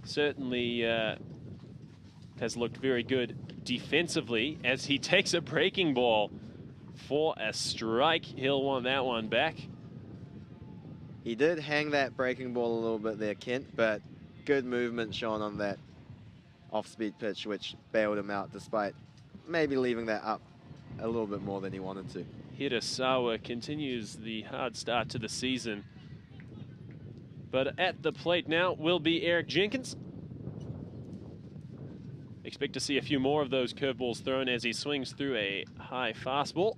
Certainly has looked very good defensively as he takes a breaking ball for a strike. He'll want that one back. He did hang that breaking ball a little bit there, Kent, but good movement shown on that off-speed pitch, which bailed him out despite maybe leaving that up a little bit more than he wanted to. Hirasawa continues the hard start to the season. But at the plate now will be Eric Jenkins. Expect to see a few more of those curveballs thrown as he swings through a high fastball.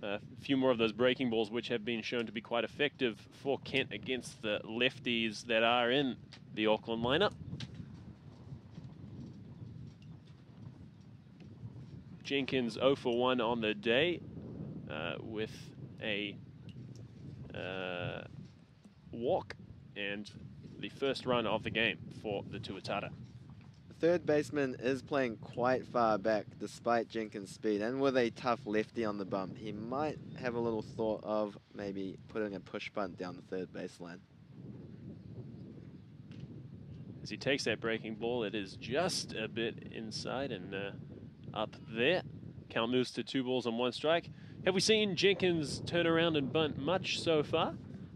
A few more of those breaking balls, which have been shown to be quite effective for Kent against the lefties that are in the Auckland lineup. Jenkins 0 for 1 on the day with a walk and the first run of the game for the Tuatara. The third baseman is playing quite far back despite Jenkins' speed, and with a tough lefty on the bump, he might have a little thought of maybe putting a push bunt down the third baseline. As he takes that breaking ball, it is just a bit inside and up there. Count moves to 2 balls and 1 strike. Have we seen Jenkins turn around and bunt much so far?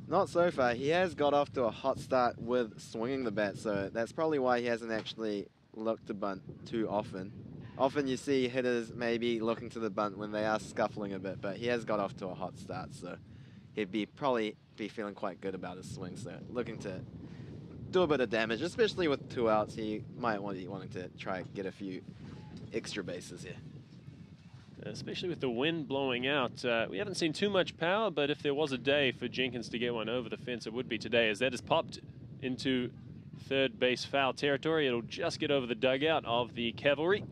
Not so far. He has got off to a hot start with swinging the bat, so that's probably why he hasn't actually looked to bunt too often. Often you see hitters maybe looking to the bunt when they are scuffling a bit, but he has got off to a hot start, so he'd probably be feeling quite good about his swing, so looking to do a bit of damage, especially with 2 outs. He might be wanting to try and get a few extra bases here. Especially with the wind blowing out. We haven't seen too much power, but if there was a day for Jenkins to get one over the fence, it would be today, as that is popped into third base foul territory. It'll just get over the dugout of the Cavalry,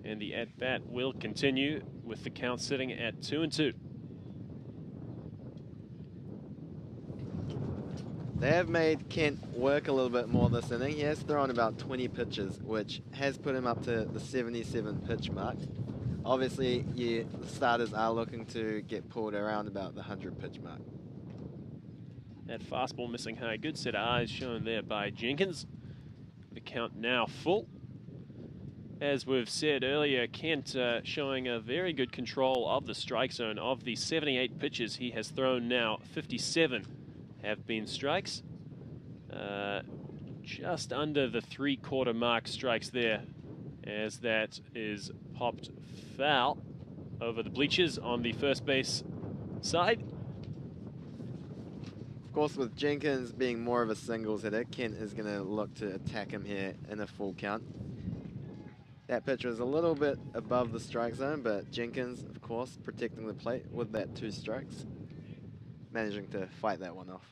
and the at-bat will continue with the count sitting at 2-2. They have made Kent work a little bit more this inning. He has thrown about 20 pitches, which has put him up to the 77 pitch mark. Obviously, the starters are looking to get pulled around about the 100 pitch mark. That fastball missing high. Good set of eyes shown there by Jenkins. The count now full. As we've said earlier, Kent showing a very good control of the strike zone. Of the 78 pitches he has thrown now, 57 have been strikes. Just under the 3/4 mark strikes there, as that is popped foul over the bleachers on the first base side. Of course, with Jenkins being more of a singles hitter, Kent is going to look to attack him here in a full count. That pitch was a little bit above the strike zone, but Jenkins, of course, protecting the plate with that 2 strikes, managing to fight that one off.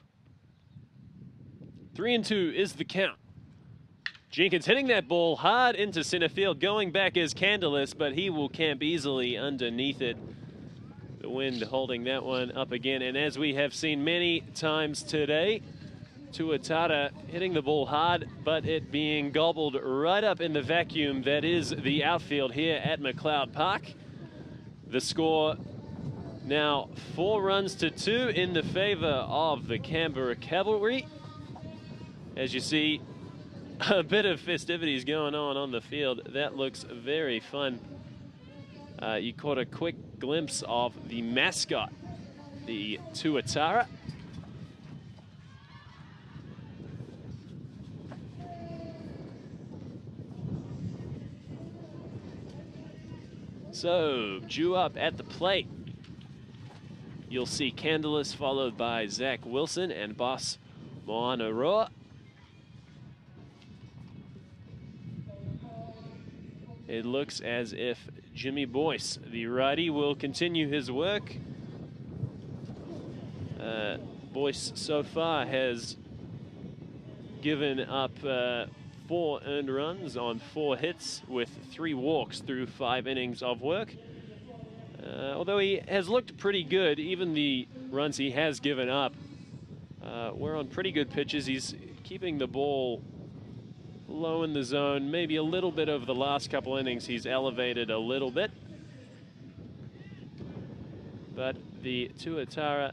3-2 is the count. Jenkins hitting that ball hard into center field, going back as Candelas, but he will camp easily underneath it. The wind holding that one up again, and as we have seen many times today, Tuatara hitting the ball hard, but it being gobbled right up in the vacuum that is the outfield here at McLeod Park. The score now 4 runs to 2 in the favor of the Canberra Cavalry. As you see, a bit of festivities going on the field. That looks very fun. You caught a quick glimpse of the mascot, the Tuatara. So, due up at the plate, you'll see Candelas followed by Zach Wilson and boss Moana Roa. It looks as if Jimmy Boyce, the righty, will continue his work. Boyce so far has given up 4 earned runs on 4 hits with 3 walks through 5 innings of work. Although he has looked pretty good, even the runs he has given up were on pretty good pitches. He's keeping the ball low in the zone. Maybe a little bit over the last couple innings. He's elevated a little bit. But the Tuatara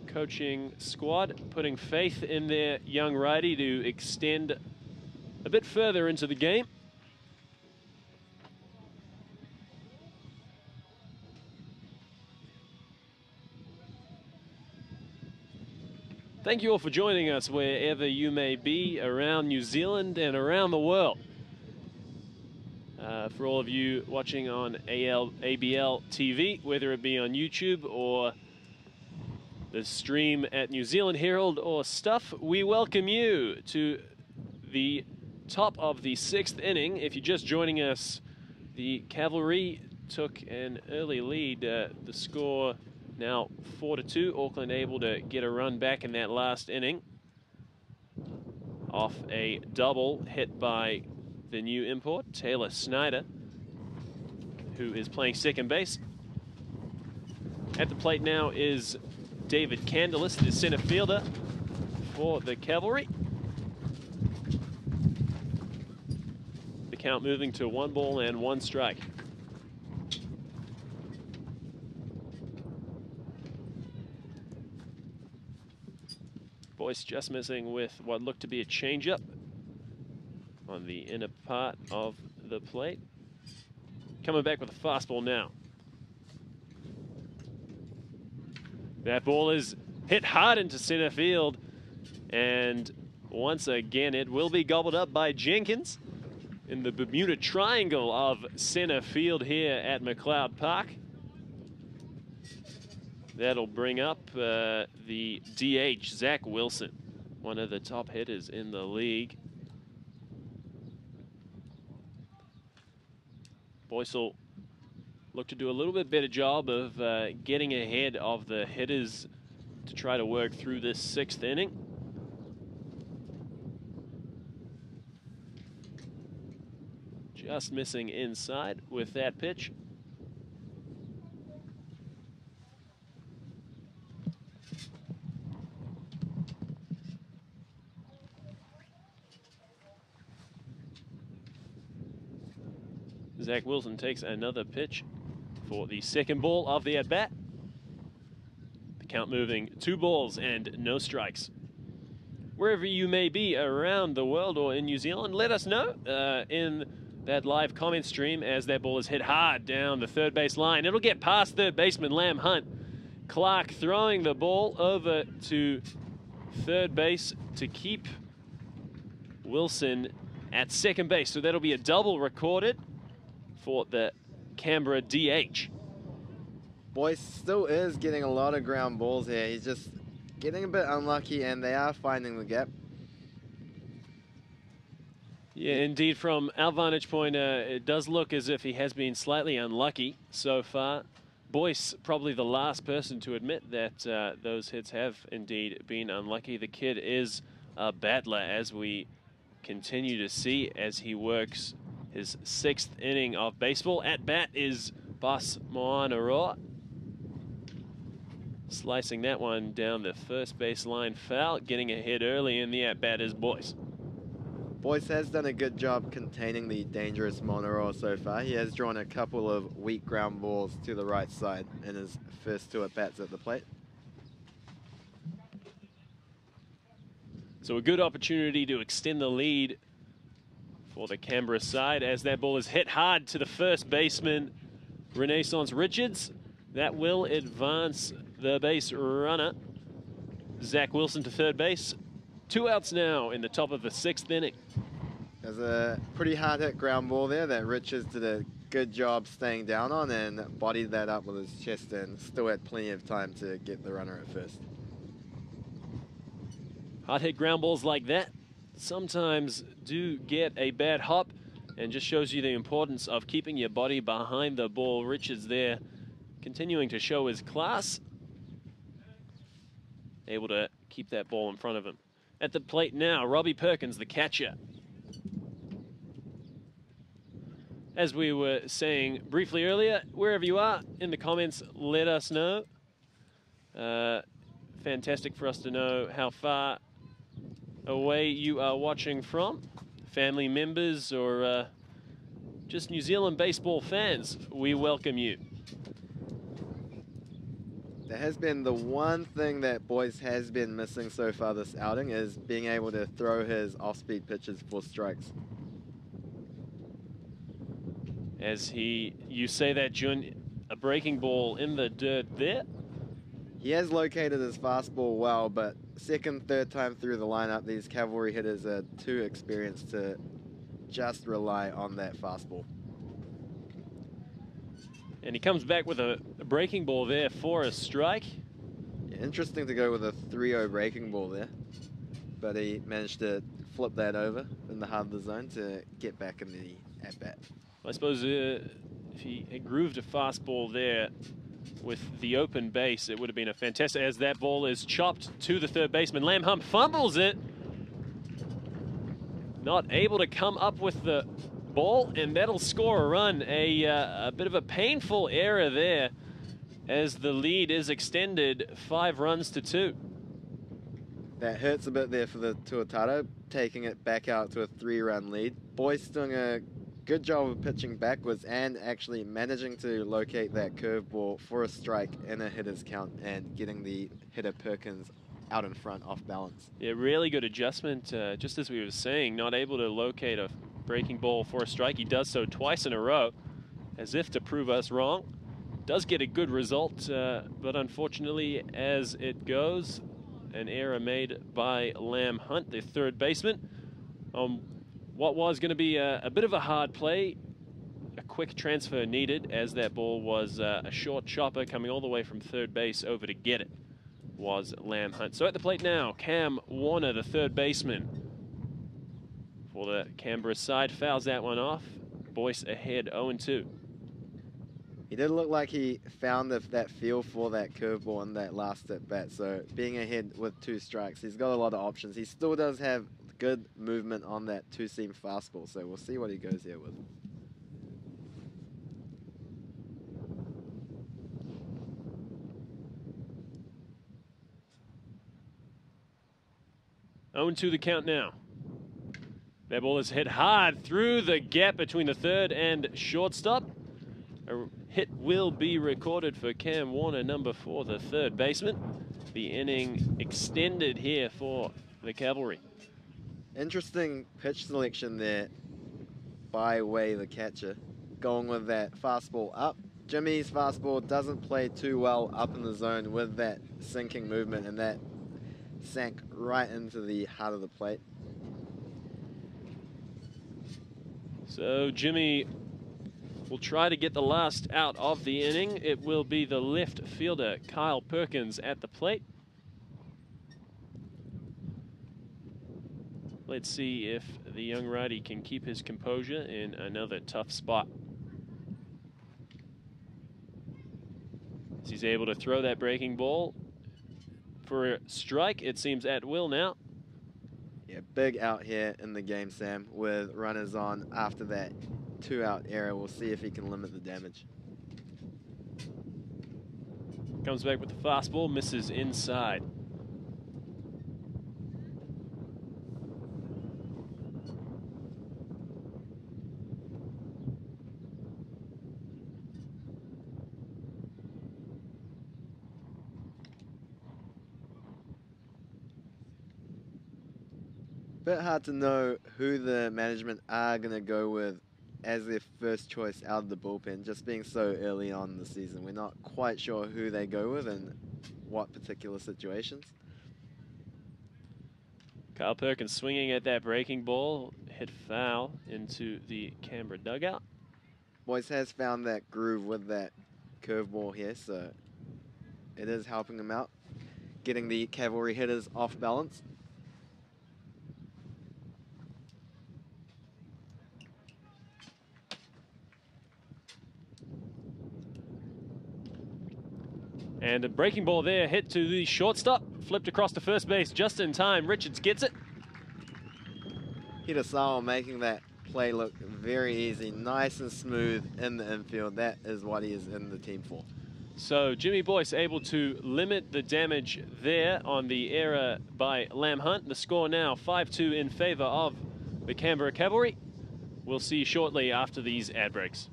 coaching squad putting faith in their young righty to extend a bit further into the game. Thank you all for joining us wherever you may be around New Zealand and around the world. For all of you watching on ABL TV, whether it be on YouTube or the stream at New Zealand Herald or Stuff, we welcome you to the top of the 6th inning. If you're just joining us, the Cavalry took an early lead. The score now 4-2. Auckland able to get a run back in that last inning off a double hit by the new import, Taylor Snyder, who is playing second base. At the plate now is David Candelis, the center fielder for the Cavalry. The count moving to 1 ball and 1 strike. Boyce just missing with what looked to be a changeup on the inner part of the plate. Coming back with a fastball now. That ball is hit hard into center field, and once again it will be gobbled up by Jenkins in the Bermuda Triangle of center field here at McLeod Park. That'll bring up the DH, Zach Wilson, one of the top hitters in the league. Boyce will look to do a little bit better job of getting ahead of the hitters to try to work through this 6th inning. Just missing inside with that pitch. Zach Wilson takes another pitch for the 2nd ball of the at-bat. The count moving 2 balls and no strikes. Wherever you may be around the world or in New Zealand, let us know in that live comment stream as that ball is hit hard down the third base line. It'll get past third baseman Lam Hunt. Clark throwing the ball over to third base to keep Wilson at second base. So that'll be a double recorded for the Canberra DH. Boyce still is getting a lot of ground balls here. He's just getting a bit unlucky, and they are finding the gap. Yeah, indeed, from our vantage point, it does look as if he has been slightly unlucky so far. Boyce, probably the last person to admit that those hits have indeed been unlucky. The kid is a battler, as we continue to see as he works his 6th inning of baseball. At bat is Bas Moanaroa. Slicing that one down the first baseline foul. Getting ahead early in the at bat is Boyce. Boyce has done a good job containing the dangerous Moanaroa so far. He has drawn a couple of weak ground balls to the right side in his first 2 at-bats at the plate. So a good opportunity to extend the lead for the Canberra side as that ball is hit hard to the first baseman, Renaissance Richards. That will advance the base runner. Zach Wilson to third base. 2 outs now in the top of the 6th inning. There's a pretty hard hit ground ball there that Richards did a good job staying down on and bodied that up with his chest, and still had plenty of time to get the runner at first. Hard hit ground balls like that sometimes do get a bad hop, and just shows you the importance of keeping your body behind the ball. Richards there continuing to show his class, able to keep that ball in front of him. At the plate now, Robbie Perkins, the catcher. As we were saying briefly earlier, wherever you are in the comments, let us know. Fantastic for us to know how far away you are watching from. family members, or just New Zealand baseball fans, we welcome you. That has been the one thing that Boyce has been missing so far this outing, is being able to throw his off-speed pitches for strikes. As you say that, Jun, a breaking ball in the dirt there. He has located his fastball well, but second, third time through the lineup, these Cavalry hitters are too experienced to just rely on that fastball. And he comes back with a breaking ball there for a strike. Yeah, interesting to go with a 3-0 breaking ball there, but he managed to flip that over in the heart of the zone to get back in the at-bat. I suppose if he had grooved a fastball there with the open base, it would have been a fantastic, as that ball is chopped to the third baseman. Lam Hunt fumbles it. Not able to come up with the ball, and that'll score a run. A bit of a painful error there, as the lead is extended 5 runs to 2. That hurts a bit there for the Tuatara, taking it back out to a 3-run lead. Boyce doing a good job of pitching backwards and actually managing to locate that curveball for a strike in a hitter's count and getting the hitter Perkins out in front off balance. Yeah, really good adjustment. Just as we were saying, not able to locate a breaking ball for a strike. He does so twice in a row, as if to prove us wrong. Does get a good result, but unfortunately, as it goes, an error made by Lam Hunt, the third baseman. What was going to be a bit of a hard play, a quick transfer needed, as that ball was a short chopper coming all the way from third base over to get it, was Lam Hunt. So at the plate now, Cam Warner, the third baseman for the Canberra side, fouls that one off. Boyce ahead 0-2. He did look like he found that feel for that curveball in that last at bat. So being ahead with 2 strikes, he's got a lot of options. He still does have good movement on that 2-seam fastball, so we'll see what he goes here with. To the count now. That ball is hit hard through the gap between the third and shortstop. A hit will be recorded for Cam Warner, number 4, the third baseman. The inning extended here for the Cavalry. Interesting pitch selection there by Way, the catcher, going with that fastball up. Jimmy's fastball doesn't play too well up in the zone with that sinking movement, and that sank right into the heart of the plate. So Jimmy will try to get the last out of the inning. It will be the left fielder, Kyle Perkins, at the plate. Let's see if the young righty can keep his composure in another tough spot. As he's able to throw that breaking ball for a strike, it seems, at will now. Yeah, big out here in the game, Sam, with runners on after that 2-out error. We'll see if he can limit the damage. Comes back with the fastball, misses inside. Bit hard to know who the management are going to go with as their first choice out of the bullpen, just being so early on in the season. We're not quite sure who they go with and what particular situations. Kyle Perkins swinging at that breaking ball, hit foul into the Canberra dugout. Boyce has found that groove with that curveball here, so it is helping him out, getting the Cavalry hitters off balance. And a breaking ball there, hit to the shortstop, flipped across to first base just in time. Richards gets it. Peter Sowell making that play look very easy, nice and smooth in the infield. That is what he is in the team for. So Jimmy Boyce able to limit the damage there on the error by Lam Hunt. The score now 5-2 in favor of the Canberra Cavalry. We'll see you shortly after these ad breaks.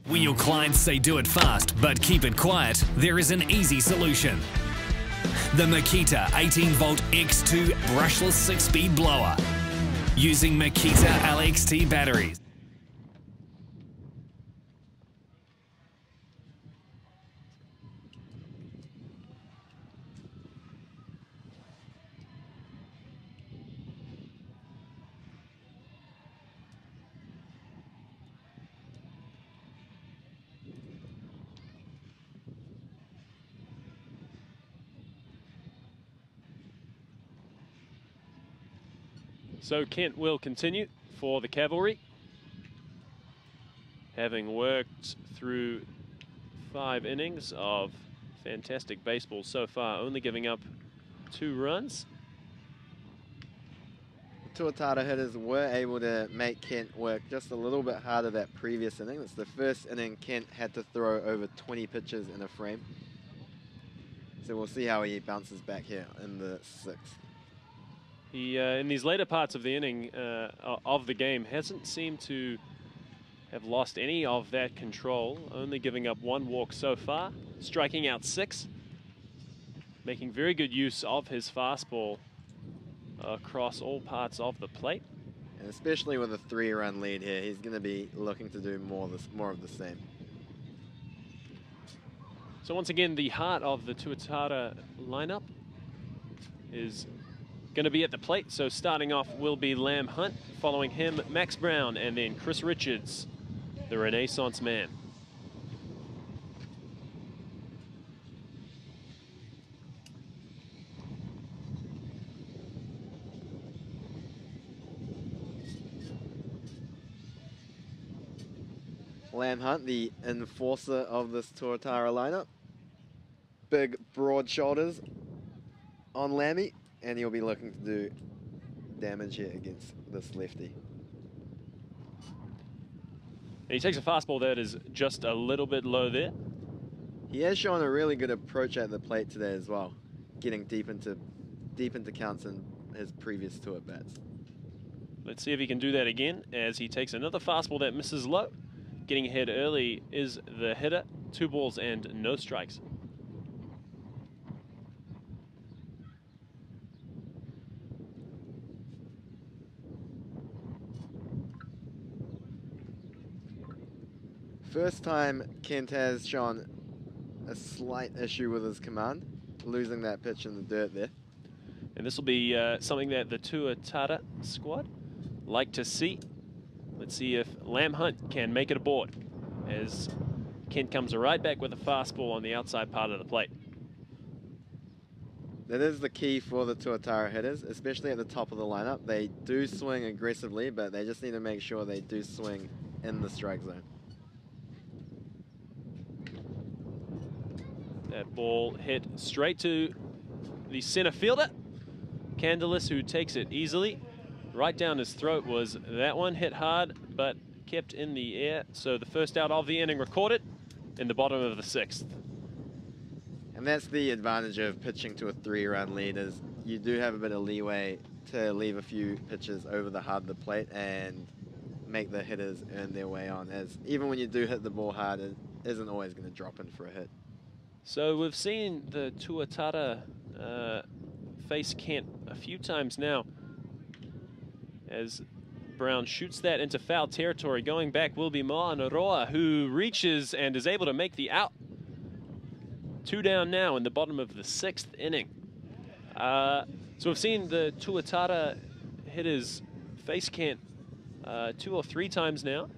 When your clients say do it fast, but keep it quiet, there is an easy solution. The Makita 18-volt X2 brushless 6-speed blower using Makita LXT batteries. So Kent will continue for the Cavalry, having worked through 5 innings of fantastic baseball so far, only giving up 2 runs. The Tuatara hitters were able to make Kent work just a little bit harder that previous inning. It's the first inning Kent had to throw over 20 pitches in a frame. So we'll see how he bounces back here in the 6th. He, in these later parts of the inning, of the game, hasn't seemed to have lost any of that control, only giving up 1 walk so far, striking out 6, making very good use of his fastball across all parts of the plate. And especially with a 3-run lead here, he's going to be looking to do more of the same. So once again, the heart of the Tuatara lineup is going to be at the plate. So starting off will be Lamb Hunt, following him Max Brown, and then Chris Richards, the Renaissance man. Lamb Hunt, the enforcer of this Tuatara lineup. Big, broad shoulders on Lammy, and he'll be looking to do damage here against this lefty. And he takes a fastball that is just a little bit low there. He has shown a really good approach at the plate today as well, getting deep into counts in his previous 2 at-bats. Let's see if he can do that again as he takes another fastball that misses low. Getting ahead early is the hitter. 2 balls and no strikes. First time Kent has shown a slight issue with his command, losing that pitch in the dirt there. And this will be something that the Tuatara squad like to see. Let's see if Lamb Hunt can make it aboard as Kent comes right back with a fastball on the outside part of the plate. That is the key for the Tuatara hitters, especially at the top of the lineup. They do swing aggressively, but they just need to make sure they do swing in the strike zone. That ball hit straight to the center fielder, Candelis, who takes it easily. Right down his throat was that one, hit hard, but kept in the air. So the first out of the inning recorded in the bottom of the 6th. And that's the advantage of pitching to a 3-run lead, is you do have a bit of leeway to leave a few pitches over the hard of the plate and make the hitters earn their way on, as even when you do hit the ball hard, it isn't always going to drop in for a hit. So we've seen the Tuatara face Kent a few times now as Brown shoots that into foul territory. Going back will be Mo'anaroa, who reaches and is able to make the out. 2 down now in the bottom of the 6th inning. So we've seen the Tuatara hitters face Kent 2 or 3 times now.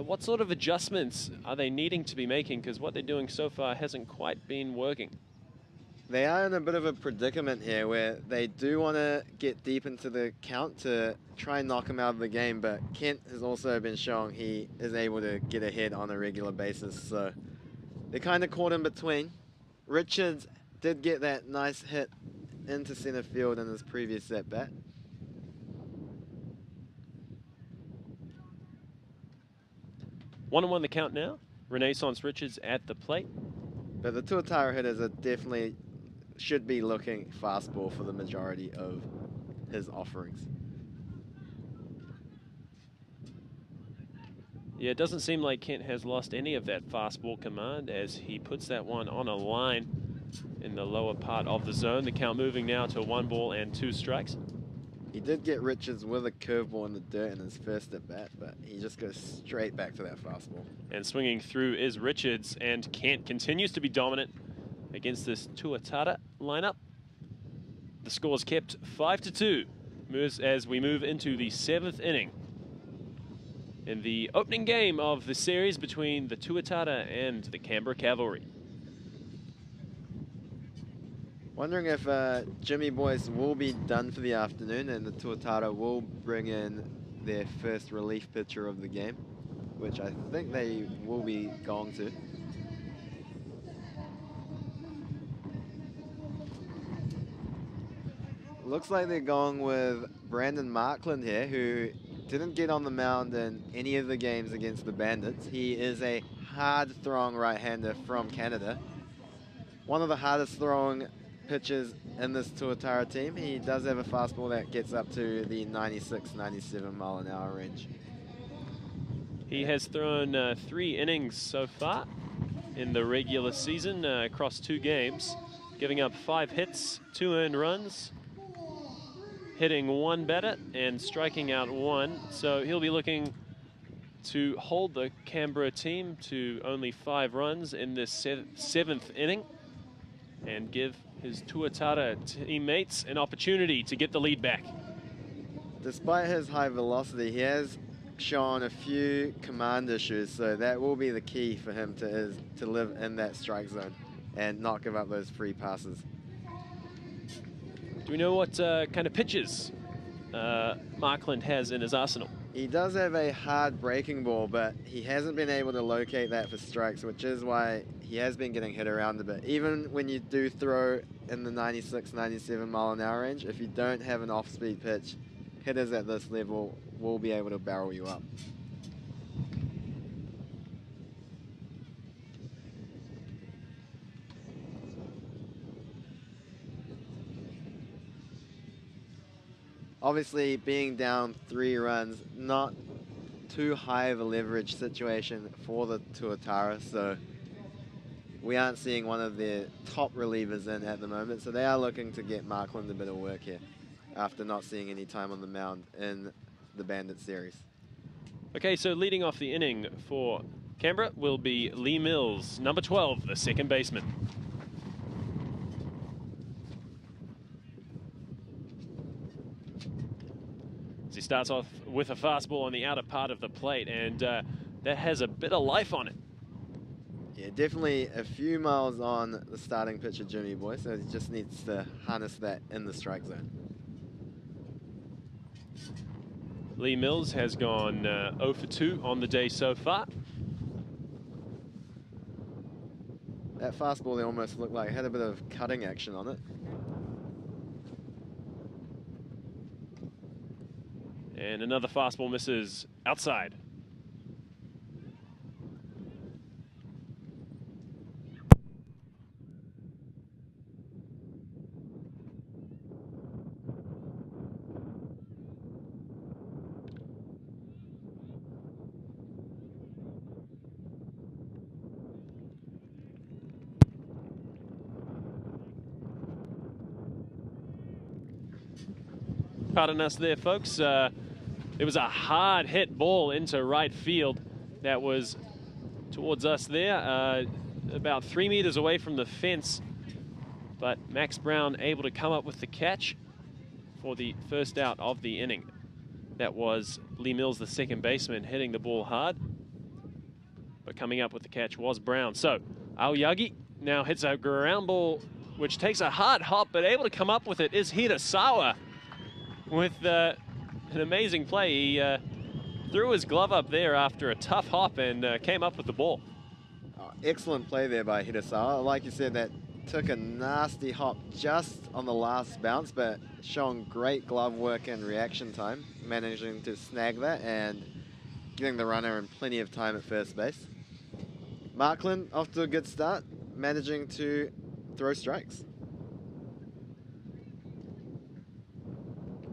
What sort of adjustments are they needing to be making? Because what they're doing so far hasn't quite been working. They are in a bit of a predicament here where they do want to get deep into the count to try and knock him out of the game, but Kent has also been showing he is able to get ahead on a regular basis, so they're kind of caught in between. Richards did get that nice hit into center field in his previous at-bat. One and one the count now. Renaissance Richards at the plate. But the Tuatara hitters are definitely should be looking fastball for the majority of his offerings. Yeah, it doesn't seem like Kent has lost any of that fastball command as he puts that one on a line in the lower part of the zone. The count moving now to 1 ball and 2 strikes. He did get Richards with a curveball in the dirt in his first at bat, but he just goes straight back to that fastball. And swinging through is Richards, and Kent continues to be dominant against this Tuatara lineup. The score's kept 5-2 as we move into the 7th inning in the opening game of the series between the Tuatara and the Canberra Cavalry. Wondering if Jimmy Boyce will be done for the afternoon and the Tuatara will bring in their first relief pitcher of the game, which I think they will be going to. Looks like they're going with Brandon Markland here, who didn't get on the mound in any of the games against the Bandits. He is a hard-throwing right-hander from Canada. One of the hardest throwing pitches in this Tuatara team. He does have a fastball that gets up to the 96, 97 mile an hour range. He has thrown 3 innings so far in the regular season across 2 games, giving up 5 hits, 2 earned runs, hitting 1 batter and striking out 1. So he'll be looking to hold the Canberra team to only 5 runs in this 7th inning and give his Tuatara teammates an opportunity to get the lead back. Despite his high velocity, he has shown a few command issues, so that will be the key for him to live in that strike zone and not give up those free passes. Do we know what kind of pitches Markland has in his arsenal? He does have a hard breaking ball, but he hasn't been able to locate that for strikes, which is why he has been getting hit around a bit. Even when you do throw in the 96, 97 mile an hour range, if you don't have an off-speed pitch, hitters at this level will be able to barrel you up. Obviously, being down 3 runs, not too high of a leverage situation for the Tuatara, so we aren't seeing one of their top relievers in at the moment, so they are looking to get Markland a bit of work here after not seeing any time on the mound in the Bandit series. Okay, so leading off the inning for Canberra will be Lee Mills, number 12, the second baseman. He starts off with a fastball on the outer part of the plate, and that has a bit of life on it. Yeah, definitely a few miles on the starting pitcher, Jimmy Boy, so he just needs to harness that in the strike zone. Lee Mills has gone 0 for 2 on the day so far. That fastball, they almost looked like it had a bit of cutting action on it. And another fastball misses outside. Pardon us there, folks. It was a hard hit ball into right field that was towards us there, about 3 meters away from the fence. But Max Brown able to come up with the catch for the first out of the inning. That was Lee Mills, the second baseman, hitting the ball hard. But coming up with the catch was Brown. So Aoyagi now hits a ground ball, which takes a hard hop, but able to come up with it is Hirasawa with an amazing play. He threw his glove up there after a tough hop and came up with the ball. Excellent play there by Hirasawa. Like you said, that took a nasty hop just on the last bounce, but showing great glove work and reaction time, managing to snag that and getting the runner in plenty of time at first base. Markland off to a good start, managing to throw strikes.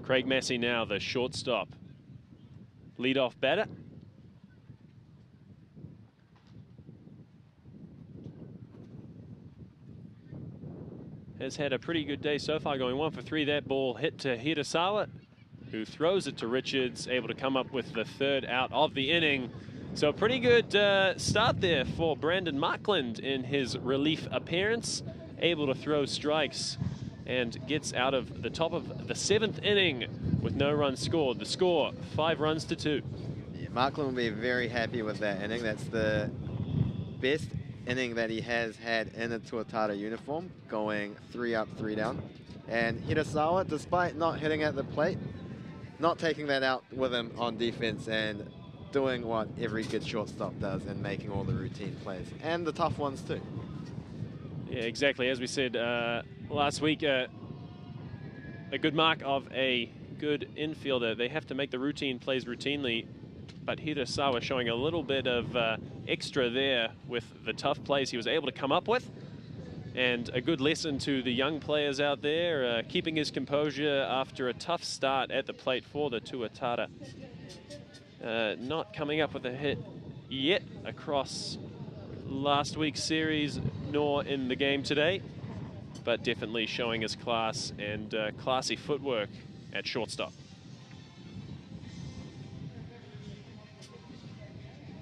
Craig Massey now, the shortstop. Lead-off batter. Has had a pretty good day so far, going 1 for 3. That ball hit to Hirasawa, who throws it to Richards, able to come up with the third out of the inning. So a pretty good start there for Brandon Markland in his relief appearance, able to throw strikes and gets out of the top of the 7th inning with no runs scored. The score, 5 runs to 2. Yeah, Markland will be very happy with that inning. That's the best inning that he has had in a Tuatara uniform, going 3 up, 3 down. And Hirasawa, despite not hitting at the plate, not taking that out with him on defense and doing what every good shortstop does and making all the routine plays and the tough ones too. Yeah, exactly. As we said last week, a good mark of a good infielder. They have to make the routine plays routinely, but Hirasawa showing a little bit of extra there with the tough plays he was able to come up with. And a good lesson to the young players out there, keeping his composure after a tough start at the plate for the Tuatara. Not coming up with a hit yet across last week's series, nor in the game today, but definitely showing his class and classy footwork at shortstop.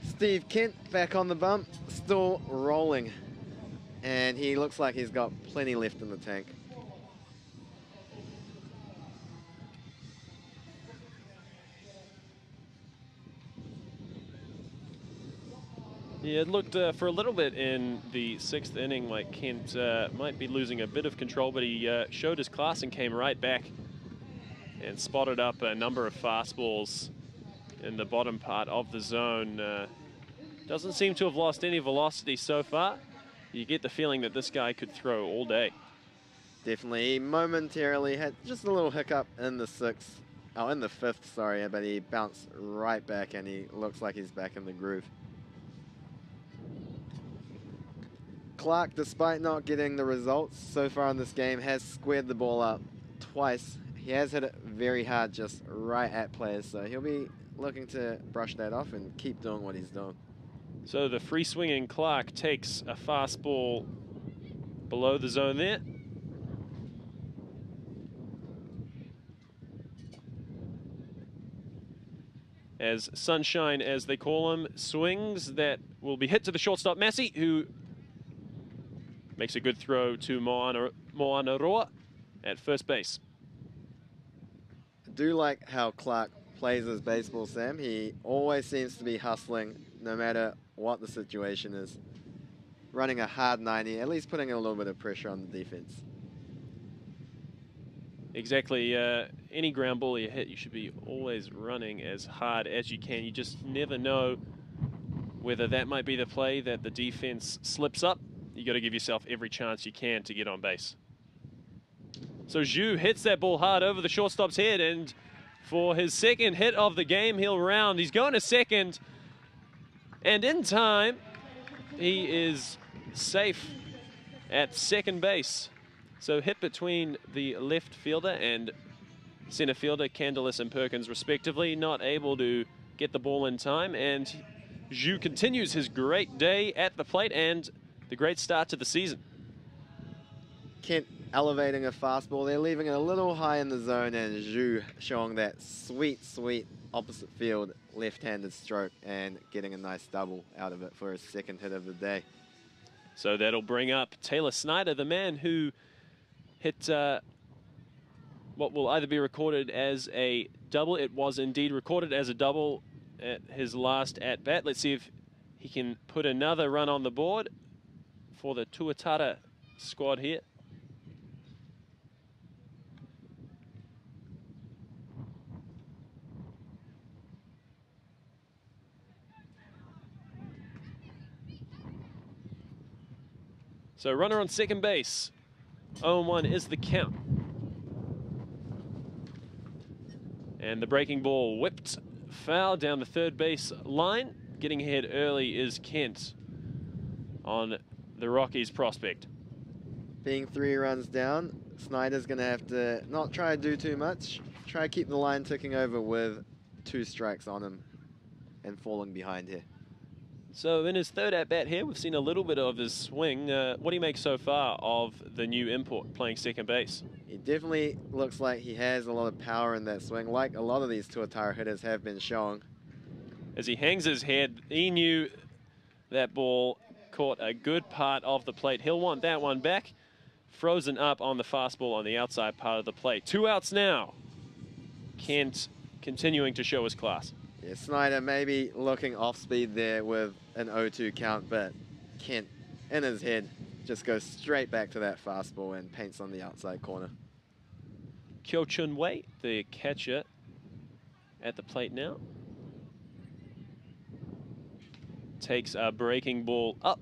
Steve Kent back on the bump, still rolling. And he looks like he's got plenty left in the tank. Yeah, it looked for a little bit in the 6th inning like Kent might be losing a bit of control, but he showed his class and came right back and spotted up a number of fastballs in the bottom part of the zone. Doesn't seem to have lost any velocity so far. You get the feeling that this guy could throw all day. Definitely. He momentarily had just a little hiccup in the 5th, sorry, but he bounced right back and he looks like he's back in the groove. Clark, despite not getting the results so far in this game, has squared the ball up twice. He has hit it very hard just right at players, so he'll be looking to brush that off and keep doing what he's doing. So the free swinging Clark takes a fastball below the zone there. As Sunshine, as they call him, swings, that will be hit to the shortstop Massey, who makes a good throw to Moana Roa at first base. I do like how Clark plays his baseball, Sam. He always seems to be hustling no matter what the situation is. Running a hard 90, at least putting a little bit of pressure on the defense. Exactly. Any ground ball you hit, you should be always running as hard as you can. You just never know whether that might be the play that the defense slips up. You got to give yourself every chance you can to get on base. So Zhu hits that ball hard over the shortstop's head, and for his 2nd hit of the game, he'll round. He's going to second, and in time, he is safe at second base. So hit between the left fielder and center fielder, Candelis and Perkins respectively, not able to get the ball in time, and Zhu continues his great day at the plate and the great start to the season. Kent elevating a fastball. They're leaving it a little high in the zone, and Zhu showing that sweet, sweet opposite field left-handed stroke and getting a nice double out of it for his 2nd hit of the day. So that'll bring up Taylor Snyder, the man who hit what will either be recorded as a double. It was indeed recorded as a double at his last at-bat. Let's see if he can put another run on the board for the Tuatara squad here. So runner on second base. 0-1 is the count. And the breaking ball whipped foul down the third base line. Getting ahead early is Kent on the Rockies prospect. Being 3 runs down, Snyder's going to have to not try to do too much. try to keep the line ticking over with 2 strikes on him and falling behind here. So in his third at-bat here, we've seen a little bit of his swing. What do you make so far of the new import playing second base? It definitely looks like he has a lot of power in that swing, like a lot of these Tuatara hitters have been showing. As he hangs his head, he knew that ball caught a good part of the plate. He'll want that one back. Frozen up on the fastball on the outside part of the plate. 2 outs now. Kent continuing to show his class. Yeah, Snyder maybe looking off speed there with an 0-2 count, but Kent in his head just goes straight back to that fastball and paints on the outside corner. Kyo Chun Wei, the catcher, at the plate now. Takes a breaking ball up.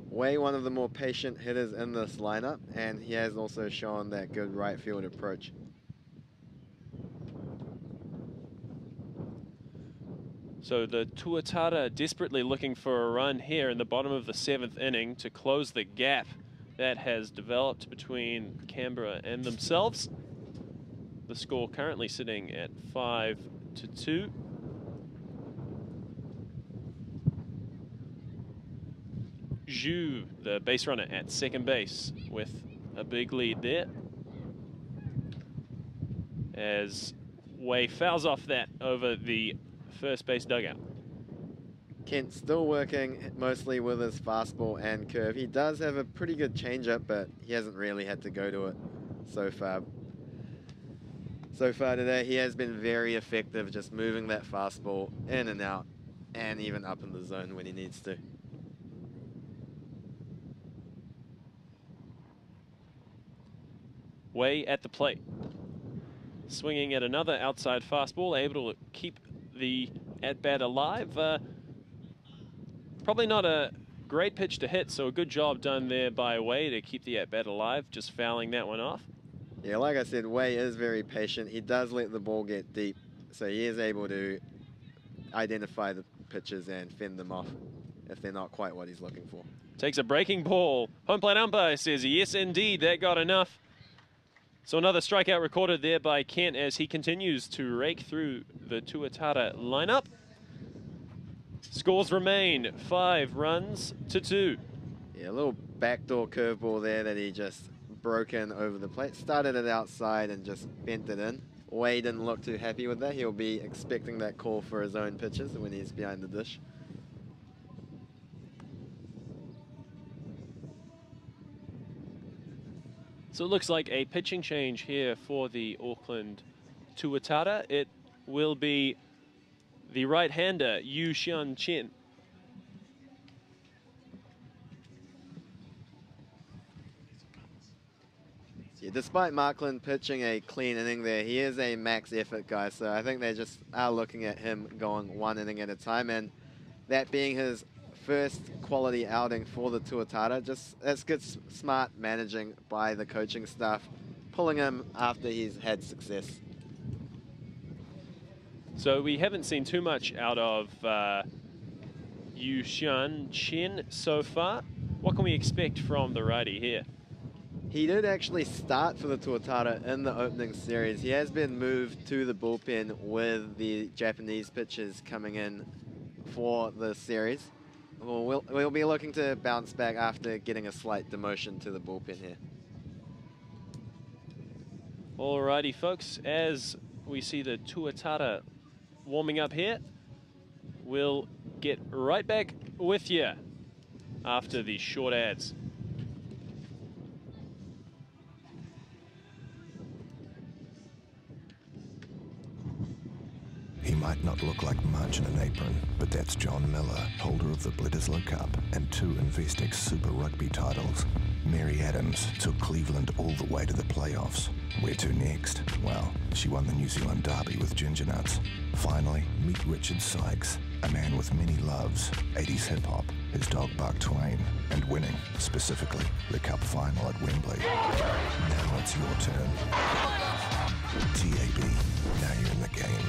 Wei, one of the more patient hitters in this lineup, and he has also shown that good right field approach. So the Tuatara desperately looking for a run here in the bottom of the 7th inning to close the gap that has developed between Canberra and themselves. The score currently sitting at 5-2. Zhu, the base runner at second base with a big lead there. As Wei fouls off that over the first base dugout. Kent still working mostly with his fastball and curve. He does have a pretty good changeup, but he hasn't really had to go to it so far. So far today, he has been very effective just moving that fastball in and out and even up in the zone when he needs to. Wei at the plate. Swinging at another outside fastball, able to keep the at-bat alive. Probably not a great pitch to hit, so a good job done there by Wei to keep the at-bat alive, just fouling that one off. Yeah, like I said, Wei is very patient. He does let the ball get deep, so he is able to identify the pitches and fend them off if they're not quite what he's looking for. Takes a breaking ball. Home plate umpire says, yes, indeed, that got enough. So another strikeout recorded there by Kent as he continues to rake through the Tuatara lineup. Scores remain 5-2. Yeah, a little backdoor curveball there that he just broke in over the plate. Started it outside and just bent it in. Wei didn't look too happy with that. He'll be expecting that call for his own pitches when he's behind the dish. So it looks like a pitching change here for the Auckland Tuatara. It will be the right-hander, Yu Xian Chen. Yeah, despite Markland pitching a clean inning there, he is a max effort guy, so I think they just are looking at him going 1 inning at a time, and that being his first quality outing for the Tuatara, that's good smart managing by the coaching staff, pulling him after he's had success. So we haven't seen too much out of Yu Xian Chen so far. What can we expect from the righty here? He did actually start for the Tuatara in the opening series. He has been moved to the bullpen with the Japanese pitchers coming in for the series. We'll be looking to bounce back after getting a slight demotion to the bullpen here. Alrighty, folks, as we see the Tuatara warming up here, we'll get right back with you after these short ads. He might not look like much in an apron, but that's John Miller, holder of the Bledisloe Cup and 2 Investex Super Rugby titles. Mary Adams took Cleveland all the way to the playoffs. Where to next? Well, she won the New Zealand Derby with Ginger Nuts. Finally, meet Richard Sykes, a man with many loves, 80s hip-hop, his dog Buck Twain, and winning, specifically, the Cup final at Wembley. Now it's your turn. TAB, now you're in the game.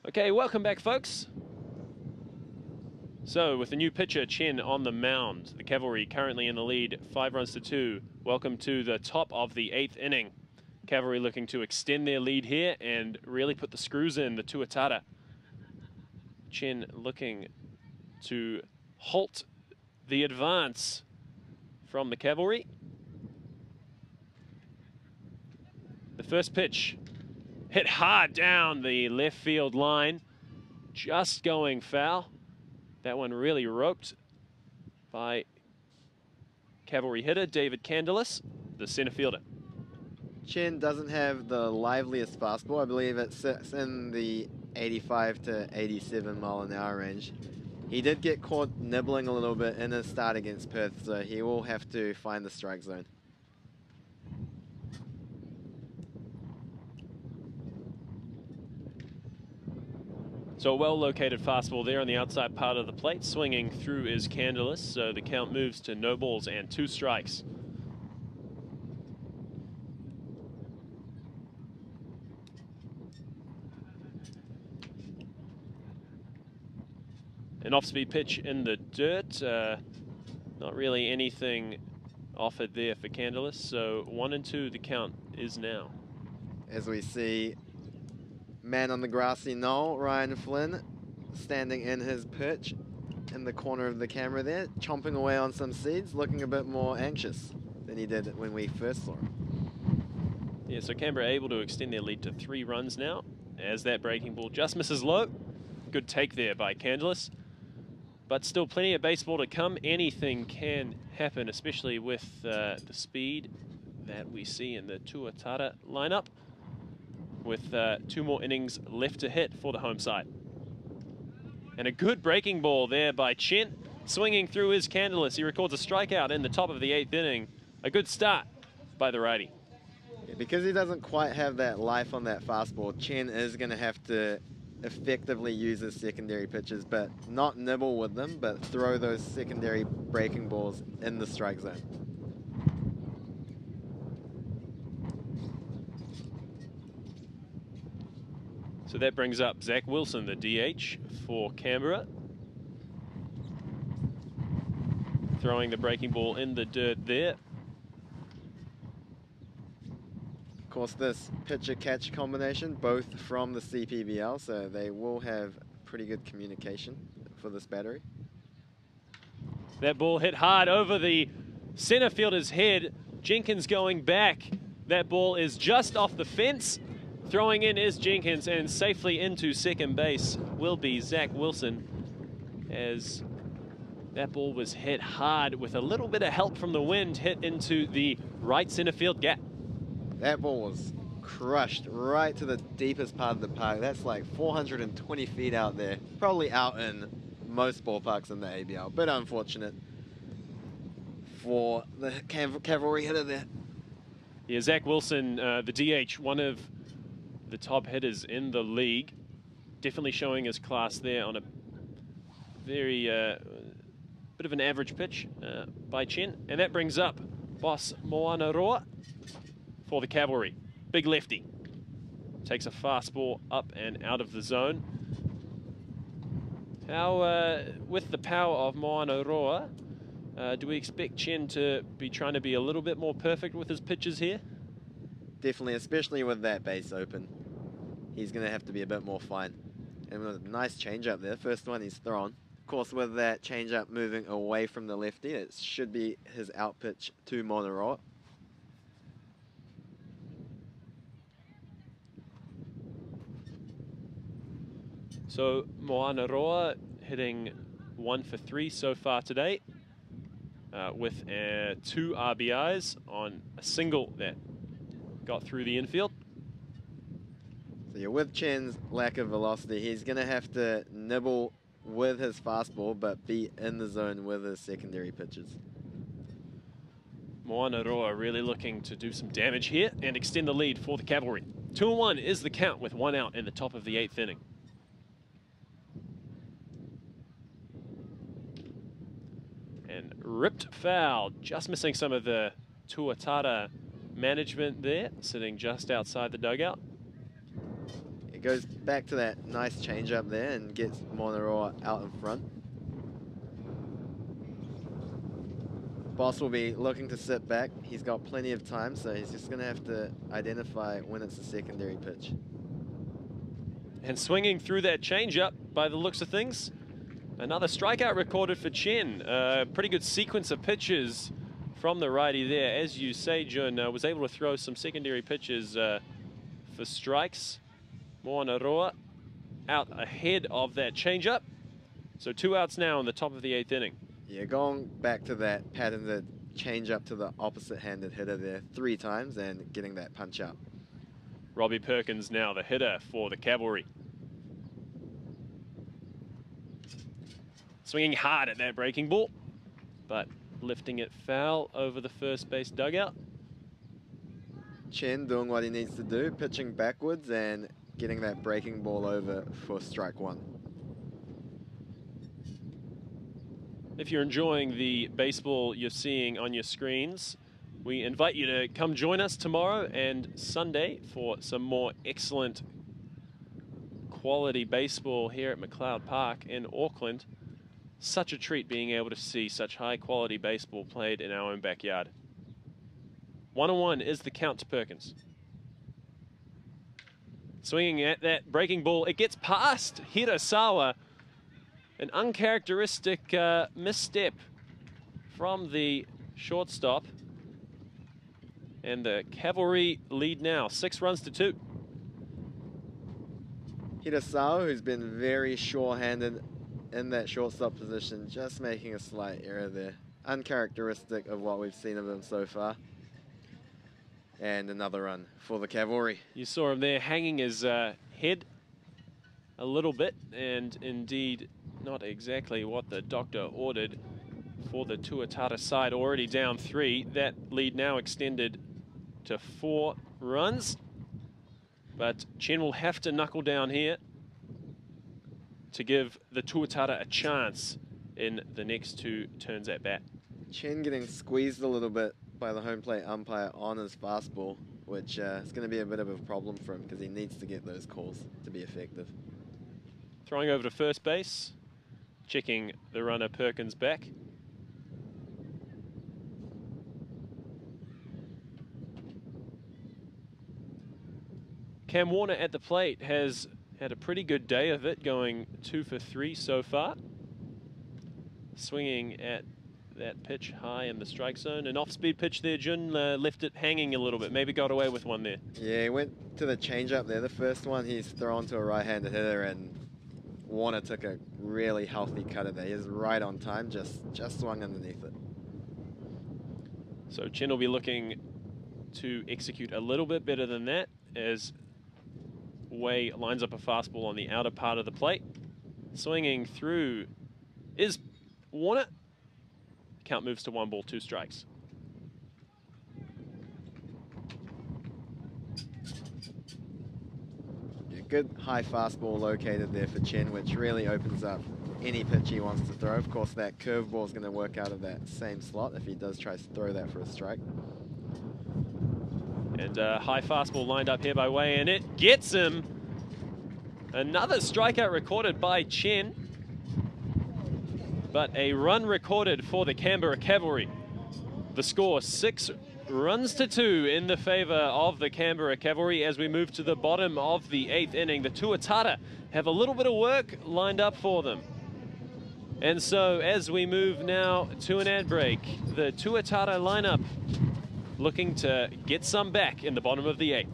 Okay, welcome back, folks. So, with the new pitcher, Chen, on the mound, the Cavalry currently in the lead, 5 runs to 2. Welcome to the top of the 8th inning. Cavalry looking to extend their lead here and really put the screws in, the Tuatara. Chen looking to halt the advance from the Cavalry. The first pitch hit hard down the left field line, just going foul. That one really roped by Cavalry hitter David Candelas, the center fielder. Chen doesn't have the liveliest fastball. I believe it sits in the 85 to 87 mile an hour range. He did get caught nibbling a little bit in his start against Perth, so he will have to find the strike zone. So a well-located fastball there on the outside part of the plate. Swinging through is Candelas, so the count moves to no balls and 2 strikes. An off-speed pitch in the dirt. Not really anything offered there for Candelas, so 1-2 the count is now. As we see, man on the grassy knoll, Ryan Flynn, standing in his perch in the corner of the camera there, chomping away on some seeds, looking a bit more anxious than he did when we first saw him. Yeah, so Canberra able to extend their lead to 3 runs now, as that breaking ball just misses low. Good take there by Candelas, but still plenty of baseball to come. Anything can happen, especially with the speed that we see in the Tuatara lineup, with 2 more innings left to hit for the home side. And a good breaking ball there by Chen, swinging through his Candelas. He records a strikeout in the top of the 8th inning. A good start by the righty. Yeah, because he doesn't quite have that life on that fastball, Chen is going to have to effectively use his secondary pitches, but not nibble with them, but throw those secondary breaking balls in the strike zone. So that brings up Zach Wilson, the DH for Canberra. Throwing the breaking ball in the dirt there. Of course, this pitcher-catch combination, both from the CPBL, so they will have pretty good communication for this battery. That ball hit hard over the center fielder's head. Jenkins going back. That ball is just off the fence. Throwing in is Jenkins, and safely into second base will be Zach Wilson, as that ball was hit hard with a little bit of help from the wind, hit into the right center field gap. That ball was crushed right to the deepest part of the park. That's like 420 feet out there, probably out in most ballparks in the ABL, but unfortunate for the Cavalry hitter there. Yeah, Zach Wilson, the DH, one of the top hitters in the league, definitely showing his class there on a very bit of an average pitch by Chen. And that brings up boss Moana Roa for the Cavalry. Big lefty. Takes a fastball up and out of the zone. How, with the power of Moana Roa, do we expect Chen to be trying to be a little bit more perfect with his pitches here? Definitely, especially with that base open. He's going to have to be a bit more fine. And with a nice changeup there, first one he's thrown. Of course, with that changeup moving away from the lefty, it should be his out pitch to Moana Roa. So Moana Roa hitting 1 for 3 so far today, with 2 RBIs on a single that got through the infield. So you're with Chen's lack of velocity, he's going to have to nibble with his fastball, but be in the zone with his secondary pitches. Moana Roa really looking to do some damage here and extend the lead for the Cavalry. 2-1 is the count with 1 out in the top of the 8th inning. And ripped foul, just missing some of the Tuatara management there, sitting just outside the dugout. It goes back to that nice change up there and gets Moana Roa out in front. Boss will be looking to sit back. He's got plenty of time, so he's just going to have to identify when it's a secondary pitch. And swinging through that changeup by the looks of things. Another strikeout recorded for Chen. Pretty good sequence of pitches from the righty there. As you say, Jun was able to throw some secondary pitches for strikes. Moanaroa out ahead of that changeup. So 2 outs now in the top of the 8th inning. Yeah, going back to that pattern, that change up to the opposite-handed hitter there 3 times and getting that punch up. Robbie Perkins now the hitter for the Cavalry. Swinging hard at that breaking ball, but lifting it foul over the first base dugout. Chen doing what he needs to do, pitching backwards and getting that breaking ball over for strike 1. If you're enjoying the baseball you're seeing on your screens, we invite you to come join us tomorrow and Sunday for some more excellent quality baseball here at McLeod Park in Auckland. Such a treat being able to see such high quality baseball played in our own backyard. 1-1 is the count to Perkins. Swinging at that breaking ball, it gets past Hirasawa. An uncharacteristic misstep from the shortstop. And the Cavalry lead now, 6 runs to 2. Hirasawa, who's been very sure-handed in that shortstop position, just making a slight error there. Uncharacteristic of what we've seen of him so far. And another run for the Cavalry. You saw him there hanging his head a little bit, and indeed not exactly what the doctor ordered for the Tuatara side. Already down 3. That lead now extended to 4 runs. But Chen will have to knuckle down here to give the Tuatara a chance in the next 2 turns at bat. Chen getting squeezed a little bit by the home plate umpire on his fastball, which is going to be a bit of a problem for him because he needs to get those calls to be effective. Throwing over to first base, checking the runner Perkins back. Cam Warner at the plate has had a pretty good day of it, going 2 for 3 so far. Swinging at that pitch high in the strike zone. An off-speed pitch there, Jun left it hanging a little bit, maybe got away with one there. Yeah, he went to the changeup there. The first one he's thrown to a right-handed hitter, and Warner took a really healthy cut of that. He was right on time, just swung underneath it. So Chen will be looking to execute a little bit better than that as Wei lines up a fastball on the outer part of the plate. Swinging through is Warner. Count moves to 1 ball, 2 strikes. Yeah, good high fastball located there for Chen, which really opens up any pitch he wants to throw. Of course, that curveball is going to work out of that same slot if he does try to throw that for a strike. And high fastball lined up here by Wei, and it gets him. Another strikeout recorded by Chen, but a run recorded for the Canberra Cavalry. The score 6 runs to 2 in the favor of the Canberra Cavalry as we move to the bottom of the 8th inning. The Tuatara have a little bit of work lined up for them. And so as we move now to an ad break, the Tuatara lineup looking to get some back in the bottom of the 8th.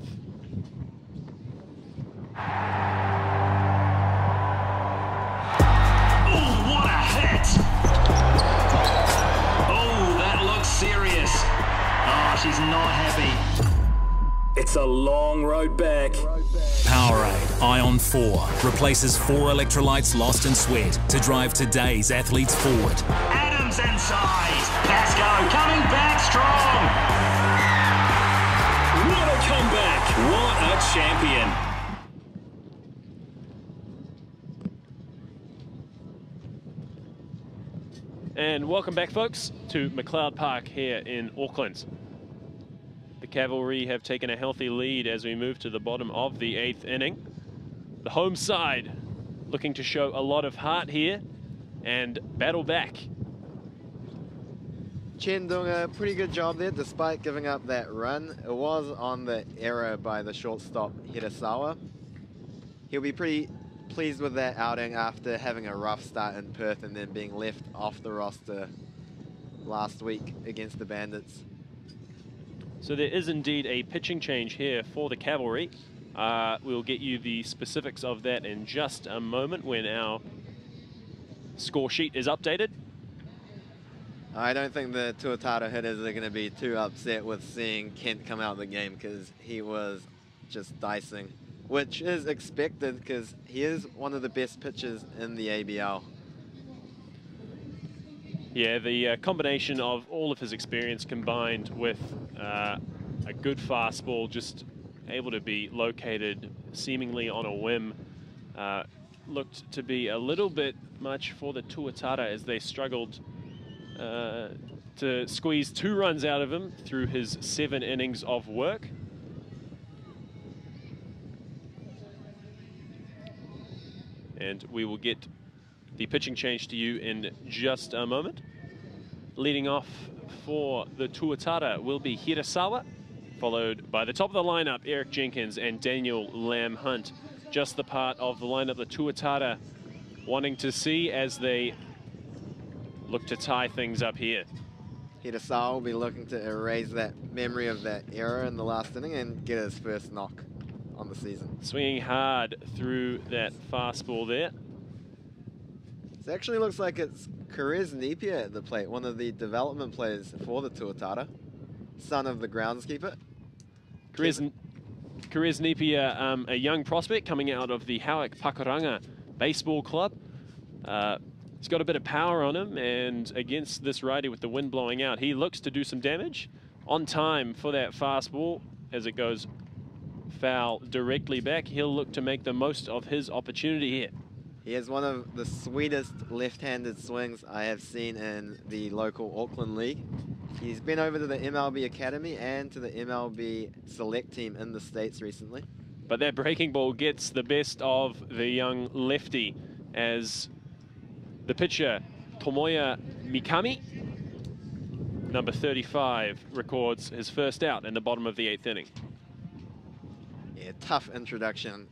Oh, what a hit! Oh, that looks serious. Oh, she's not happy. It's a long road back. Powerade Ion 4 replaces 4 electrolytes lost in sweat to drive today's athletes forward. Adams inside. Pascoe coming back strong. What a comeback. What a champion. And welcome back, folks, to McLeod Park here in Auckland. The Cavalry have taken a healthy lead as we move to the bottom of the 8th inning. The home side looking to show a lot of heart here and battle back. Chen doing a pretty good job there despite giving up that run. It was on the error by the shortstop Hirasawa. He'll be pretty pleased with that outing after having a rough start in Perth and then being left off the roster last week against the Bandits. So there is indeed a pitching change here for the Cavalry. We'll get you the specifics of that in just a moment when our score sheet is updated. I don't think the Tuatara hitters are going to be too upset with seeing Kent come out of the game because he was just dicing, which is expected because he is one of the best pitchers in the ABL. Yeah, the combination of all of his experience combined with a good fastball, just able to be located seemingly on a whim, looked to be a little bit much for the Tuatara as they struggled to squeeze 2 runs out of him through his 7 innings of work. And we will get the pitching change to you in just a moment. Leading off for the Tuatara will be Hirasawa, followed by the top of the lineup, Eric Jenkins and Daniel Lamb Hunt. Just the part of the lineup the Tuatara wanting to see as they look to tie things up here. Hirasawa will be looking to erase that memory of that error in the last inning and get his first knock on the season. Swinging hard through that fastball there. It actually looks like it's Karez Napier at the plate, one of the development players for the Tuatara, son of the groundskeeper. Karez Napier, a young prospect coming out of the Howick Pakuranga Baseball Club. He's got a bit of power on him, and against this righty with the wind blowing out, he looks to do some damage. On time for that fastball as it goes foul directly back. He'll look to make the most of his opportunity here. He has one of the sweetest left-handed swings I have seen in the local Auckland League. He's been over to the MLB Academy and to the MLB Select team in the States recently. But that breaking ball gets the best of the young lefty as the pitcher, Tomoya Mikami, number 35, records his first out in the bottom of the 8th inning. Yeah, tough introduction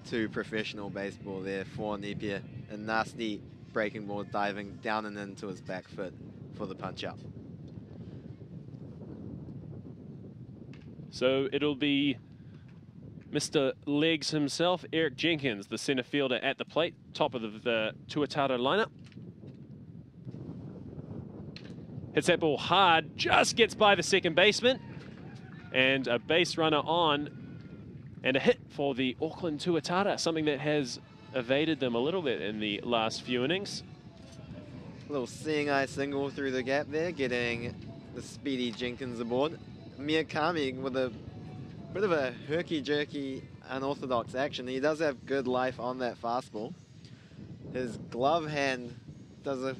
to professional baseball there for Napier. A nasty breaking ball diving down and into his back foot for the punch out. So it'll be Mr. Legs himself, Eric Jenkins, the center fielder at the plate, top of the Tuatara lineup. Hits that ball hard, just gets by the second baseman, and a base runner on, and a hit for the Auckland Tuatara, something that has evaded them a little bit in the last few innings. A little seeing eye single through the gap there, getting the speedy Jenkins aboard. Miyakami with a bit of a herky-jerky, unorthodox action. He does have good life on that fastball. His glove hand does a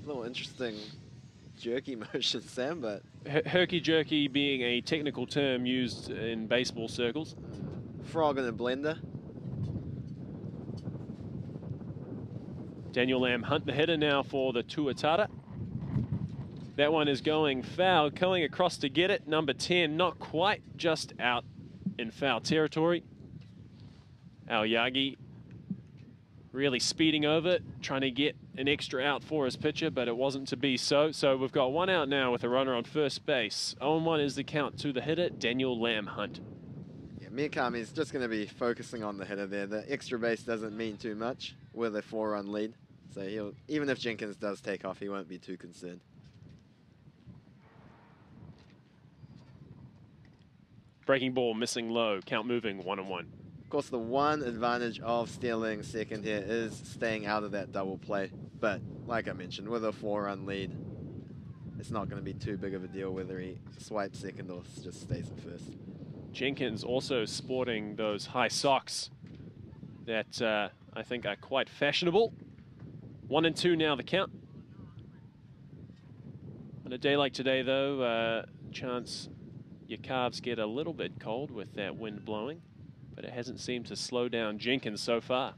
little interesting jerky motion, Sam, but... Herky-jerky being a technical term used in baseball circles. Frog in a blender. Daniel Lamb Hunt, the hitter now for the Tuatara. That one is going foul, going across to get it. Number 10, not quite, just out in foul territory. Aoyagi really speeding over it, trying to get an extra out for his pitcher, but it wasn't to be so. So we've got 1 out now with a runner on first base. 0-1 is the count to the hitter, Daniel Lamb Hunt. Yeah, Miyakami is just going to be focusing on the hitter there. The extra base doesn't mean too much with a 4-run lead. So he'll, even if Jenkins does take off, he won't be too concerned. Breaking ball, missing low, count moving, 1-1. Of course, the one advantage of stealing second here is staying out of that double play. But like I mentioned, with a 4-run lead, it's not going to be too big of a deal whether he swipes second or just stays at first. Jenkins also sporting those high socks that I think are quite fashionable. 1-2 now the count. On a day like today, though, chance your calves get a little bit cold with that wind blowing, but it hasn't seemed to slow down Jenkins so far.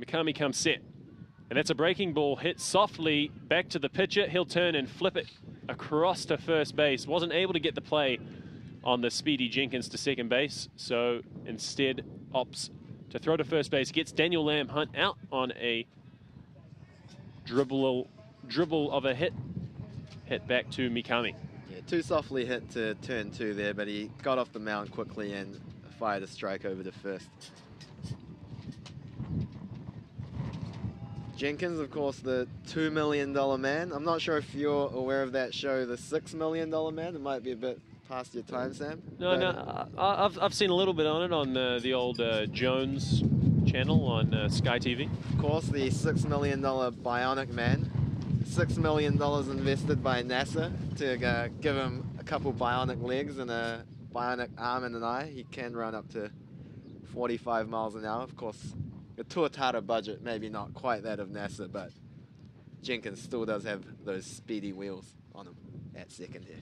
Mikami comes set. And that's a breaking ball hit softly back to the pitcher. He'll turn and flip it across to first base. Wasn't able to get the play on the speedy Jenkins to second base, so instead opts to throw to first base. Gets Daniel Lamb Hunt out on a dribble of a hit back to Mikami. Yeah, too softly hit to turn 2 there, but he got off the mound quickly and fired a strike over to first. Jenkins, of course, the $2 million man. I'm not sure if you're aware of that show, The $6 Million Man. It might be a bit past your time, Sam. No, I've seen a little bit on it on the old Jones channel on Sky TV. Of course, the $6 million bionic man. $6 million invested by NASA to give him a couple bionic legs and a bionic arm and an eye. He can run up to 45 miles an hour. Of course, the Tuatara budget, maybe not quite that of NASA, but Jenkins still does have those speedy wheels on him at second here.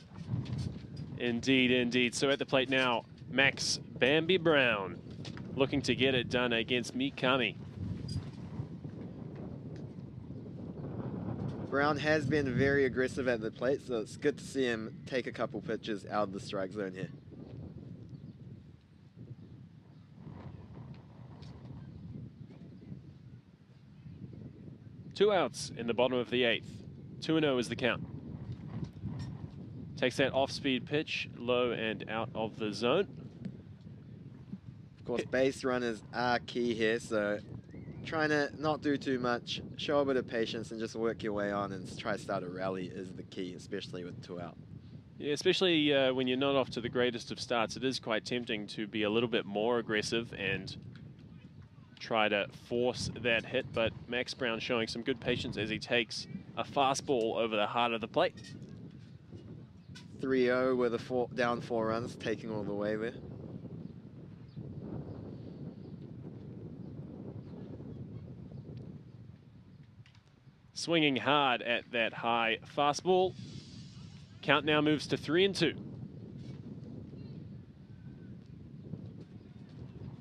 Indeed, indeed. So at the plate now, Max Bambi Brown looking to get it done against Mikami. Brown has been very aggressive at the plate, so it's good to see him take a couple pitches out of the strike zone here. Two outs in the bottom of the 8th. 2-0 is the count. Takes that off-speed pitch, low and out of the zone. Of course, base runners are key here, so trying to not do too much, show a bit of patience and just work your way on and try to start a rally is the key, especially with 2 out. Yeah, especially when you're not off to the greatest of starts, it is quite tempting to be a little bit more aggressive and try to force that hit, but Max Brown showing some good patience as he takes a fastball over the heart of the plate. 3-0 with a down 4 runs, taking all the way there. Swinging hard at that high fastball. Count now moves to 3-2.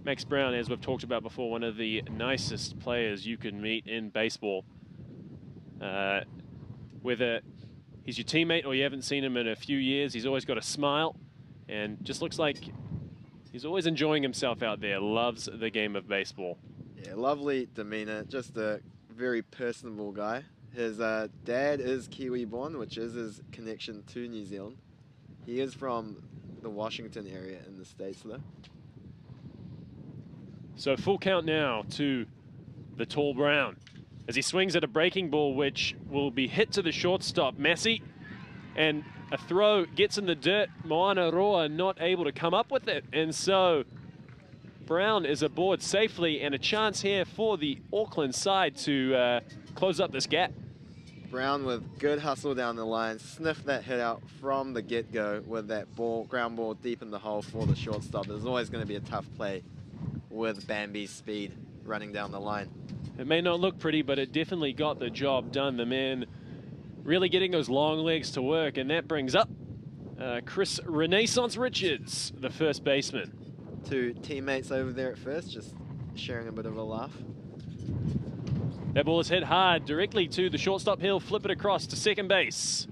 Max Brown, as we've talked about before, one of the nicest players you can meet in baseball. Whether he's your teammate or you haven't seen him in a few years, he's always got a smile and just looks like he's always enjoying himself out there. Loves the game of baseball. Yeah, lovely demeanor, just a very personable guy. His dad is Kiwi born, which is his connection to New Zealand. He is from the Washington area in the States though. So full count now to the tall Brown as he swings at a breaking ball which will be hit to the shortstop, Massey, and a throw gets in the dirt. Moana Roa not able to come up with it, and so Brown is aboard safely and a chance here for the Auckland side to close up this gap. Brown with good hustle down the line, sniffed that hit out from the get-go with that ground ball deep in the hole for the shortstop. There's always going to be a tough play with Bambi's speed running down the line. It may not look pretty, but it definitely got the job done. The man really getting those long legs to work, and that brings up Chris Renaissance Richards, the first baseman. 2 teammates over there at first, just sharing a bit of a laugh. That ball is hit hard directly to the shortstop. He'll flip it across to second base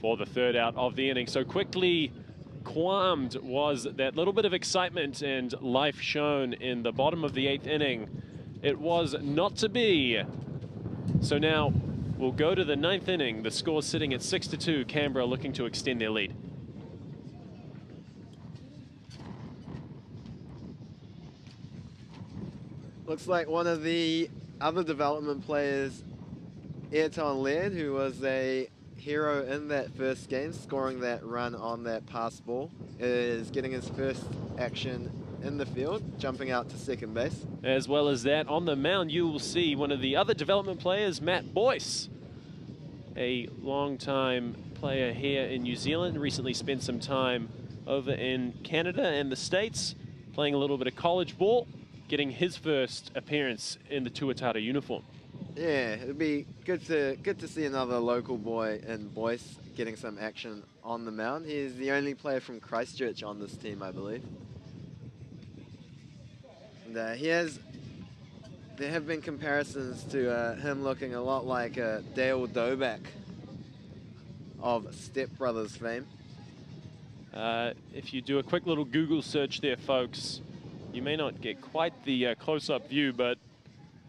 for the 3rd out of the inning. So quickly qualmed was that little bit of excitement and life shown in the bottom of the 8th inning. It was not to be. So now we'll go to the 9th inning. The score's sitting at 6-2. Canberra looking to extend their lead. Looks like one of the other development players, Ayrton Laird, who was a hero in that first game, scoring that run on that pass ball, is getting his first action in the field, jumping out to second base. As well as that, on the mound, you will see one of the other development players, Matt Boyce, a long-time player here in New Zealand, recently spent some time over in Canada and the States, playing a little bit of college ball, getting his first appearance in the Tuatara uniform. Yeah, it'd be good to see another local boy in Boyce getting some action on the mound. He's the only player from Christchurch on this team, I believe. And he has there have been comparisons to him looking a lot like Dale Doback of Step Brothers fame. If you do a quick little Google search there, folks, you may not get quite the close-up view, but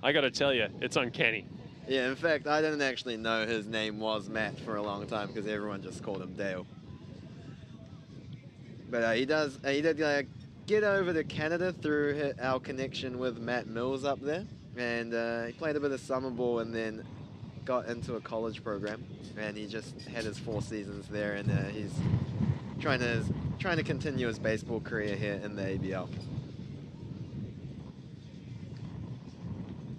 I got to tell you, it's uncanny. Yeah, in fact, I didn't actually know his name was Matt for a long time because everyone just called him Dale. But he did get over to Canada through our connection with Matt Mills up there, and he played a bit of summer ball and then got into a college program, and he just had his 4 seasons there, and he's trying to continue his baseball career here in the ABL.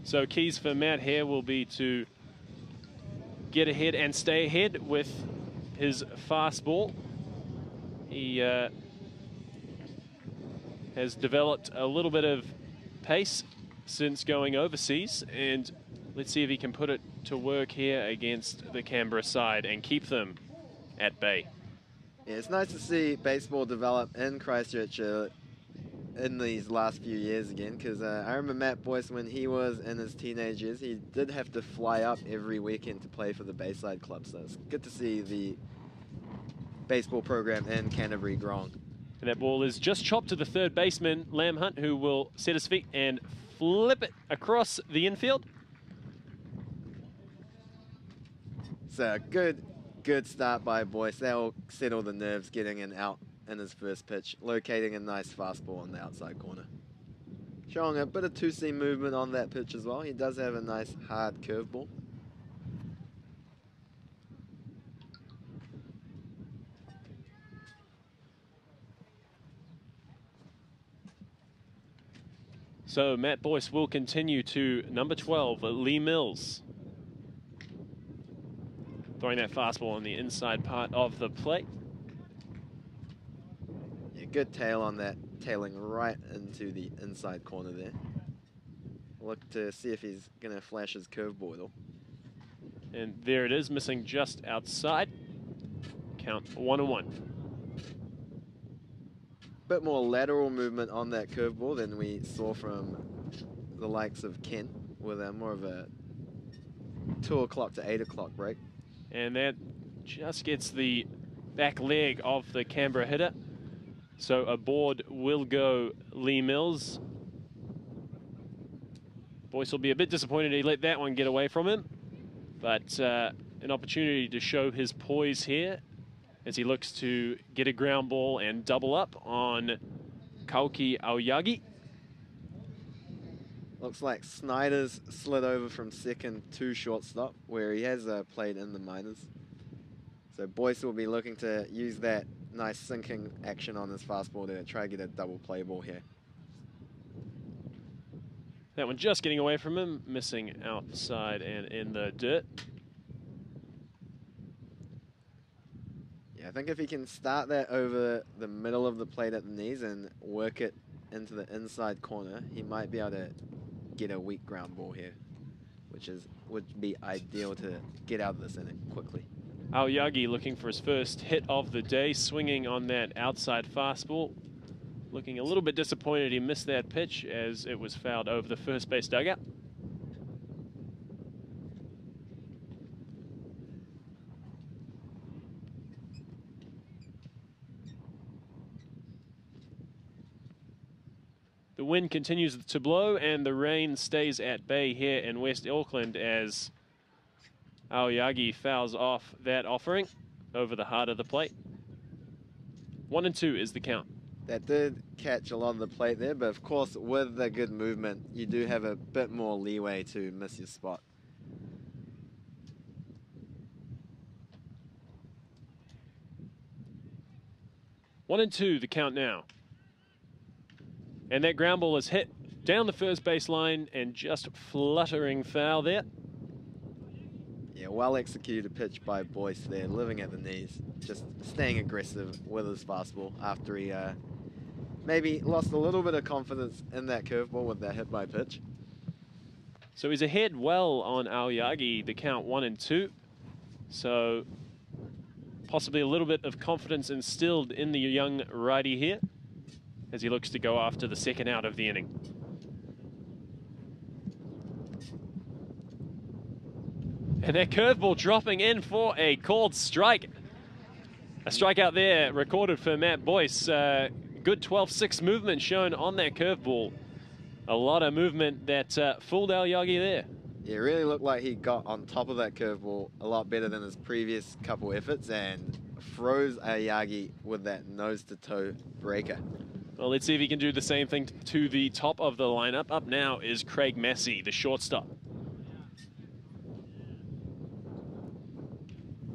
So keys for Matt here will be to get ahead and stay ahead with his fastball. He has developed a little bit of pace since going overseas, and let's see if he can put it to work here against the Canberra side and keep them at bay. Yeah, it's nice to see baseball develop in Christchurch in these last few years again, because I remember Matt Boyce when he was in his teenage years, he did have to fly up every weekend to play for the Bayside club, so it's good to see the baseball program in Canterbury growing. And that ball is just chopped to the third baseman, Lam Hunt, who will set his feet and flip it across the infield. So good start by Boyce. That will settle the nerves getting an out in his first pitch, locating a nice fastball on the outside corner. Showing a bit of two-seam movement on that pitch as well. He does have a nice hard curveball. So Matt Boyce will continue to number 12, Lee Mills. Throwing that fastball on the inside part of the plate. Yeah, good tail on that, tailing right into the inside corner there. Look to see if he's going to flash his curveball at all. And there it is, missing just outside. Count 1-1. Bit more lateral movement on that curveball than we saw from the likes of Ken, with more of a 2 o'clock to 8 o'clock break. And that just gets the back leg of the Canberra hitter. So aboard will go Lee Mills. Boyce will be a bit disappointed he let that one get away from him. But an opportunity to show his poise here as he looks to get a ground ball and double up on Kauki Aoyagi. Looks like Snyder's slid over from second to shortstop, where he has played in the minors. So Boyce will be looking to use that nice sinking action on his fastball to try to get a double play ball here. That one just getting away from him, missing outside and in the dirt. Yeah, I think if he can start that over the middle of the plate at the knees and work it into the inside corner, he might be able to get a weak ground ball here, which would be ideal to get out of this inning quickly. Aoyagi looking for his first hit of the day, swinging on that outside fastball. Looking a little bit disappointed he missed that pitch as it was fouled over the first base dugout. The wind continues to blow and the rain stays at bay here in West Auckland as Aoyagi fouls off that offering over the heart of the plate. 1-2 is the count. That did catch a lot of the plate there, but of course with the good movement, you do have a bit more leeway to miss your spot. One and two, the count now. And that ground ball is hit down the first base line and just fluttering foul there. Yeah, well executed pitch by Boyce there, living at the knees, just staying aggressive with his fastball after he maybe lost a little bit of confidence in that curveball with that hit by pitch. So he's ahead well on Aoyagi, the count 1-2. So possibly a little bit of confidence instilled in the young righty here as he looks to go after the second out of the inning. And that curveball dropping in for a called strike. A strikeout there recorded for Matt Boyce. Good 12-6 movement shown on that curveball. A lot of movement that fooled our Yagi there. Yeah, it really looked like he got on top of that curveball a lot better than his previous couple efforts and froze Yagi with that nose-to-toe breaker. Well, let's see if he can do the same thing to the top of the lineup. Up now is Craig Massey, the shortstop.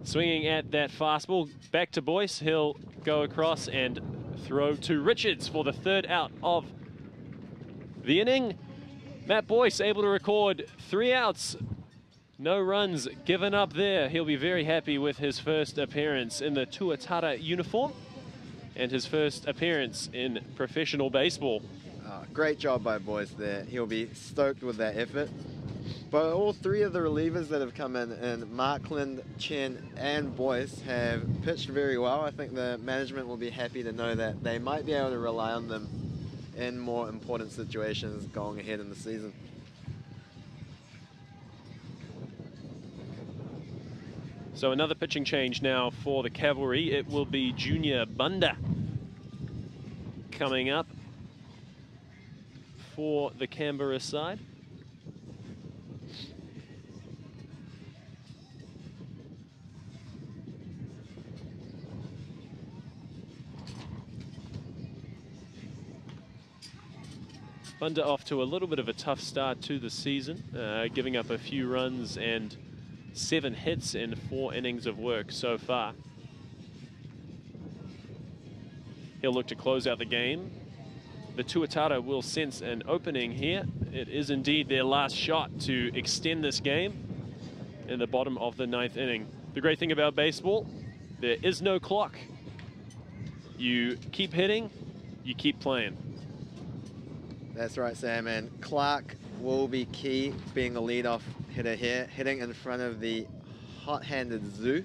Swinging at that fastball, back to Boyce. He'll go across and throw to Richards for the third out of the inning. Matt Boyce able to record 3 outs. No runs given up there. He'll be very happy with his first appearance in the Tuatara uniform and his first appearance in professional baseball. Great job by Boyce there. He'll be stoked with that effort. But all 3 of the relievers that have come in Markland, Chen and Boyce, have pitched very well. I think the management will be happy to know that they might be able to rely on them in more important situations going ahead in the season. So another pitching change now for the Cavalry. It will be Junior Bunda coming up for the Canberra side. Bunda off to a little bit of a tough start to the season, giving up a few runs and 7 hits in 4 innings of work so far. He'll look to close out the game. The Tuatara will sense an opening here. It is indeed their last shot to extend this game in the bottom of the 9th inning. The great thing about baseball, there is no clock. You keep hitting, you keep playing. That's right, Sam, and Clark will be key, being the leadoff hitter here, hitting in front of the hot-handed Zoo.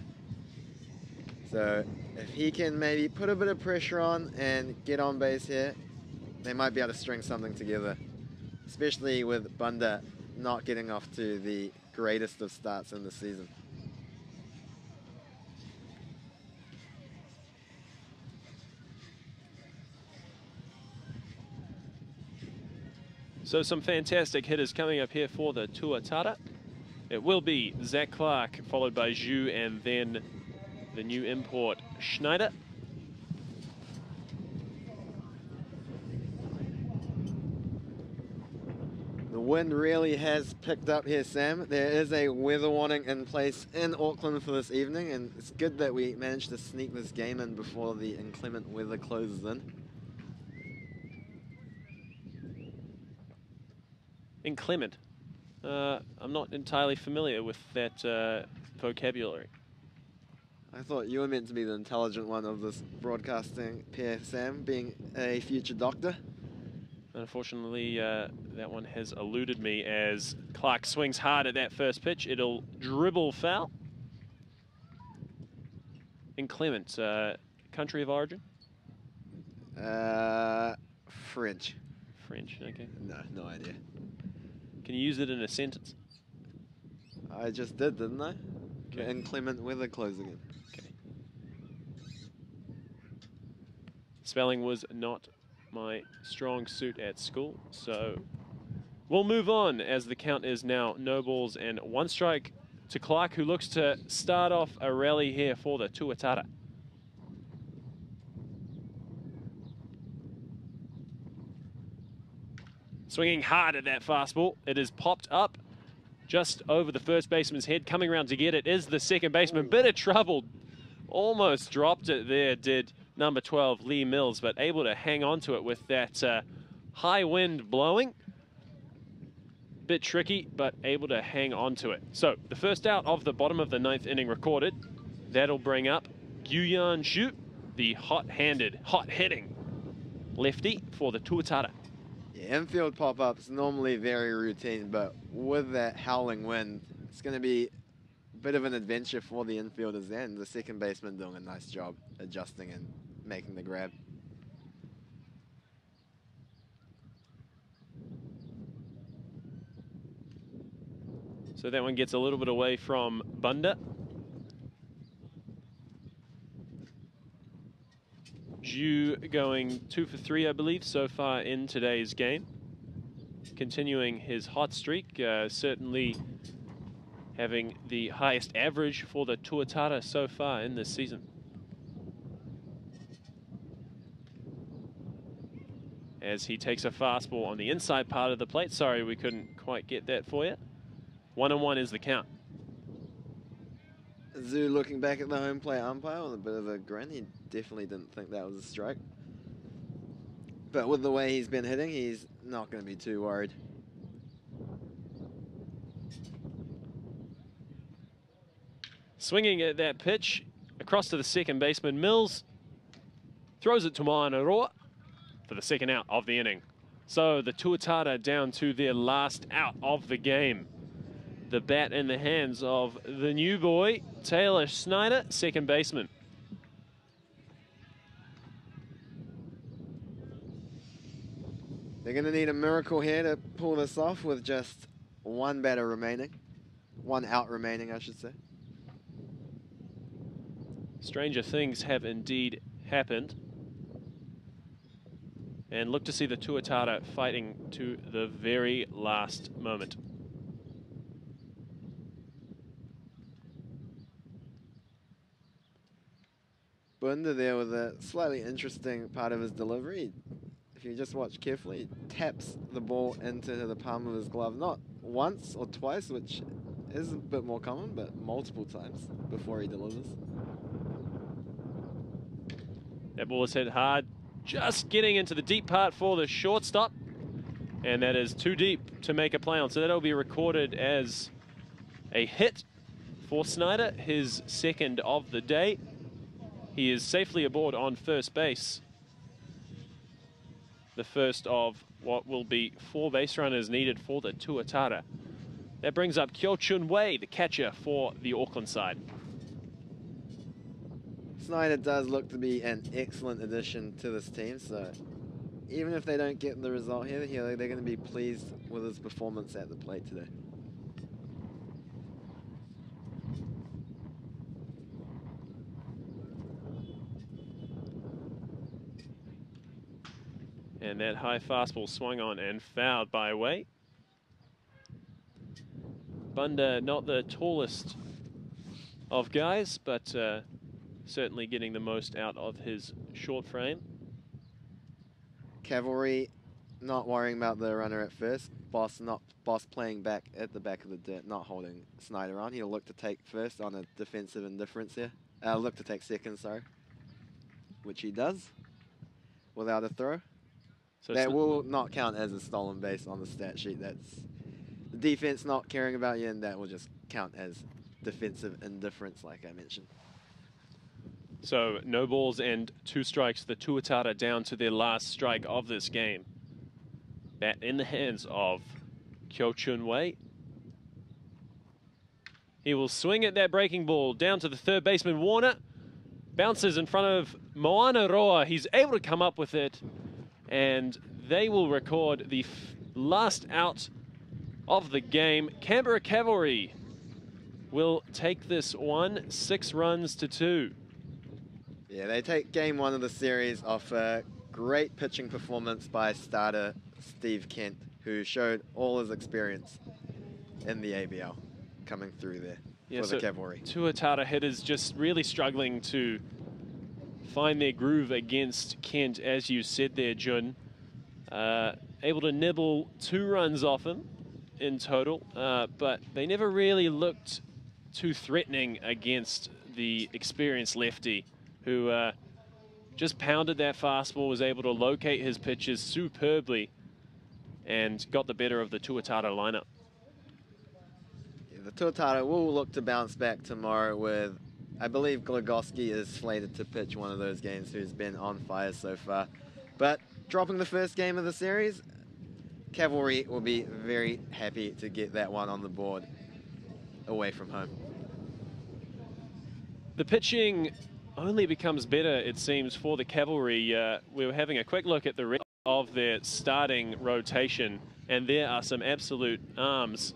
So if he can maybe put a bit of pressure on and get on base here, they might be able to string something together, especially with Bunda not getting off to the greatest of starts in the season. So some fantastic hitters coming up here for the Tuatara. It will be Zach Clark, followed by Zhu, and then the new import, Schneider. The wind really has picked up here, Sam. There is a weather warning in place in Auckland for this evening, and it's good that we managed to sneak this game in before the inclement weather closes in. Inclement. I'm not entirely familiar with that vocabulary. I thought you were meant to be the intelligent one of this broadcasting pair, Sam, being a future doctor. Unfortunately, that one has eluded me as Clark swings hard at that first pitch. It'll dribble foul. Inclement, country of origin? French. French, okay. No idea. Can you use it in a sentence? I just did, didn't I? Okay. Inclement weather closing in. Okay. Spelling was not my strong suit at school, so we'll move on as the count is now no balls and 1 strike to Clark, who looks to start off a rally here for the Tuatara. Swinging hard at that fastball. It is popped up just over the first baseman's head. Coming around to get it is the second baseman. Bit of trouble. Almost dropped it there, did number 12, Lee Mills, but able to hang on to it with that high wind blowing. Bit tricky, but able to hang on to it. So the first out of the bottom of the 9th inning recorded. That'll bring up Guyan Zhu, the hot-handed, hot-hitting lefty for the Tuatara. Infield pop-ups normally very routine, but with that howling wind, it's going to be a bit of an adventure for the infielders and the second baseman doing a nice job adjusting and making the grab. So that one gets a little bit away from Bunda. Ju going 2 for 3, I believe, so far in today's game. Continuing his hot streak, certainly having the highest average for the Tuatara so far in this season. As he takes a fastball on the inside part of the plate. Sorry, we couldn't quite get that for you. 1-1 is the count. Zoo looking back at the home plate umpire with a bit of a grin. He definitely didn't think that was a strike. But with the way he's been hitting, he's not going to be too worried. Swinging at that pitch, across to the second baseman, Mills. Throws it to Moana for the second out of the inning. So the Tuatara down to their last out of the game. The bat in the hands of the new boy, Taylor Snyder, second baseman. They're going to need a miracle here to pull this off with just one batter remaining. One out remaining, I should say. Stranger things have indeed happened. And look to see the Tuatara fighting to the very last moment. Bunda there with a slightly interesting part of his delivery. If you just watch carefully, he taps the ball into the palm of his glove, not once or twice, which is a bit more common, but multiple times before he delivers. That ball is hit hard, just getting into the deep part for the shortstop. And that is too deep to make a play on. So that'll be recorded as a hit for Snyder, his second of the day. He is safely aboard on first base. The first of what will be 4 base runners needed for the Tuatara. That brings up Kyo Chun Wei, the catcher for the Auckland side. Snyder does look to be an excellent addition to this team, so even if they don't get the result here, they're going to be pleased with his performance at the plate today. And that high fastball swung on and fouled by Wei. Bunda, not the tallest of guys, but certainly getting the most out of his short frame. Cavalry not worrying about the runner at first. Boss playing back at the back of the dirt, not holding Snyder on. He'll look to take first on a defensive indifference here. Look to take second, sorry. Which he does without a throw. So that will not count as a stolen base on the stat sheet. That's the defense not caring about you, and that will just count as defensive indifference, like I mentioned. So no balls and 2 strikes. The Tuatara down to their last strike of this game. Bat in the hands of Kyo Chun Wei. He will swing at that breaking ball down to the third baseman, Warner. Bounces in front of Moana Roa. He's able to come up with it. And they will record the last out of the game. Canberra Cavalry will take this one, 6 runs to 2. Yeah, they take game 1 of the series off a great pitching performance by starter Steve Kent, who showed all his experience in the ABL coming through there for the Cavalry. Tuatara hitters just really struggling to find their groove against Kent, as you said there, Jun. Able to nibble 2 runs off him in total, but they never really looked too threatening against the experienced lefty, who just pounded that fastball, was able to locate his pitches superbly, and got the better of the Tuatara lineup. Yeah, the Tuatara will look to bounce back tomorrow with, I believe Glagoski is slated to pitch one of those games, who's been on fire so far. But dropping the first game of the series, Cavalry will be very happy to get that one on the board away from home. The pitching only becomes better, it seems, for the Cavalry. We were having a quick look at the rest of their starting rotation, and there are some absolute arms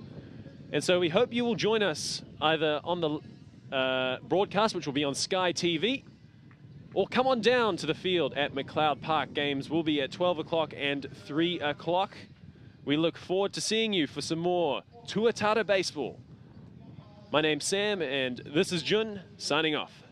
And so we hope you will join us either on the broadcast, which will be on Sky TV, or come on down to the field at McLeod Park. Games will be at 12 o'clock and 3 o'clock. We look forward to seeing you for some more Tuatara baseball. My name's Sam, and this is Jun, signing off.